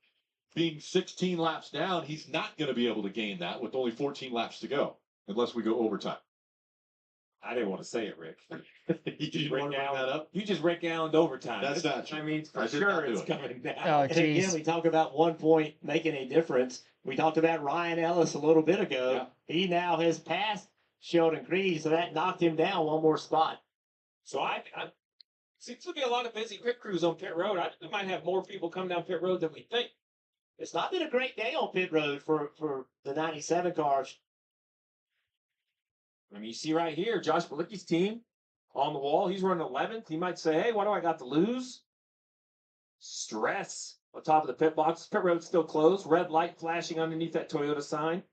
being 16 laps down, he's not going to be able to gain that with only 14 laps to go, unless we go overtime. I didn't want to say it, Rick. You just want to bring that up? You just Rick Allen'd overtime. That's not true. I mean, for I did sure not do it's it. coming down. Oh, And again, jeez. we talk about 1 point making a difference. We talked about Ryan Ellis a little bit ago. Yeah. He now has passed Sheldon Creed, so that knocked him down one more spot. So I seems to be a lot of busy pit crews on pit road. I might have more people come down pit road than we think. It's not been a great day on pit road for the 97 cars. I mean, you see right here, Josh Balicki's team on the wall. He's running 11th. He might say, hey, what do I got to lose? Stress on top of the pit box. Pit road's still closed. Red light flashing underneath that Toyota sign.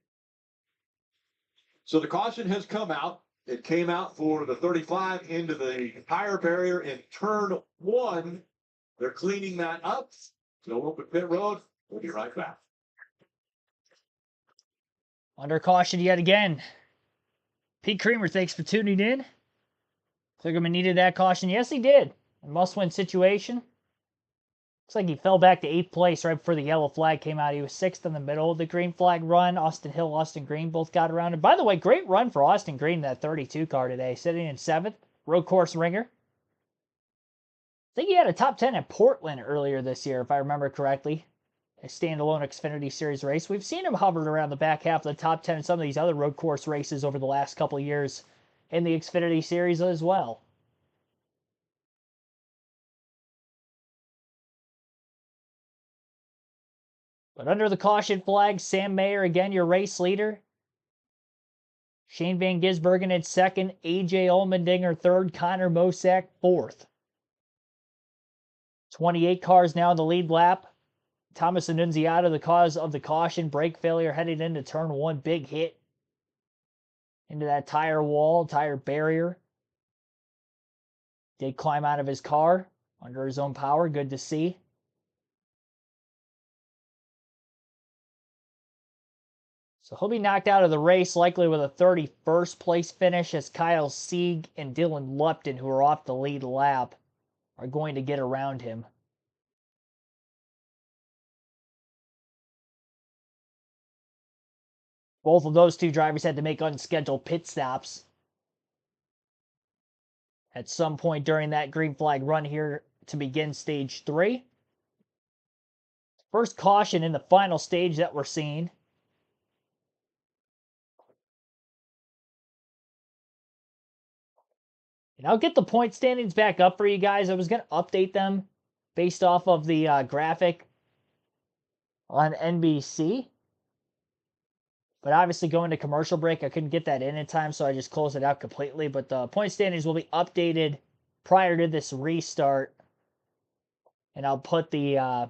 So the caution has come out. It came out for the 35 into the tire barrier in turn 1. They're cleaning that up. No open pit road. We'll be right back. Under caution yet again. Pete Creamer, thanks for tuning in. Kligerman needed that caution. Yes, he did. A must-win situation. Looks like he fell back to 8th place right before the yellow flag came out. He was 6th in the middle of the green flag run. Austin Hill, Austin Green both got around. And by the way, great run for Austin Green in that 32 car today. Sitting in 7th. Road course ringer. I think he had a top 10 at Portland earlier this year, if I remember correctly. A standalone Xfinity Series race. We've seen him hovered around the back half of the top 10 in some of these other road course races over the last couple of years in the Xfinity Series as well. But under the caution flag, Sam Mayer, again, your race leader. Shane Van Gisbergen in 2nd. AJ Allmendinger 3rd. Connor Mosack 4th. 28 cars now in the lead lap. Thomas Annunziata, the cause of the caution. Brake failure heading into turn 1. Big hit into that tire wall, tire barrier. Did climb out of his car under his own power. Good to see. So he'll be knocked out of the race, likely with a 31st place finish, as Kyle Sieg and Dylan Lupton, who are off the lead lap, are going to get around him. Both of those two drivers had to make unscheduled pit stops at some point during that green flag run here to begin stage 3. First caution in the final stage that we're seeing. And I'll get the point standings back up for you guys. I was going to update them based off of the graphic on NBC. But obviously going to commercial break, I couldn't get that in time, so I just closed it out completely. But the point standings will be updated prior to this restart. And I'll put the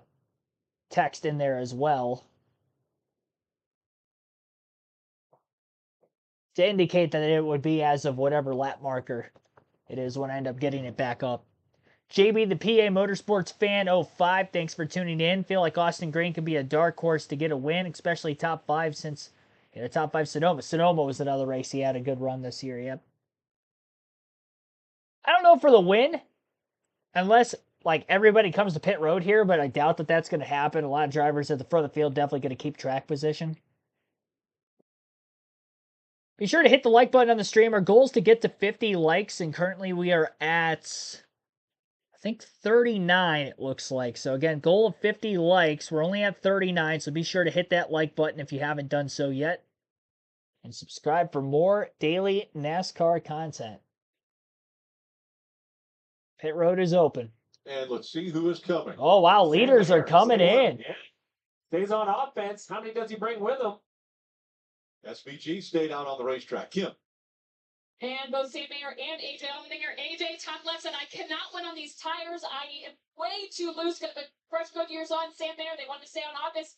text in there as well to indicate that it would be as of whatever lap marker it is when I end up getting it back up. JB, the PA Motorsports Fan 05, thanks for tuning in. Feel like Austin Green could be a dark horse to get a win, especially top 5 since he had a top 5 Sonoma. Sonoma was another race he had a good run this year, yep. I don't know for the win, unless like everybody comes to pit road here, but I doubt that that's going to happen. A lot of drivers at the front of the field definitely going to keep track position. Be sure to hit the like button on the stream. Our goal is to get to 50 likes, and currently we are at, I think, 39, it looks like. So again, goal of 50 likes. We're only at 39, so be sure to hit that like button if you haven't done so yet. And subscribe for more daily NASCAR content. Pit road is open. And let's see who is coming. Oh, wow. Leaders are coming in. Yeah. Stays on offense. How many does he bring with him? SVG stayed out on the racetrack. Kim. And both Sam Mayer and AJ Allmendinger. AJ, top left, and I cannot win on these tires. I am way too loose. Got the fresh Goodyears on. Sam Mayer, they wanted to stay on offense.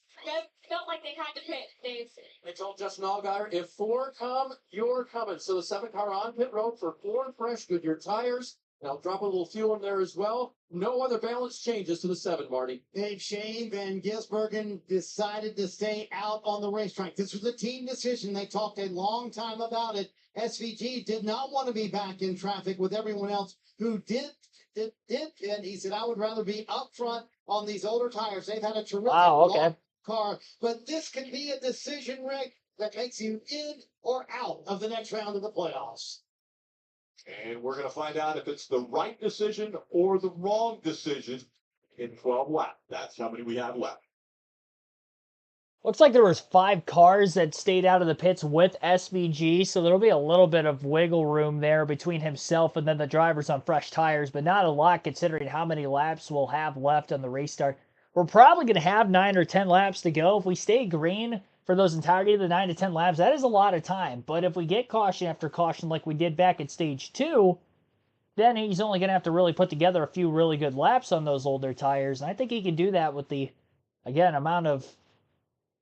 Felt like they had to pit, Dave. They told Justin Allgaier, if 4 come, you're coming. So the 7 car on pit road for 4 fresh Goodyear tires. Now drop a little fuel in there as well. No other balance changes to the 7, Marty. Dave Shane Van Gisbergen decided to stay out on the racetrack. This was a team decision. They talked a long time about it. SVG did not want to be back in traffic with everyone else who did pit. He said, I would rather be up front on these older tires. They've had a terrific long car. But this could be a decision, Rick, that takes you in or out of the next round of the playoffs. And we're going to find out if it's the right decision or the wrong decision in 12 laps. That's how many we have left. Looks like there was 5 cars that stayed out of the pits with SVG, so there'll be a little bit of wiggle room there between himself and then the drivers on fresh tires, but not a lot considering how many laps we'll have left on the restart. We're probably going to have 9 or 10 laps to go. If we stay green for those entirety of the 9 to 10 laps, that is a lot of time. But if we get caution after caution like we did back at stage 2, then he's only going to have to really put together a few really good laps on those older tires. And I think he can do that with the, again, amount of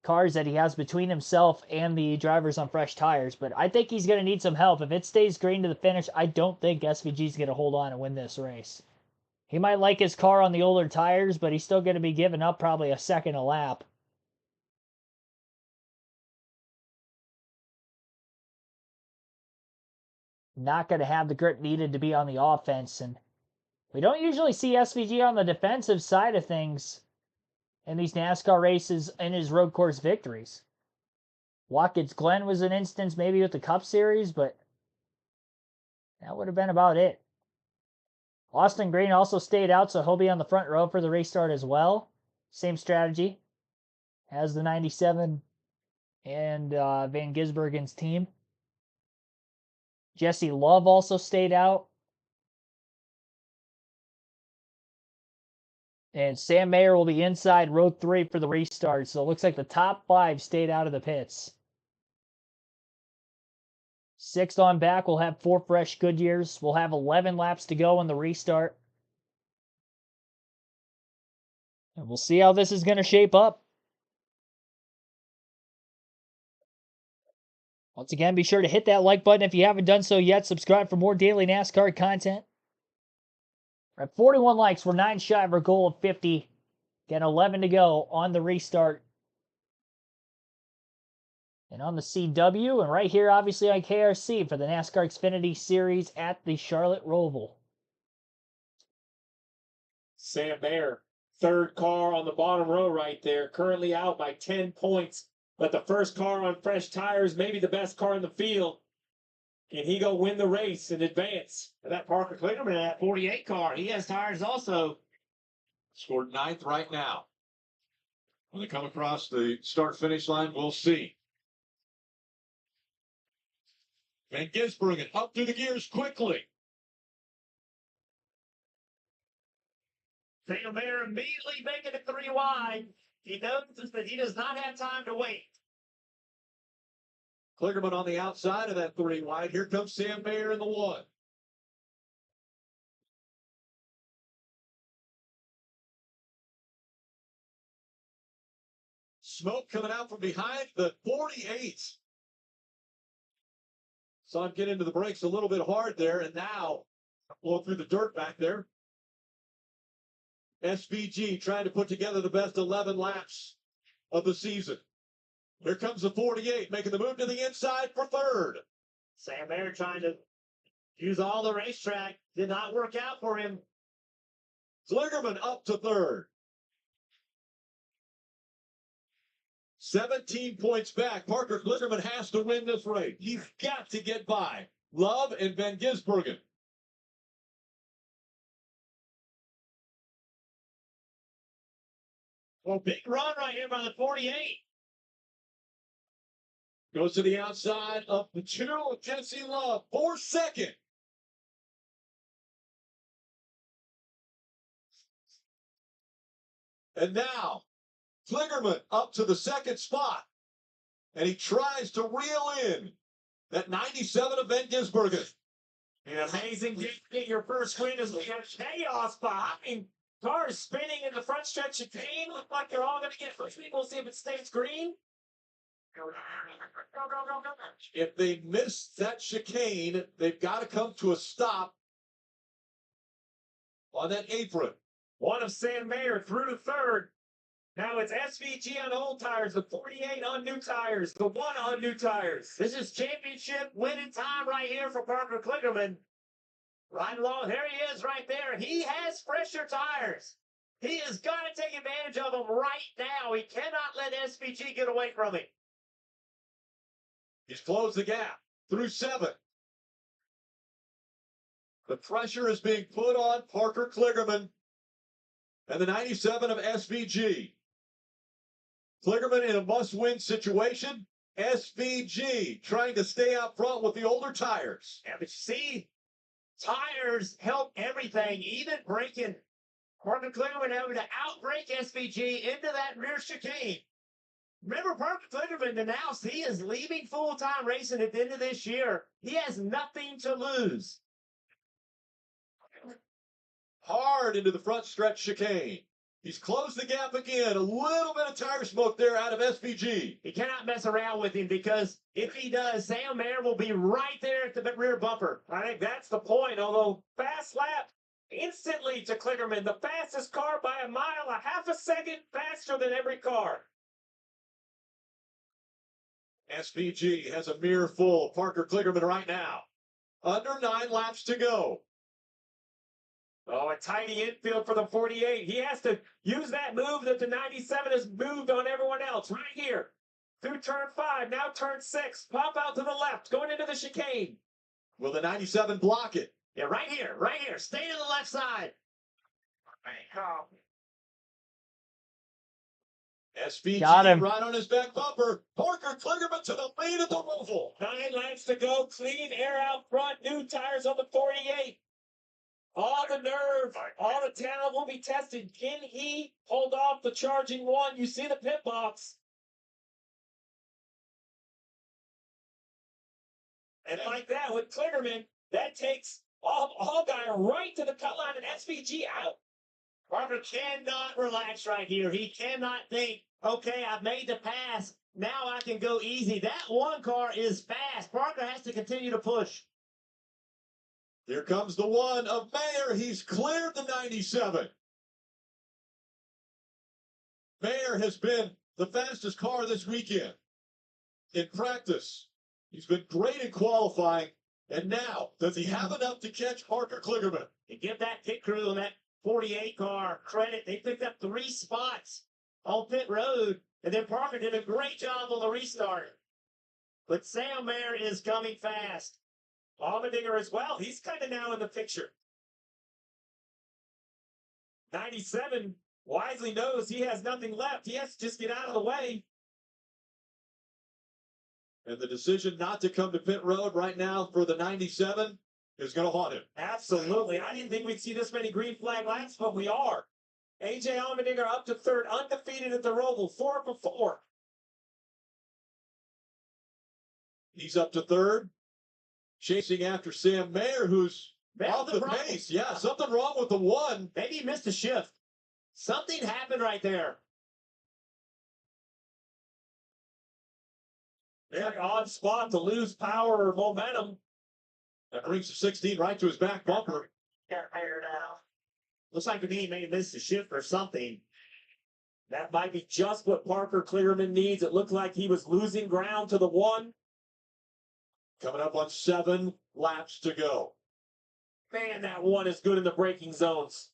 cars that he has between himself and the drivers on fresh tires. But I think he's going to need some help. If it stays green to the finish, I don't think SVG is going to hold on and win this race. He might like his car on the older tires, but he's still going to be giving up probably a second a lap. Not going to have the grip needed to be on the offense. And we don't usually see SVG on the defensive side of things in these NASCAR races in his road course victories. Watkins Glen was an instance maybe with the Cup Series, but that would have been about it. Austin Green also stayed out, so he'll be on the front row for the restart as well. Same strategy as the 97 and Van Gisbergen's team. Jesse Love also stayed out. And Sam Mayer will be inside row 3 for the restart. So it looks like the top 5 stayed out of the pits. 6th on back, we'll have 4 fresh Goodyears. We'll have 11 laps to go on the restart. And we'll see how this is going to shape up. Once again, be sure to hit that like button if you haven't done so yet. Subscribe for more daily NASCAR content. We're at 41 likes. We're 9 shy of our goal of 50. Got 11 to go on the restart. And on the CW, and right here, obviously, on KRC for the NASCAR Xfinity Series at the Charlotte Roval. Sam Mayer, 3rd car on the bottom row right there, currently out by 10 points. But the first car on fresh tires, maybe the best car in the field. Can he go win the race and advance? That Parker Kligerman in that 48 car, he has tires also. Scored 9th right now. When they come across the start-finish line, we'll see. Van Gisbergen up through the gears quickly. Sam Mayer immediately making it 3 wide. He knows that he does not have time to wait. Kligerman on the outside of that 3 wide. Here comes Sam Mayer in the 1. Smoke coming out from behind the 48. Saw him get into the brakes a little bit hard there, and now blow through the dirt back there. SVG trying to put together the best 11 laps of the season. Here comes the 48, making the move to the inside for 3rd. Sam Mayer trying to use all the racetrack. Did not work out for him. Kligerman up to third. 17 points back. Parker Kligerman has to win this race. He's got to get by Love and Van Gisbergen. Well, big run right here by the 48. Goes to the outside of the 2 of Jesse Love for second. And now, Kligerman up to the second spot. And he tries to reel in that 97 of Van Gisbergen. An amazing get your first win as we have chaos behind. Cars spinning in the front stretch chicane. Look like they're all going to get first. We'll see if it stays green. Go, go, go, go. If they miss that chicane, they've got to come to a stop on that apron. One of Sam Mayer through to third. Now it's SVG on old tires, the 48 on new tires, the 1 on new tires. This is championship winning time right here for Parker Kligerman. Right along, there he is right there. He has fresher tires. He has got to take advantage of them right now. He cannot let SVG get away from him. He's closed the gap through 7. The pressure is being put on Parker Kligerman and the 97 of SVG. Kligerman in a must-win situation. SVG trying to stay out front with the older tires. Yeah, but you see, tires help everything, even braking. Parker Kligerman having to outbrake SVG into that rear chicane. Remember, Parker Kligerman announced he is leaving full-time racing at the end of this year. He has nothing to lose. Hard into the front stretch chicane. He's closed the gap again. A little bit of tire smoke there out of SVG. He cannot mess around with him because if he does, Sam Mayer will be right there at the rear bumper. I think that's the point, although fast lap instantly to Kligerman, the fastest car by a mile, a half a second faster than every car. SVG has a mirror full of Parker Kligerman right now. Under 9 laps to go. Oh, a tiny infield for the 48. He has to use that move that the 97 has moved on everyone else. Right here. Through turn 5, now turn 6. Pop out to the left, going into the chicane. Will the 97 block it? Yeah, right here, right here. Stay to the left side. SVG Got him. right on his back bumper. Parker Kligerman to the lead at the Roval. 9 laps to go. Clean air out front. New tires on the 48. All the nerve, all the talent will be tested. Can he hold off the charging one? You see the pit box. And like that, with Kligerman, that takes all guy right to the cut line and SVG out. Parker cannot relax right here. He cannot think, okay, I've made the pass. Now I can go easy. That one car is fast. Parker has to continue to push. Here comes the 1 of Mayer. He's cleared the 97. Mayer has been the fastest car this weekend. In practice, he's been great in qualifying. And now, does he have enough to catch Parker Kligerman? You give that pit crew on that 48 car credit. They picked up 3 spots on pit road. And then Parker did a great job on the restart. But Sam Mayer is coming fast. Allmendinger as well. He's kind of now in the picture. 97 wisely knows he has nothing left. He has to just get out of the way. And the decision not to come to pit road right now for the 97 is going to haunt him. Absolutely. I didn't think we'd see this many green flag laps, but we are. AJ Allmendinger up to third, undefeated at the Roval, 4 for 4. He's up to third. Chasing after Sam Mayer, who's off the problem. pace. Yeah, something wrong with the 1. Maybe he missed a shift. Something happened right there. Very odd spot to lose power or momentum. That brings the 16 right to his back bumper. Looks like to me he may have missed a shift or something. That might be just what Parker Kligerman needs. It looked like he was losing ground to the 1. Coming up on 7 laps to go. Man, that 1 is good in the braking zones.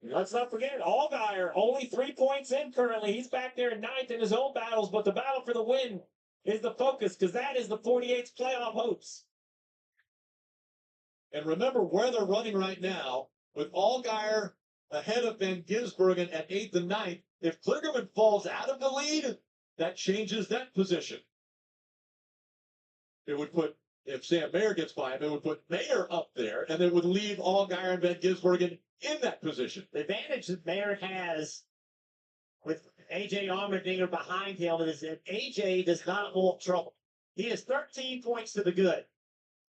Let's not forget, Allgaier, only 3 points in currently. He's back there in ninth in his own battles, but the battle for the win is the focus because that is the 48's playoff hopes. And remember where they're running right now with Allgaier ahead of Van Gisbergen at 8th and 9th. If Kligerman falls out of the lead, that changes that position. It would put, if Sam Mayer gets by him, it would put Mayer up there, and it would leave Allgaier and Van Gisbergen in that position. The advantage that Mayer has with AJ Allmendinger behind him is that AJ does not want trouble. He has 13 points to the good.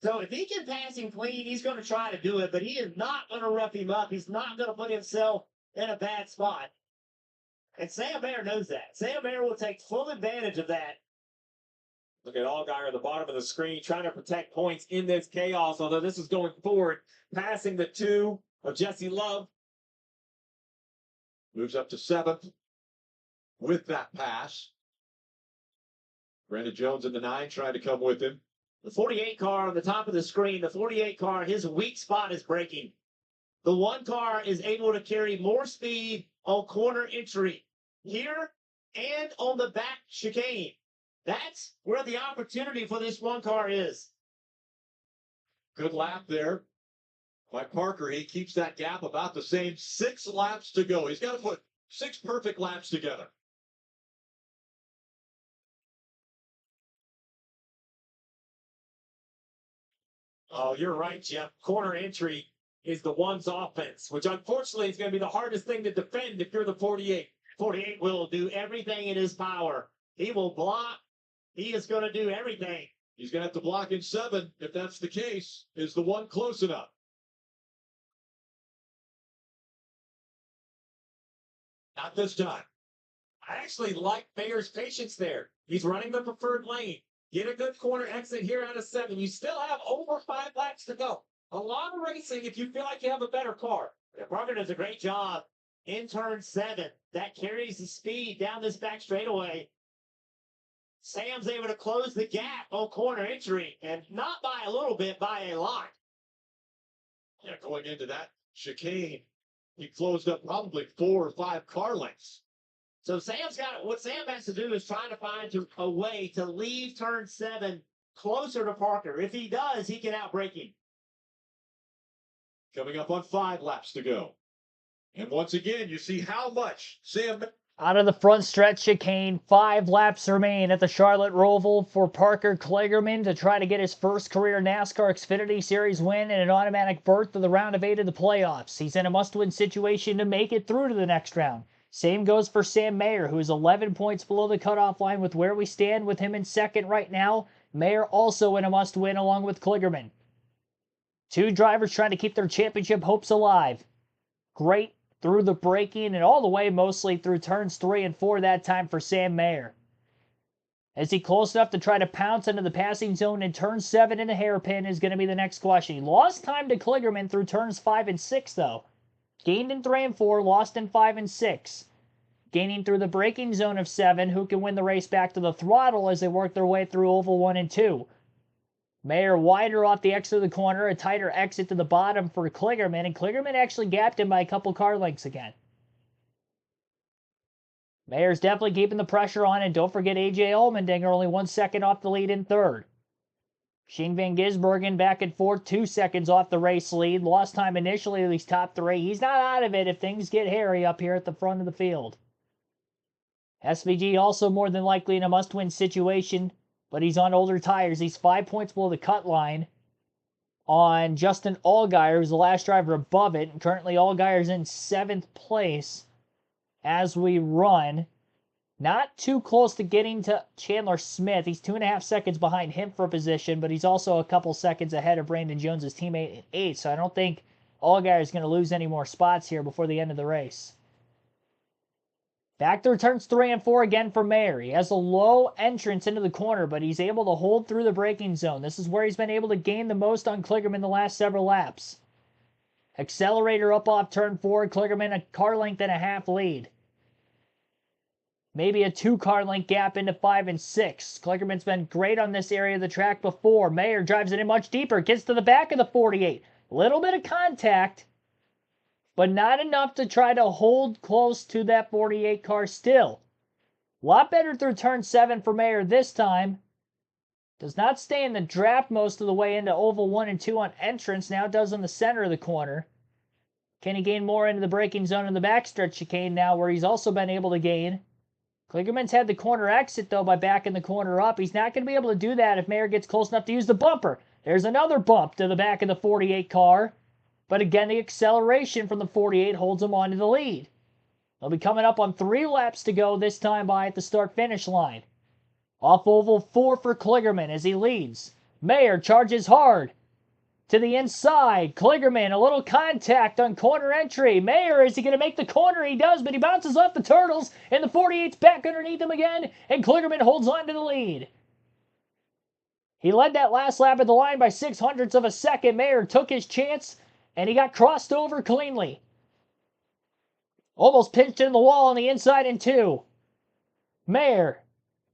So if he can pass him clean, he's going to try to do it, but he is not going to rough him up. He's not going to put himself in a bad spot. And Sam Mayer knows that. Sam Mayer will take full advantage of that. Look at Allgaier at the bottom of the screen trying to protect points in this chaos, although this is going forward, passing the 2 of Jesse Love. Moves up to 7th with that pass. Brandon Jones in the 9 trying to come with him. The 48 car on the top of the screen, the 48 car, his weak spot is braking. The 1 car is able to carry more speed on corner entry here and on the back chicane. That's where the opportunity for this 1 car is. Good lap there by Parker. He keeps that gap about the same. 6 laps to go. He's got to put 6 perfect laps together. Oh, you're right, Jeff. Corner entry is the 1's offense, which unfortunately is going to be the hardest thing to defend if you're the 48. 48 will do everything in his power. He will block. He is going to do everything. He's going to have to block in 7 if that's the case. Is the 1 close enough? Not this time. I actually like Mayer's patience there. He's running the preferred lane. Get a good corner exit here out of 7. You still have over 5 laps to go. A lot of racing if you feel like you have a better car. Parker does a great job in turn 7. That carries the speed down this back straightaway. Sam's able to close the gap on corner entry, and not by a little bit, by a lot. Yeah, going into that chicane, he closed up probably 4 or 5 car lengths. So Sam's got what Sam has to do is try to find a way to leave turn 7 closer to Parker. If he does, he can outbrake him. Coming up on 5 laps to go. And once again, you see how much Sam... Out of the front stretch chicane, 5 laps remain at the Charlotte Roval for Parker Kligerman to try to get his first career NASCAR Xfinity Series win and an automatic berth to the round of 8 of the playoffs. He's in a must-win situation to make it through to the next round. Same goes for Sam Mayer, who is 11 points below the cutoff line with where we stand with him in second right now. Mayer also in a must-win along with Kligerman. 2 drivers trying to keep their championship hopes alive. Great through the braking and all the way mostly through turns 3 and 4 that time for Sam Mayer. Is he close enough to try to pounce into the passing zone in turn 7 in a hairpin is going to be the next question. He lost time to Kligerman through turns 5 and 6 though. Gained in 3 and 4, lost in 5 and 6. Gaining through the braking zone of 7, who can win the race back to the throttle as they work their way through oval 1 and 2. Mayer wider off the exit of the corner, a tighter exit to the bottom for Kligerman, and Kligerman actually gapped him by a couple car lengths again. Mayer's definitely keeping the pressure on, and don't forget AJ Allmendinger only 1 second off the lead in 3rd. Shane Van Gisbergen back and forth, 2 seconds off the race lead. Lost time initially to these top 3. He's not out of it if things get hairy up here at the front of the field. SVG also more than likely in a must-win situation, but he's on older tires. He's 5 points below the cut line on Justin Allgaier, who's the last driver above it. And currently Allgaier's in 7th place as we run. Not too close to getting to Chandler Smith. He's 2.5 seconds behind him for position, but he's also a couple seconds ahead of Brandon Jones' teammate at 8th. So I don't think Allgaier is going to lose any more spots here before the end of the race. Back through turns 3 and 4 again for Mayer. He has a low entrance into the corner, but he's able to hold through the braking zone. This is where he's been able to gain the most on Kligerman the last several laps. Accelerator up off turn 4. Kligerman a car length and a half lead. Maybe a 2 car length gap into 5 and 6. Kligerman's been great on this area of the track before. Mayer drives it in much deeper. Gets to the back of the 48. Little bit of contact. but not enough to try to hold close to that 48 car still. A lot better through turn 7 for Mayer this time. Does not stay in the draft most of the way into oval 1 and 2 on entrance. Now does in the center of the corner. Can he gain more into the braking zone in the backstretch chicane now, where he's also been able to gain? Kligerman's had the corner exit, though, by backing the corner up. He's not going to be able to do that if Mayer gets close enough to use the bumper. There's another bump to the back of the 48 car. But again, the acceleration from the 48 holds him onto the lead. They'll be coming up on 3 laps to go this time by at the start-finish line. Off oval 4 for Kligerman as he leads. Mayer charges hard. To the inside, Kligerman, a little contact on corner entry. Mayer, is he going to make the corner? He does, but he bounces off the turtles, and the 48's back underneath him again, and Kligerman holds on to the lead. He led that last lap at the line by 0.06 of a second. Mayer took his chance, and he got crossed over cleanly. Almost pinched in the wall on the inside in 2. Mayer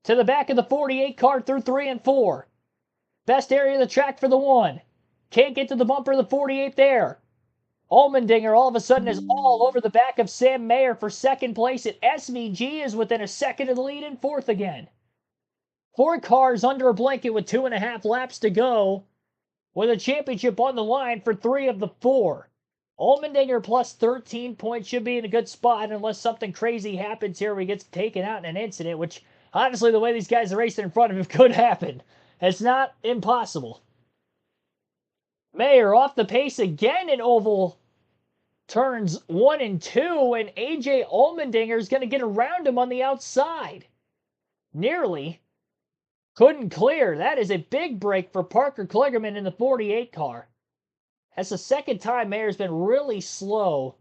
to the back of the 48 car through 3 and 4. Best area of the track for the 1. Can't get to the bumper of the 48 there. Allmendinger all of a sudden is all over the back of Sam Mayer for second place, and SVG is within a second of the lead in 4th again. 4 cars under a blanket with 2.5 laps to go, with a championship on the line for 3 of the 4. Allmendinger plus 13 points should be in a good spot unless something crazy happens here where he gets taken out in an incident, which honestly the way these guys are racing in front of him could happen. It's not impossible. Mayer off the pace again in oval turns 1 and 2, and AJ Allmendinger is going to get around him on the outside. Nearly. Couldn't clear. That is a big break for Parker Kligerman in the 48 car. That's the second time Mayer's been really slow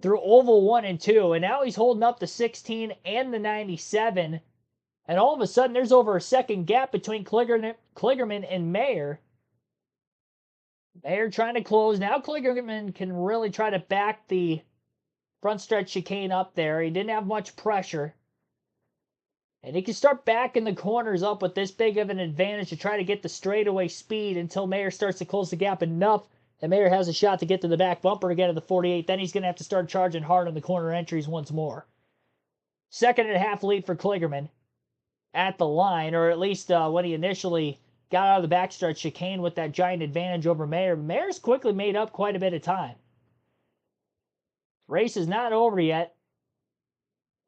through oval 1 and 2, and now he's holding up the 16 and the 97, and all of a sudden there's over a second gap between Kligerman and Mayer. Mayer trying to close. Now Kligerman can really try to back the front stretch chicane up there. He didn't have much pressure. And he can start backing the corners up with this big of an advantage to try to get the straightaway speed until Mayer starts to close the gap enough that Mayer has a shot to get to the back bumper again of the 48. Then he's going to have to start charging hard on the corner entries once more. 2.5 lead for Kligerman at the line, or at least when he initially got out of the backstretch chicane with that giant advantage over Mayer. Mayer's quickly made up quite a bit of time. Race is not over yet,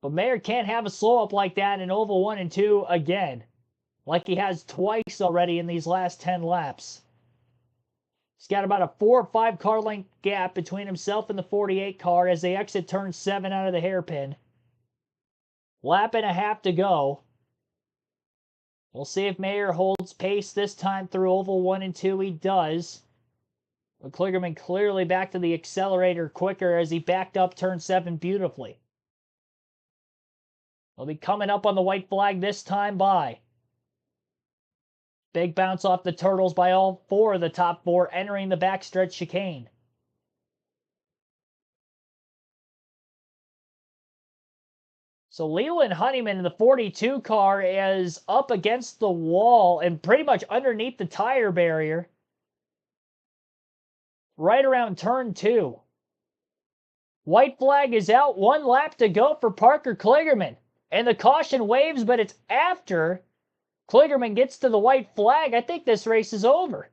but Mayer can't have a slow up like that in oval 1 and 2 again, like he has twice already in these last 10 laps. He's got about a 4 or 5 car length gap between himself and the 48 car as they exit turn 7 out of the hairpin. Lap and a half to go. We'll see if Mayer holds pace this time through oval 1 and 2. He does. But Kligerman clearly back to the accelerator quicker as he backed up turn 7 beautifully. He'll be coming up on the white flag this time by. Big bounce off the turtles by all 4 of the top 4 entering the backstretch chicane. So Leland Honeyman in the 42 car is up against the wall and pretty much underneath the tire barrier. Right around turn 2. White flag is out. 1 lap to go for Parker Kligerman. And the caution waves, but it's after Kligerman gets to the white flag. I think this race is over.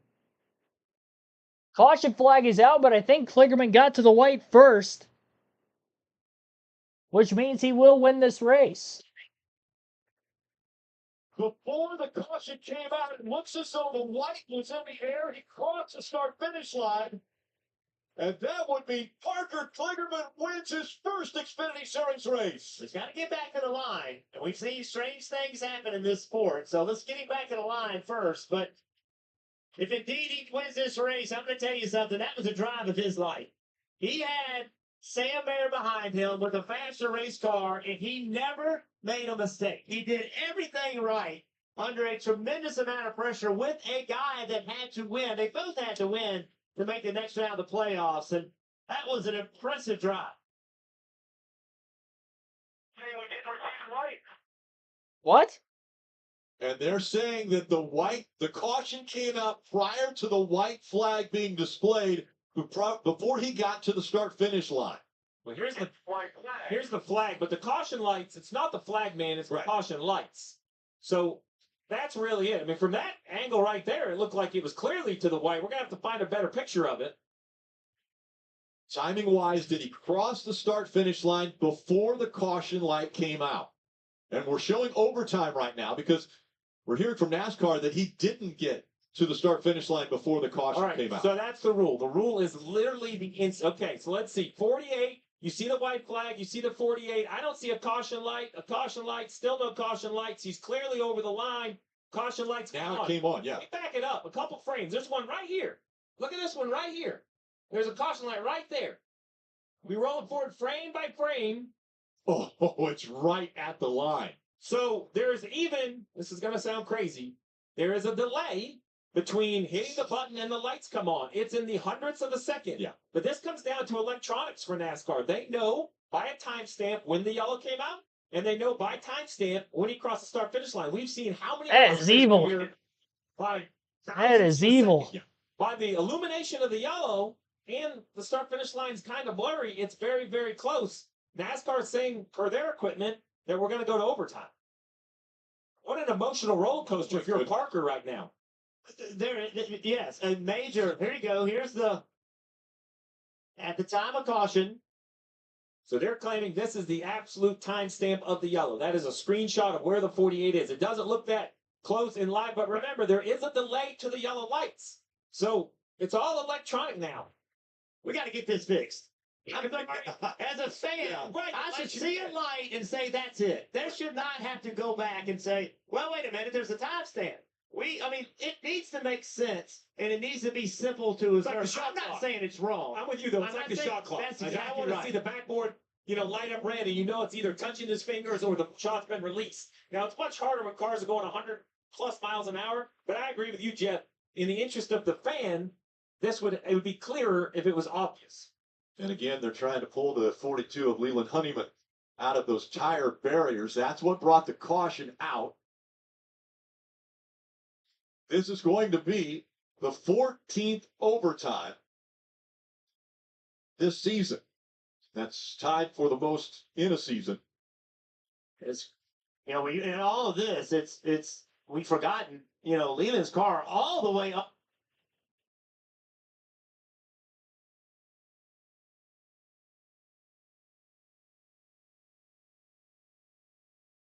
Caution flag is out, but I think Kligerman got to the white first, which means he will win this race. Before the caution came out, it looks as though the white was in the air. He crossed the start-finish line. And that would mean Parker Kligerman wins his first Xfinity Series race. He's got to get back in the line. And we've seen strange things happen in this sport. So let's get him back in the line first. But if indeed he wins this race, I'm going to tell you something. That was a drive of his life. He had Sam Mayer behind him with a faster race car, and he never made a mistake. He did everything right under a tremendous amount of pressure with a guy that had to win. They both had to win to make the next round of the playoffs, and that was an impressive drive. What? And they're saying that the caution came out prior to the white flag being displayed, before he got to the start-finish line. Well, here's the flag, but the caution lights, it's not the flag man, it's the caution lights. So that's really it. I mean, from that angle right there, it looked like it was clearly to the white. We're going to have to find a better picture of it. Timing-wise, did he cross the start-finish line before the caution light came out? And we're showing overtime right now because we're hearing from NASCAR that he didn't get to the start-finish line before the caution came out. So that's the rule. The rule is literally the okay, so let's see. 48, you see the white flag, you see the 48. I don't see a caution light, still no caution lights. He's clearly over the line. Caution lights now it came on, yeah. Let me back it up a couple frames. There's one right here. Look at this one right here. There's a caution light right there. We roll it forward frame by frame. Oh, it's right at the line. So there's even, this is going to sound crazy, there is a delay between hitting the button and the lights come on. It's in the hundredths of a second. Yeah. But this comes down to electronics for NASCAR. They know by a timestamp when the yellow came out, and they know by timestamp when he crossed the start-finish line. We've seen how many... That is evil. That is evil. By the illumination of the yellow and the start-finish line's kind of blurry, it's very, very close. NASCAR is saying, per their equipment, that we're going to go to overtime. What an emotional roller coaster if you're a Parker right now. Yes, a major. Here you go. Here's the at the time of caution. So they're claiming this is the absolute timestamp of the yellow. That is a screenshot of where the 48 is. It doesn't look that close in live, but remember, there is a delay to the yellow lights. So it's all electronic now. We got to get this fixed. As a fan, I should see a light and say that's it. There should not have to go back and say, well, wait a minute, there's a timestamp. It needs to make sense, and it needs to be simple to observe. I'm not saying it's wrong. I'm with you, though. It's like the shot clock. That's exactly I want to see the backboard, light up red, and it's either touching his fingers or the shot's been released. Now, it's much harder when cars are going 100+ miles an hour, but I agree with you, Jeff. In the interest of the fan, it would be clearer if it was obvious. And again, they're trying to pull the 42 of Leland Honeyman out of those tire barriers. That's what brought the caution out. This is going to be the 14th overtime this season. That's tied for the most in a season. It's, in all of this, we've forgotten, Leland's car all the way up.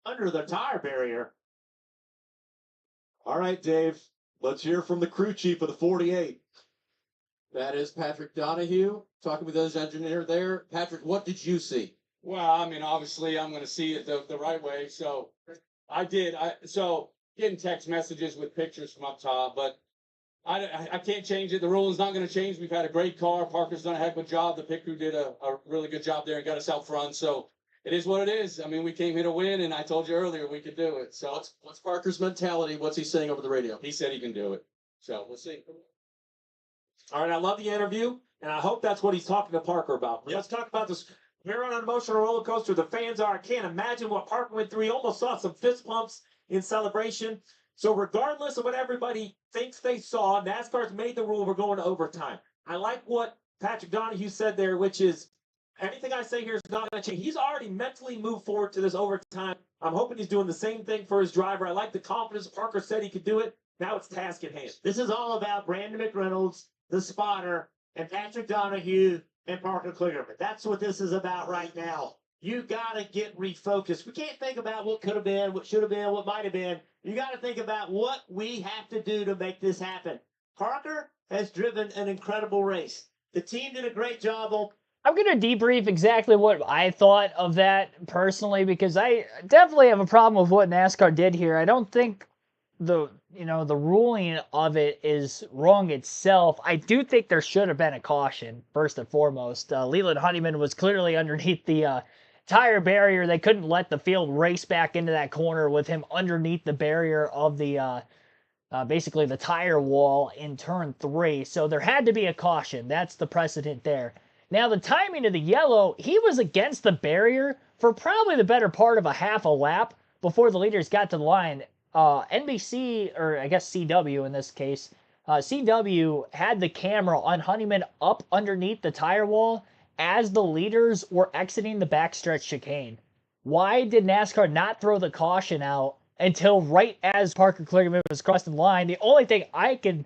Under the tire barrier. All right, Dave, let's hear from the crew chief of the 48. That is Patrick Donahue talking with his engineer there. Patrick, what did you see? Well, obviously I'm going to see it the right way. So I did. So getting text messages with pictures from up top, but I can't change it. The rule is not going to change. We've had a great car. Parker's done a heck of a job. The pit crew did a really good job there and got us out front. So it is what it is. We came here to win, and I told you earlier we could do it. So what's Parker's mentality? What's he saying over the radio? He said he can do it. So we'll see. All right, I love the interview, and I hope that's what he's talking to Parker about. Let's talk about this. We're on an emotional roller coaster. The fans are. I can't imagine what Parker went through. He almost saw some fist pumps in celebration. So regardless of what everybody thinks they saw, NASCAR's made the rule. We're going to overtime. I like what Patrick Donahue said there, which is anything I say here is not going to change. He's already mentally moved forward to this overtime. I'm hoping he's doing the same thing for his driver. I like the confidence Parker said he could do it. Now it's task at hand. This is all about Brandon McReynolds, the spotter, and Patrick Donahue and Parker Kligerman. That's what this is about right now. You got to get refocused. We can't think about what could have been, what should have been, what might have been. You got to think about what we have to do to make this happen. Parker has driven an incredible race. The team did a great job on. I'm going to debrief exactly what I thought of that personally, because I definitely have a problem with what NASCAR did here. I don't think the ruling of it is wrong itself. I do think there should have been a caution, first and foremost. Leland Honeyman was clearly underneath the tire barrier. They couldn't let the field race back into that corner with him underneath the barrier of the basically the tire wall in turn 3. So there had to be a caution. That's the precedent there. Now, the timing of the yellow, he was against the barrier for probably the better part of a half a lap before the leaders got to the line. NBC, or I guess CW in this case, CW had the camera on Honeyman up underneath the tire wall as the leaders were exiting the backstretch chicane. Why did NASCAR not throw the caution out until right as Parker Kligerman was crossing the line? The only thing I can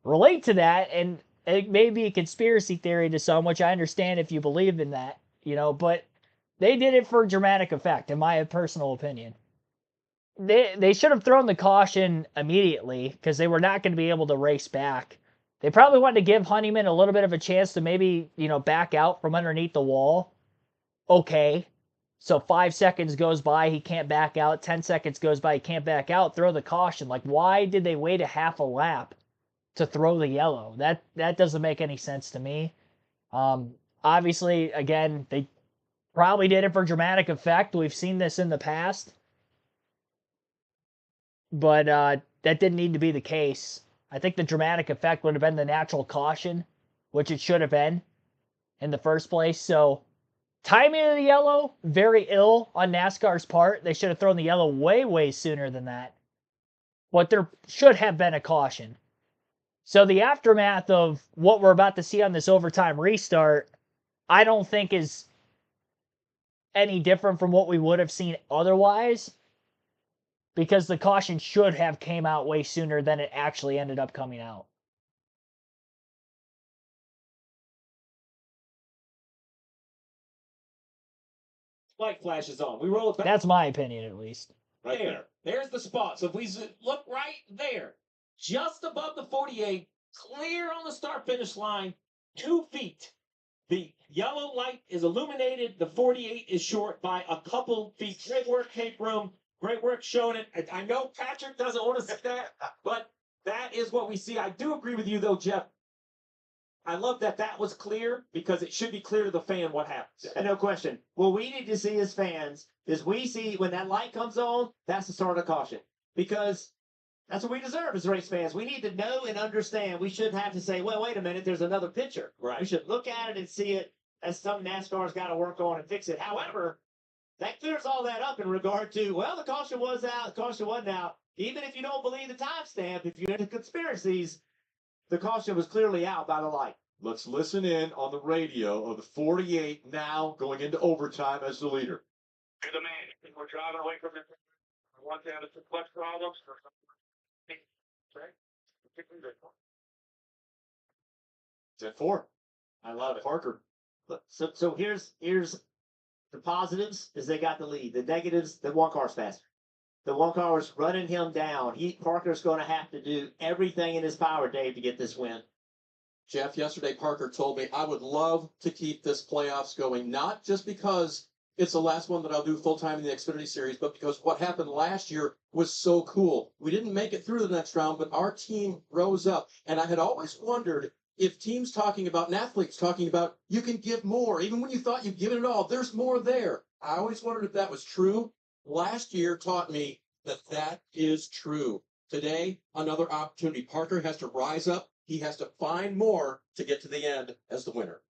relate to that, and it may be a conspiracy theory to some, which I understand if you believe in that, but they did it for dramatic effect, in my personal opinion. They should have thrown the caution immediately because they were not going to be able to race back. They probably wanted to give Honeyman a little bit of a chance to maybe, back out from underneath the wall. Okay. So 5 seconds goes by, he can't back out. 10 seconds goes by, he can't back out. Throw the caution. Like, why did they wait a half a lap to throw the yellow? That doesn't make any sense to me. Obviously, again, they probably did it for dramatic effect. We've seen this in the past. But that didn't need to be the case. I think the dramatic effect would have been the natural caution, which it should have been in the first place. So, timing of the yellow, very ill on NASCAR's part. They should have thrown the yellow way, way sooner than that. But there should have been a caution. So, the aftermath of what we're about to see on this overtime restart, I don't think is any different from what we would have seen otherwise, because the caution should have came out way sooner than it actually ended up coming out. Light flashes on. We roll it back. That's my opinion, at least. Right there. There's the spot. So if we look right there, just above the 48, clear on the start-finish line, 2 feet. The yellow light is illuminated. The 48 is short by a couple feet. Great work, tape room. Great work showing it. I know Patrick doesn't want to see that, but that is what we see. I do agree with you, though, Jeff. I love that was clear because it should be clear to the fan what happens. And no question. What we need to see as fans is we see when that light comes on, that's the start of caution. Because that's what we deserve as race fans. We need to know and understand. We shouldn't have to say, well, wait a minute, there's another picture. Right. We should look at it and see it as something NASCAR's got to work on and fix it. However, that clears all that up in regard to, well, the caution was out, the caution wasn't out. Even if you don't believe the timestamp, if you're into conspiracies, the caution was clearly out by the light. Let's listen in on the radio of the 48 now going into overtime as the leader. To the man, we're driving away from this. One down to some clutch problems or something. Right? 10-4. I love it. Parker. So here's the positives is they got the lead. The negatives, the one car's faster. The one car was running him down. Parker's going to have to do everything in his power, Dave, to get this win. Jeff, yesterday Parker told me I would love to keep this playoffs going, not just because it's the last one that I'll do full-time in the Xfinity Series, but because what happened last year was so cool. We didn't make it through the next round, but our team rose up. And I had always wondered if teams talking about, and athletes talking about, you can give more. Even when you thought you've given it all, there's more there. I always wondered if that was true. Last year taught me that is true. Today, another opportunity. Parker has to rise up. He has to find more to get to the end as the winner.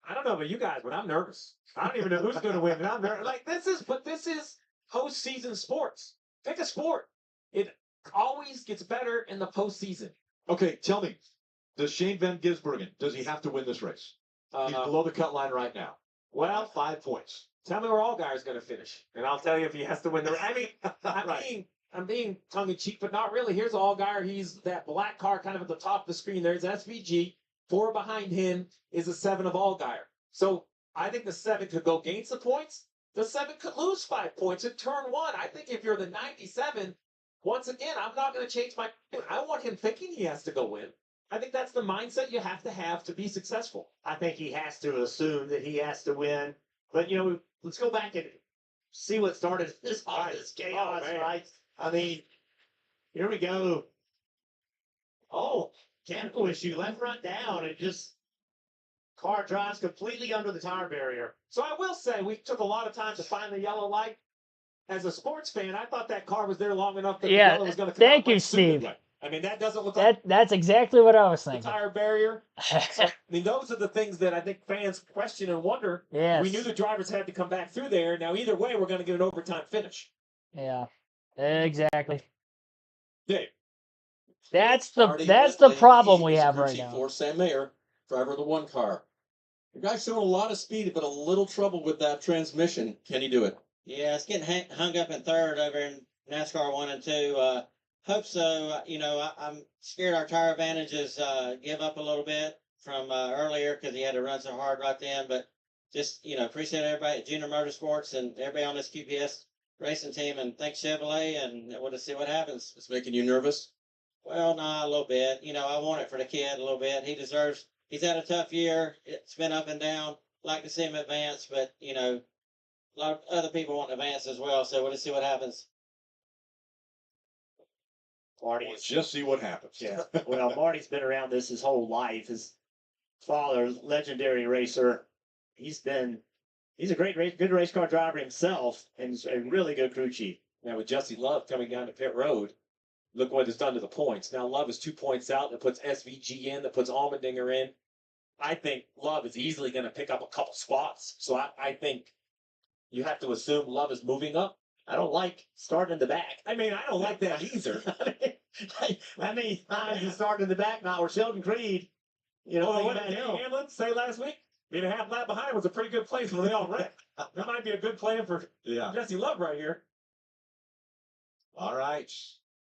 I don't know about you guys, but I'm nervous. I don't even know who's going to win. And I'm nervous. This is postseason sports. Pick a sport. It always gets better in the postseason. Okay, tell me, does Shane Van Gisbergen, does he have to win this race? He's below the cut line right now. Well, 5 points. Tell me where Allgaier's going to finish, and I'll tell you if he has to win the. I mean, I'm being tongue in cheek, but not really. Here's Allgaier. He's that black car kind of at the top of the screen. There's SVG. 4 behind him is a 7 of Allgaier. So I think the 7 could go gain some points. The 7 could lose 5 points in turn 1. I think if you're the 97, once again, I'm not going to change my. I want him thinking he has to go win. I think that's the mindset you have to be successful. I think he has to assume that he has to win. But, let's go back and see what started this chaos, right? I mean, here we go. Oh, mechanical issue, left front down, and just car drives completely under the tire barrier. So I will say we took a lot of time to find the yellow light. As a sports fan, I thought that car was there long enough that the yellow was going to come out. Thank you, Steve. I mean, that doesn't look like that's exactly what I was the thinking. tire barrier. So, I mean, those are the things that I think fans question and wonder. Yes. We knew the drivers had to come back through there. Now, either way, we're going to get an overtime finish. Yeah, exactly. Dave. That's Already the went problem late. we Easy have crew right chief now. for Sam Mayer, driver of the 1 car. The guy's showing a lot of speed, but a little trouble with that transmission. Can he do it? Yeah, it's getting hung up in third over in NASCAR 1 and 2. Hope so. I'm scared our tire advantages give up a little bit from earlier because he had to run so hard right then. But just, appreciate everybody at Junior Motorsports and everybody on this QPS racing team. And thanks, Chevrolet. And we'll just see what happens. It's making you nervous? Well, nah, a little bit. I want it for the kid a little bit. He's had a tough year. It's been up and down. Like to see him advance, but, a lot of other people want to advance as well. So we'll just see what happens. Marty, We'll just see what happens. yeah. Well, Marty's been around this his whole life. His father, legendary racer. He's a good race car driver himself, and a really good crew chief. Now with Jesse Love coming down to pit road, look what it's done to the points. Now Love is 2 points out. That puts SVG in. That puts Allmendinger in. I think Love is easily going to pick up a couple spots. So I think you have to assume Love is moving up. I don't like starting in the back. I mean, I don't like that either. How many times you started in the back now where Sheldon Creed, What did Danny Hamlin say last week? Being a half lap behind was a pretty good place when they all wrecked. That might be a good plan for Jesse Love right here. All right.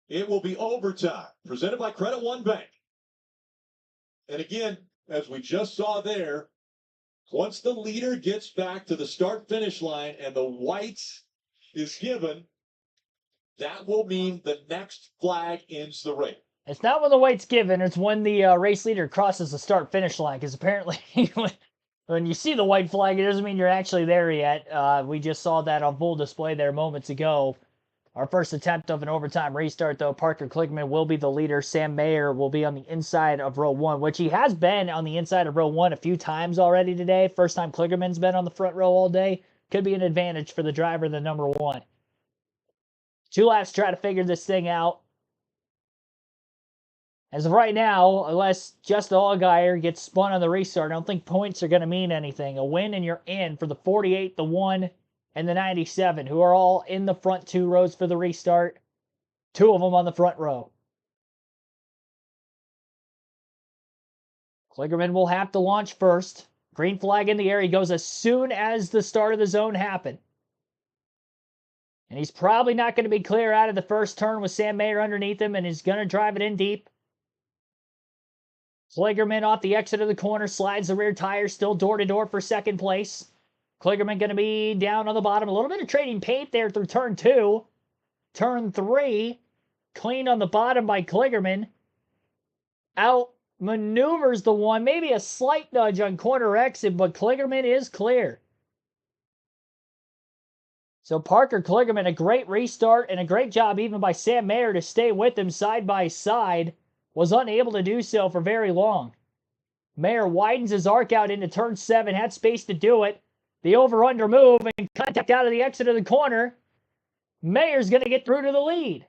It will be overtime, presented by Credit One Bank. And again, as we just saw there, once the leader gets back to the start-finish line and the white is given, that will mean the next flag ends the race. It's not when the white's given, it's when the race leader crosses the start-finish line, because apparently when you see the white flag, it doesn't mean you're actually there yet. We just saw that on full display there moments ago. Our first attempt of an overtime restart, though. Parker Kligerman will be the leader. Sam Mayer will be on the inside of row 1, which he has been on the inside of row 1 a few times already today. First time Kligerman's been on the front row all day. Could be an advantage for the driver, the number 1. 2 laps to try to figure this thing out. As of right now, unless Justin Allgaier gets spun on the restart, I don't think points are going to mean anything. A win and you're in for the 48, the 1, and the 97, who are all in the front 2 rows for the restart. 2 of them on the front row. Kligerman will have to launch first. Green flag in the air. He goes as soon as the start of the zone happened. And he's probably not going to be clear out of the first turn with Sam Mayer underneath him, and he's going to drive it in deep. Kligerman off the exit of the corner, slides the rear tire, still door-to-door for second place. Kligerman going to be down on the bottom. A little bit of trading paint there through turn 2. Turn 3, clean on the bottom by Kligerman. Out maneuvers the 1, maybe a slight nudge on corner exit, but Kligerman is clear. So Parker Kligerman, a great restart and a great job even by Sam Mayer to stay with him side by side. Was unable to do so for very long. Mayer widens his arc out into turn 7, had space to do it. The over-under move and contact out of the exit of the corner. Mayer's going to get through to the lead.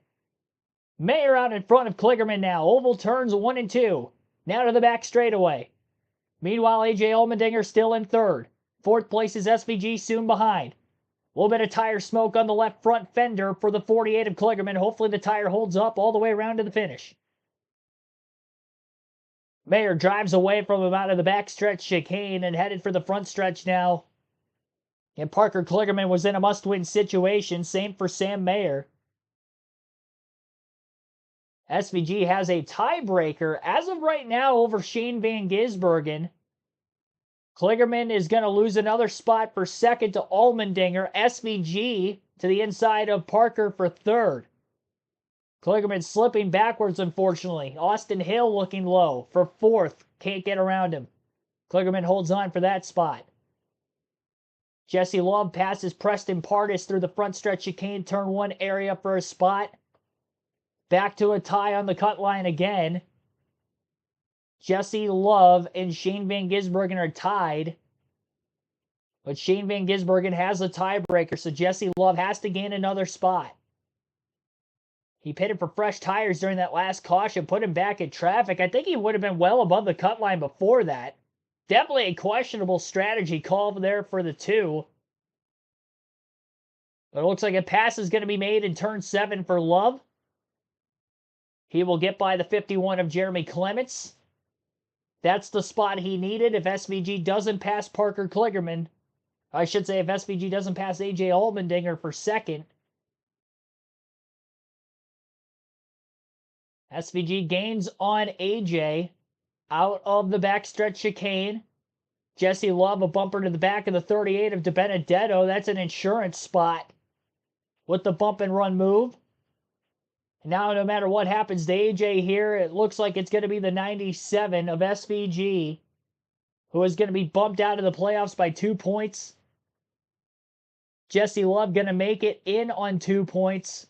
Mayer out in front of Kligerman now. Oval turns 1 and 2. Now to the back straightaway. Meanwhile, A.J. Allmendinger still in third. Fourth place is SVG soon behind. A little bit of tire smoke on the left front fender for the 48 of Kligerman. Hopefully the tire holds up all the way around to the finish. Mayer drives away from him out of the backstretch chicane and headed for the front stretch now. And Parker Kligerman was in a must-win situation. Same for Sam Mayer. SVG has a tiebreaker as of right now over Shane Van Gisbergen. Kligerman is going to lose another spot for second to Allmendinger. SVG to the inside of Parker for third. Kligerman slipping backwards, unfortunately. Austin Hill looking low for fourth. Can't get around him. Kligerman holds on for that spot. Jesse Love passes Preston Pardis through the front stretch chicane turn 1 area for a spot. Back to a tie on the cut line again. Jesse Love and Shane Van Gisbergen are tied. But Shane Van Gisbergen has a tiebreaker, so Jesse Love has to gain another spot. He pitted for fresh tires during that last caution, put him back in traffic. I think he would have been well above the cut line before that. Definitely a questionable strategy call there for the 2. But it looks like a pass is going to be made in turn 7 for Love. He will get by the 51 of Jeremy Clements. That's the spot he needed. If SVG doesn't pass Parker Kligerman, I should say if SVG doesn't pass AJ Allmendinger for second, SVG gains on AJ out of the backstretch chicane. Jesse Love, a bumper to the back of the 38 of DiBenedetto. That's an insurance spot with the bump and run move. Now, no matter what happens to AJ here, it looks like it's going to be the 97 of SVG who is going to be bumped out of the playoffs by 2 points. Jesse Love going to make it in on 2 points.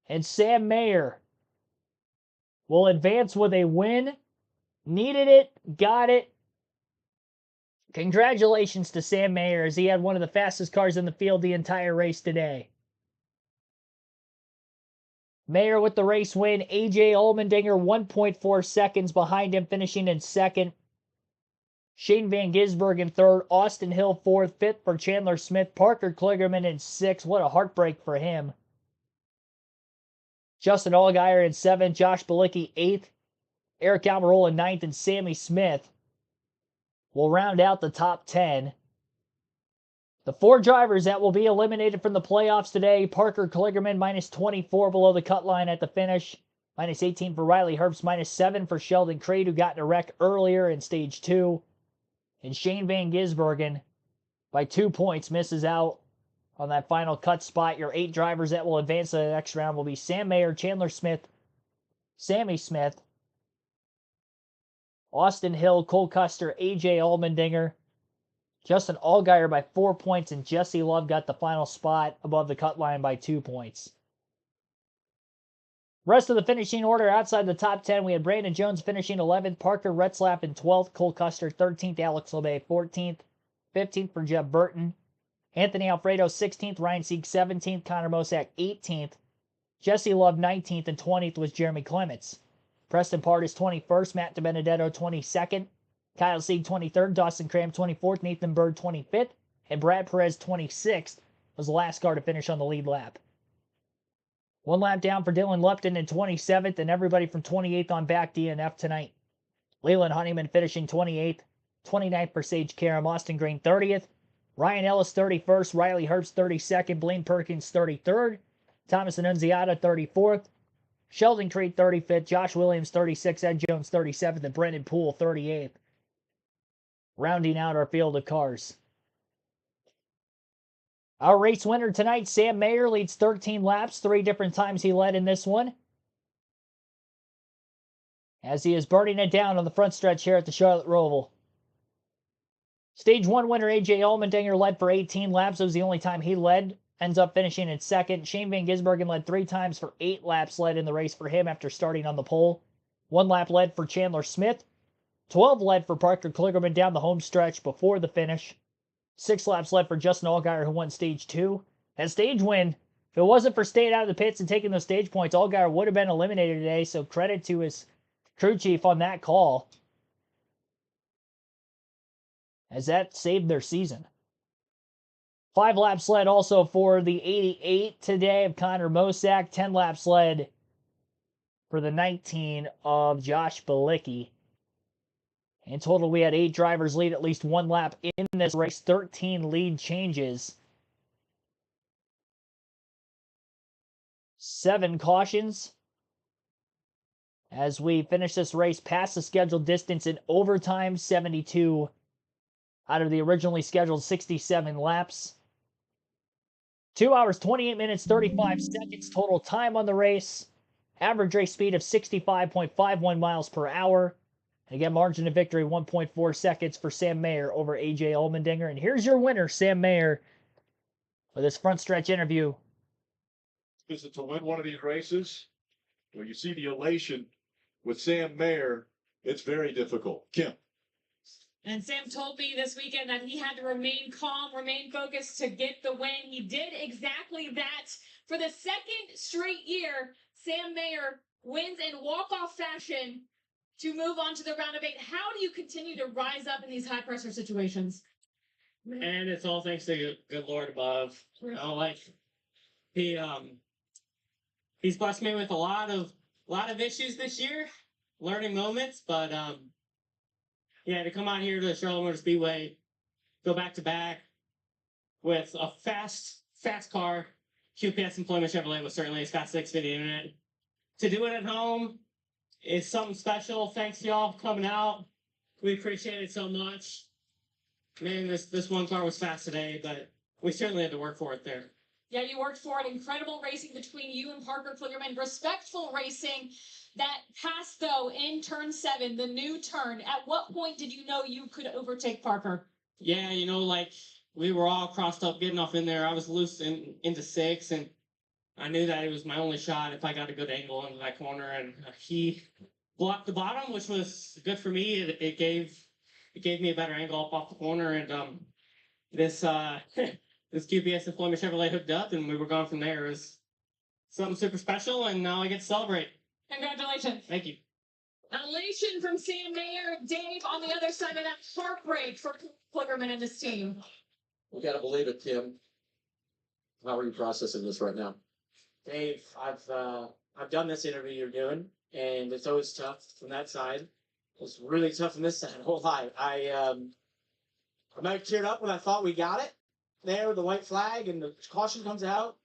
And Sam Mayer will advance with a win. Needed it, got it. Congratulations to Sam Mayer as he had one of the fastest cars in the field the entire race today. Mayer with the race win. AJ Allmendinger 1.4 seconds behind him, finishing in second. Shane Van Gisbergen third. Austin Hill fourth. Fifth for Chandler Smith. Parker Kligerman in sixth. What a heartbreak for him. Justin Allgaier in seventh. Josh Bilicki eighth. Eric Almirola ninth. And Sammy Smith will round out the top 10. The 4 drivers that will be eliminated from the playoffs today: Parker Kligerman minus 24 below the cut line at the finish, minus 18 for Riley Herbst, minus 7 for Sheldon Creed, who got in a wreck earlier in stage 2. And Shane Van Gisbergen, by 2 points, misses out on that final cut spot. Your 8 drivers that will advance to the next round will be Sam Mayer, Chandler Smith, Sammy Smith, Austin Hill, Cole Custer, AJ Allmendinger, Justin Allgaier by 4 points, and Jesse Love got the final spot above the cut line by 2 points. Rest of the finishing order outside the top 10, we had Brandon Jones finishing 11th, Parker Retzlaff in 12th, Cole Custer 13th, Alex LeBay 14th, 15th for Jeff Burton, Anthony Alfredo 16th, Ryan Sieg 17th, Connor Mosack 18th, Jesse Love 19th, and 20th was Jeremy Clements. Preston Pardus 21st, Matt DiBenedetto 22nd, Kyle Sieg 23rd, Dawson Cram 24th, Nathan Bird 25th, and Brad Perez 26th was the last car to finish on the lead lap. 1 lap down for Dylan Lupton in 27th, and everybody from 28th on back DNF tonight. Leland Honeyman finishing 28th, 29th for Sage Karam, Austin Green 30th, Ryan Ellis 31st, Riley Herbst 32nd, Blaine Perkins 33rd, Thomas Annunziata 34th, Sheldon Creed 35th, Josh Williams 36th, Ed Jones 37th, and Brendan Poole 38th. Rounding out our field of cars. Our race winner tonight, Sam Mayer, leads 13 laps. 3 different times he led in this one, as he is burning it down on the front stretch here at the Charlotte Roval. Stage 1 winner AJ Allmendinger led for 18 laps. It was the only time he led. Ends up finishing in second. Shane Van Gisbergen led 3 times for 8 laps led in the race for him after starting on the pole. 1 lap led for Chandler Smith. 12 led for Parker Kligerman down the home stretch before the finish. 6 laps led for Justin Allgaier, who won stage 2. That stage win, if it wasn't for staying out of the pits and taking those stage points, Allgaier would have been eliminated today, so credit to his crew chief on that call, as that saved their season. 5 laps led also for the 88 today of Connor Mosack. 10 laps led for the 19 of Josh Bilicki. In total, we had 8 drivers lead at least 1 lap in this race. 13 lead changes. 7 cautions. As we finish this race past the scheduled distance in overtime, 72 out of the originally scheduled 67 laps. 2 hours, 28 minutes, 35 seconds total time on the race. Average race speed of 65.51 miles per hour. And again, margin of victory 1.4 seconds for Sam Mayer over AJ Allmendinger. And here's your winner, Sam Mayer, for this front stretch interview. Is it to win one of these races? Well, you see the elation with Sam Mayer. It's very difficult. Kim. And Sam told me this weekend that he had to remain calm, remain focused to get the win. He did exactly that. For the 2nd straight year, Sam Mayer wins in walk-off fashion to move on to the round of 8. How do you continue to rise up in these high-pressure situations? And it's all thanks to the good Lord above. You know, like he's blessed me with a lot of a lot of issues this year, learning moments, but yeah, to come out here to the Charlotte Motor Speedway, go back to back with a fast car, QPS Employment Chevrolet was certainly as fast as Xfinity Internet. To do it at home is something special. Thanks to y'all for coming out. We appreciate it so much. Man, this one car was fast today, but we certainly had to work for it there. Yeah, you worked for it. Incredible racing between you and Parker Kligerman. Respectful racing. That pass, though, in turn 7, the new turn. At what point did you know you could overtake Parker? Yeah, you know, like we were all crossed up getting off in there. I was loose into 6, and I knew that it was my only shot if I got a good angle into that corner. And he blocked the bottom, which was good for me. It gave me a better angle up off the corner, and this this QPS Employment Chevrolet hooked up, and we were going from there. It was something super special, and now I get to celebrate. Congratulations. Thank you. Elation from Sam Mayer. Dave, on the other side of that, heartbreak for Kligerman and his team. We got to believe it, Kim. How are you processing this right now? Dave, I've done this interview you're doing, and it's always tough from that side. It's really tough from this side. Whole lot. I might have teared up when I thought we got it there with the white flag and the caution comes out,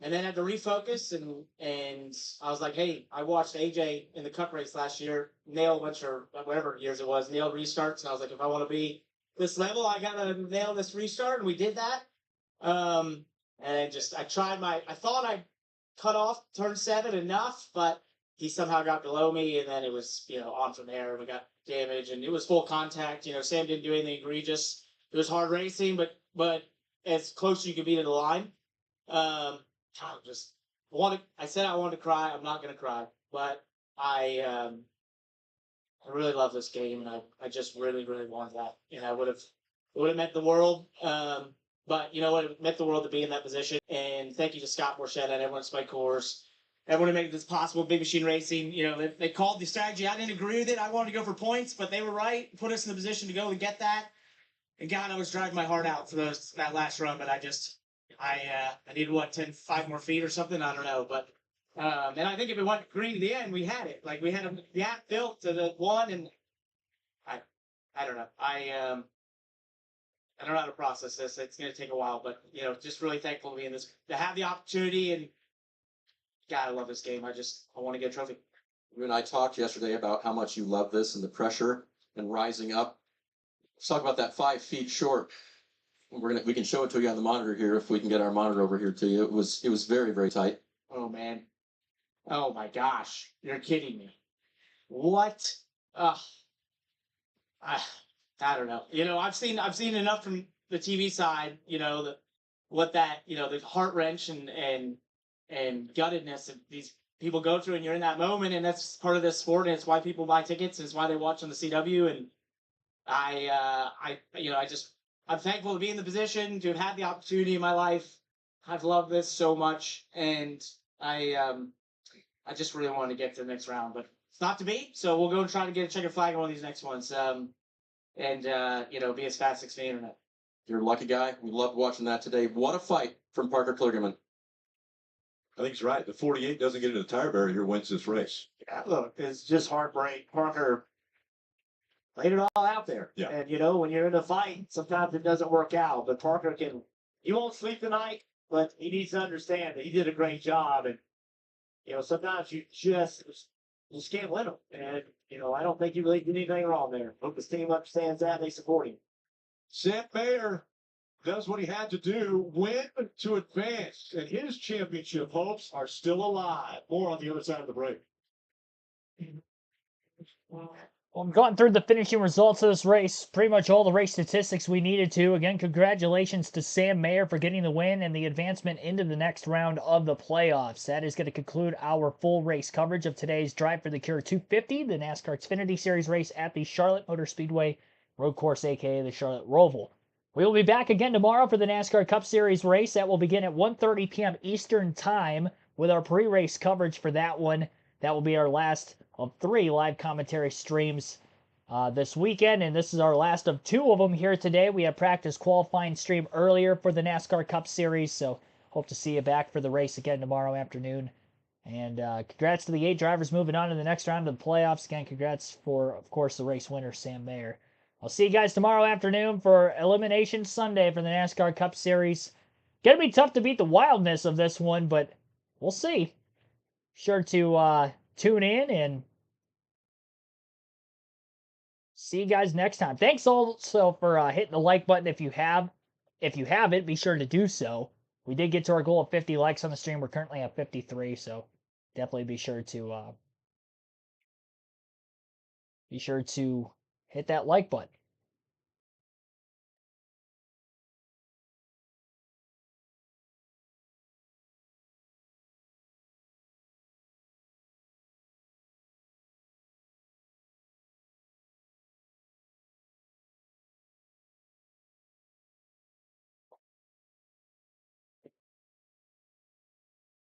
and then had to refocus and I was like, hey, I watched AJ in the Cup race last year nail a bunch of whatever years it was, nail restarts, and I was like, if I want to be this level, I gotta nail this restart, and we did that. And I thought I cut off turn 7 enough, but he somehow got below me, and then it was, on from there. We got damage, and it was full contact. Sam didn't do anything egregious. It was hard racing, but as close as you could be to the line. I said I wanted to cry. I'm not gonna cry, but I really love this game, and I just really, really want that. And it would have meant the world. But you know what? It meant the world to be in that position. And thank you to Scott Borchetta and everyone at Spike Course. Everyone who made this possible. Big Machine Racing. They called the strategy. I didn't agree with it. I wanted to go for points, but they were right. Put us in the position to go and get that. And God, I was driving my heart out for that last run, but I needed 5 more feet or something. I don't know, but and I think if it went green to the end, we had it. Like we had a gap built to the one, and I don't know. I don't know how to process this. It's going to take a while, but just really thankful to be in this, to have the opportunity, and God, I love this game. I want to get a trophy. You and I talked yesterday about how much you love this and the pressure and rising up. Let's talk about that 5 feet short. We can show it to you on the monitor here if we can get our monitor over here to you. It was very, very tight. Oh man. Oh my gosh. You're kidding me. What? I don't know. I've seen enough from the TV side, the heart wrench and guttedness that these people go through, and you're in that moment, and that's part of this sport, and it's why people buy tickets, and it's why they watch on the CW. And I'm thankful to be in the position, to have had the opportunity in my life. I've loved this so much, and I just really wanted to get to the next round, but it's not to be. So we'll go and try to get a checkered flag on one of these next ones. And be as fast as the internet. You're a lucky guy. We loved watching that today. What a fight from Parker Kligerman. I think he's right. The 48 doesn't get into the tire barrier, wins this race. Yeah, look, it's just heartbreak. Parker laid it all out there. Yeah. And when you're in a fight, sometimes it doesn't work out. But Parker he won't sleep tonight, but he needs to understand that he did a great job. And sometimes you just can't win them. And I don't think you really did anything wrong there. Hope his team understands that. They support him. Sam Mayer does what he had to do, win to advance, and his championship hopes are still alive. More on the other side of the break. Well, I'm going through the finishing results of this race. Pretty much all the race statistics we needed to. Again, congratulations to Sam Mayer for getting the win and the advancement into the next round of the playoffs. That is going to conclude our full race coverage of today's Drive for the Cure 250, the NASCAR Xfinity Series race at the Charlotte Motor Speedway Road Course, a.k.a. the Charlotte Roval. We will be back again tomorrow for the NASCAR Cup Series race. That will begin at 1:30 p.m. Eastern Time with our pre-race coverage for that one. That will be our last of 3 live commentary streams this weekend, and this is our last of 2 of them here today. We have practice qualifying stream earlier for the NASCAR Cup Series, so hope to see you back for the race again tomorrow afternoon And congrats to the 8 drivers moving on to the next round of the playoffs. Again, congrats for, of course, the race winner, Sam Mayer. I'll see you guys tomorrow afternoon for Elimination Sunday for the NASCAR Cup Series. Gonna be tough to beat the wildness of this one, but we'll see. Sure to tune in and see you guys next time. Thanks also for hitting the like button if you have. If you haven't, be sure to do so. We did get to our goal of 50 likes on the stream. We're currently at 53, so definitely be sure to hit that like button.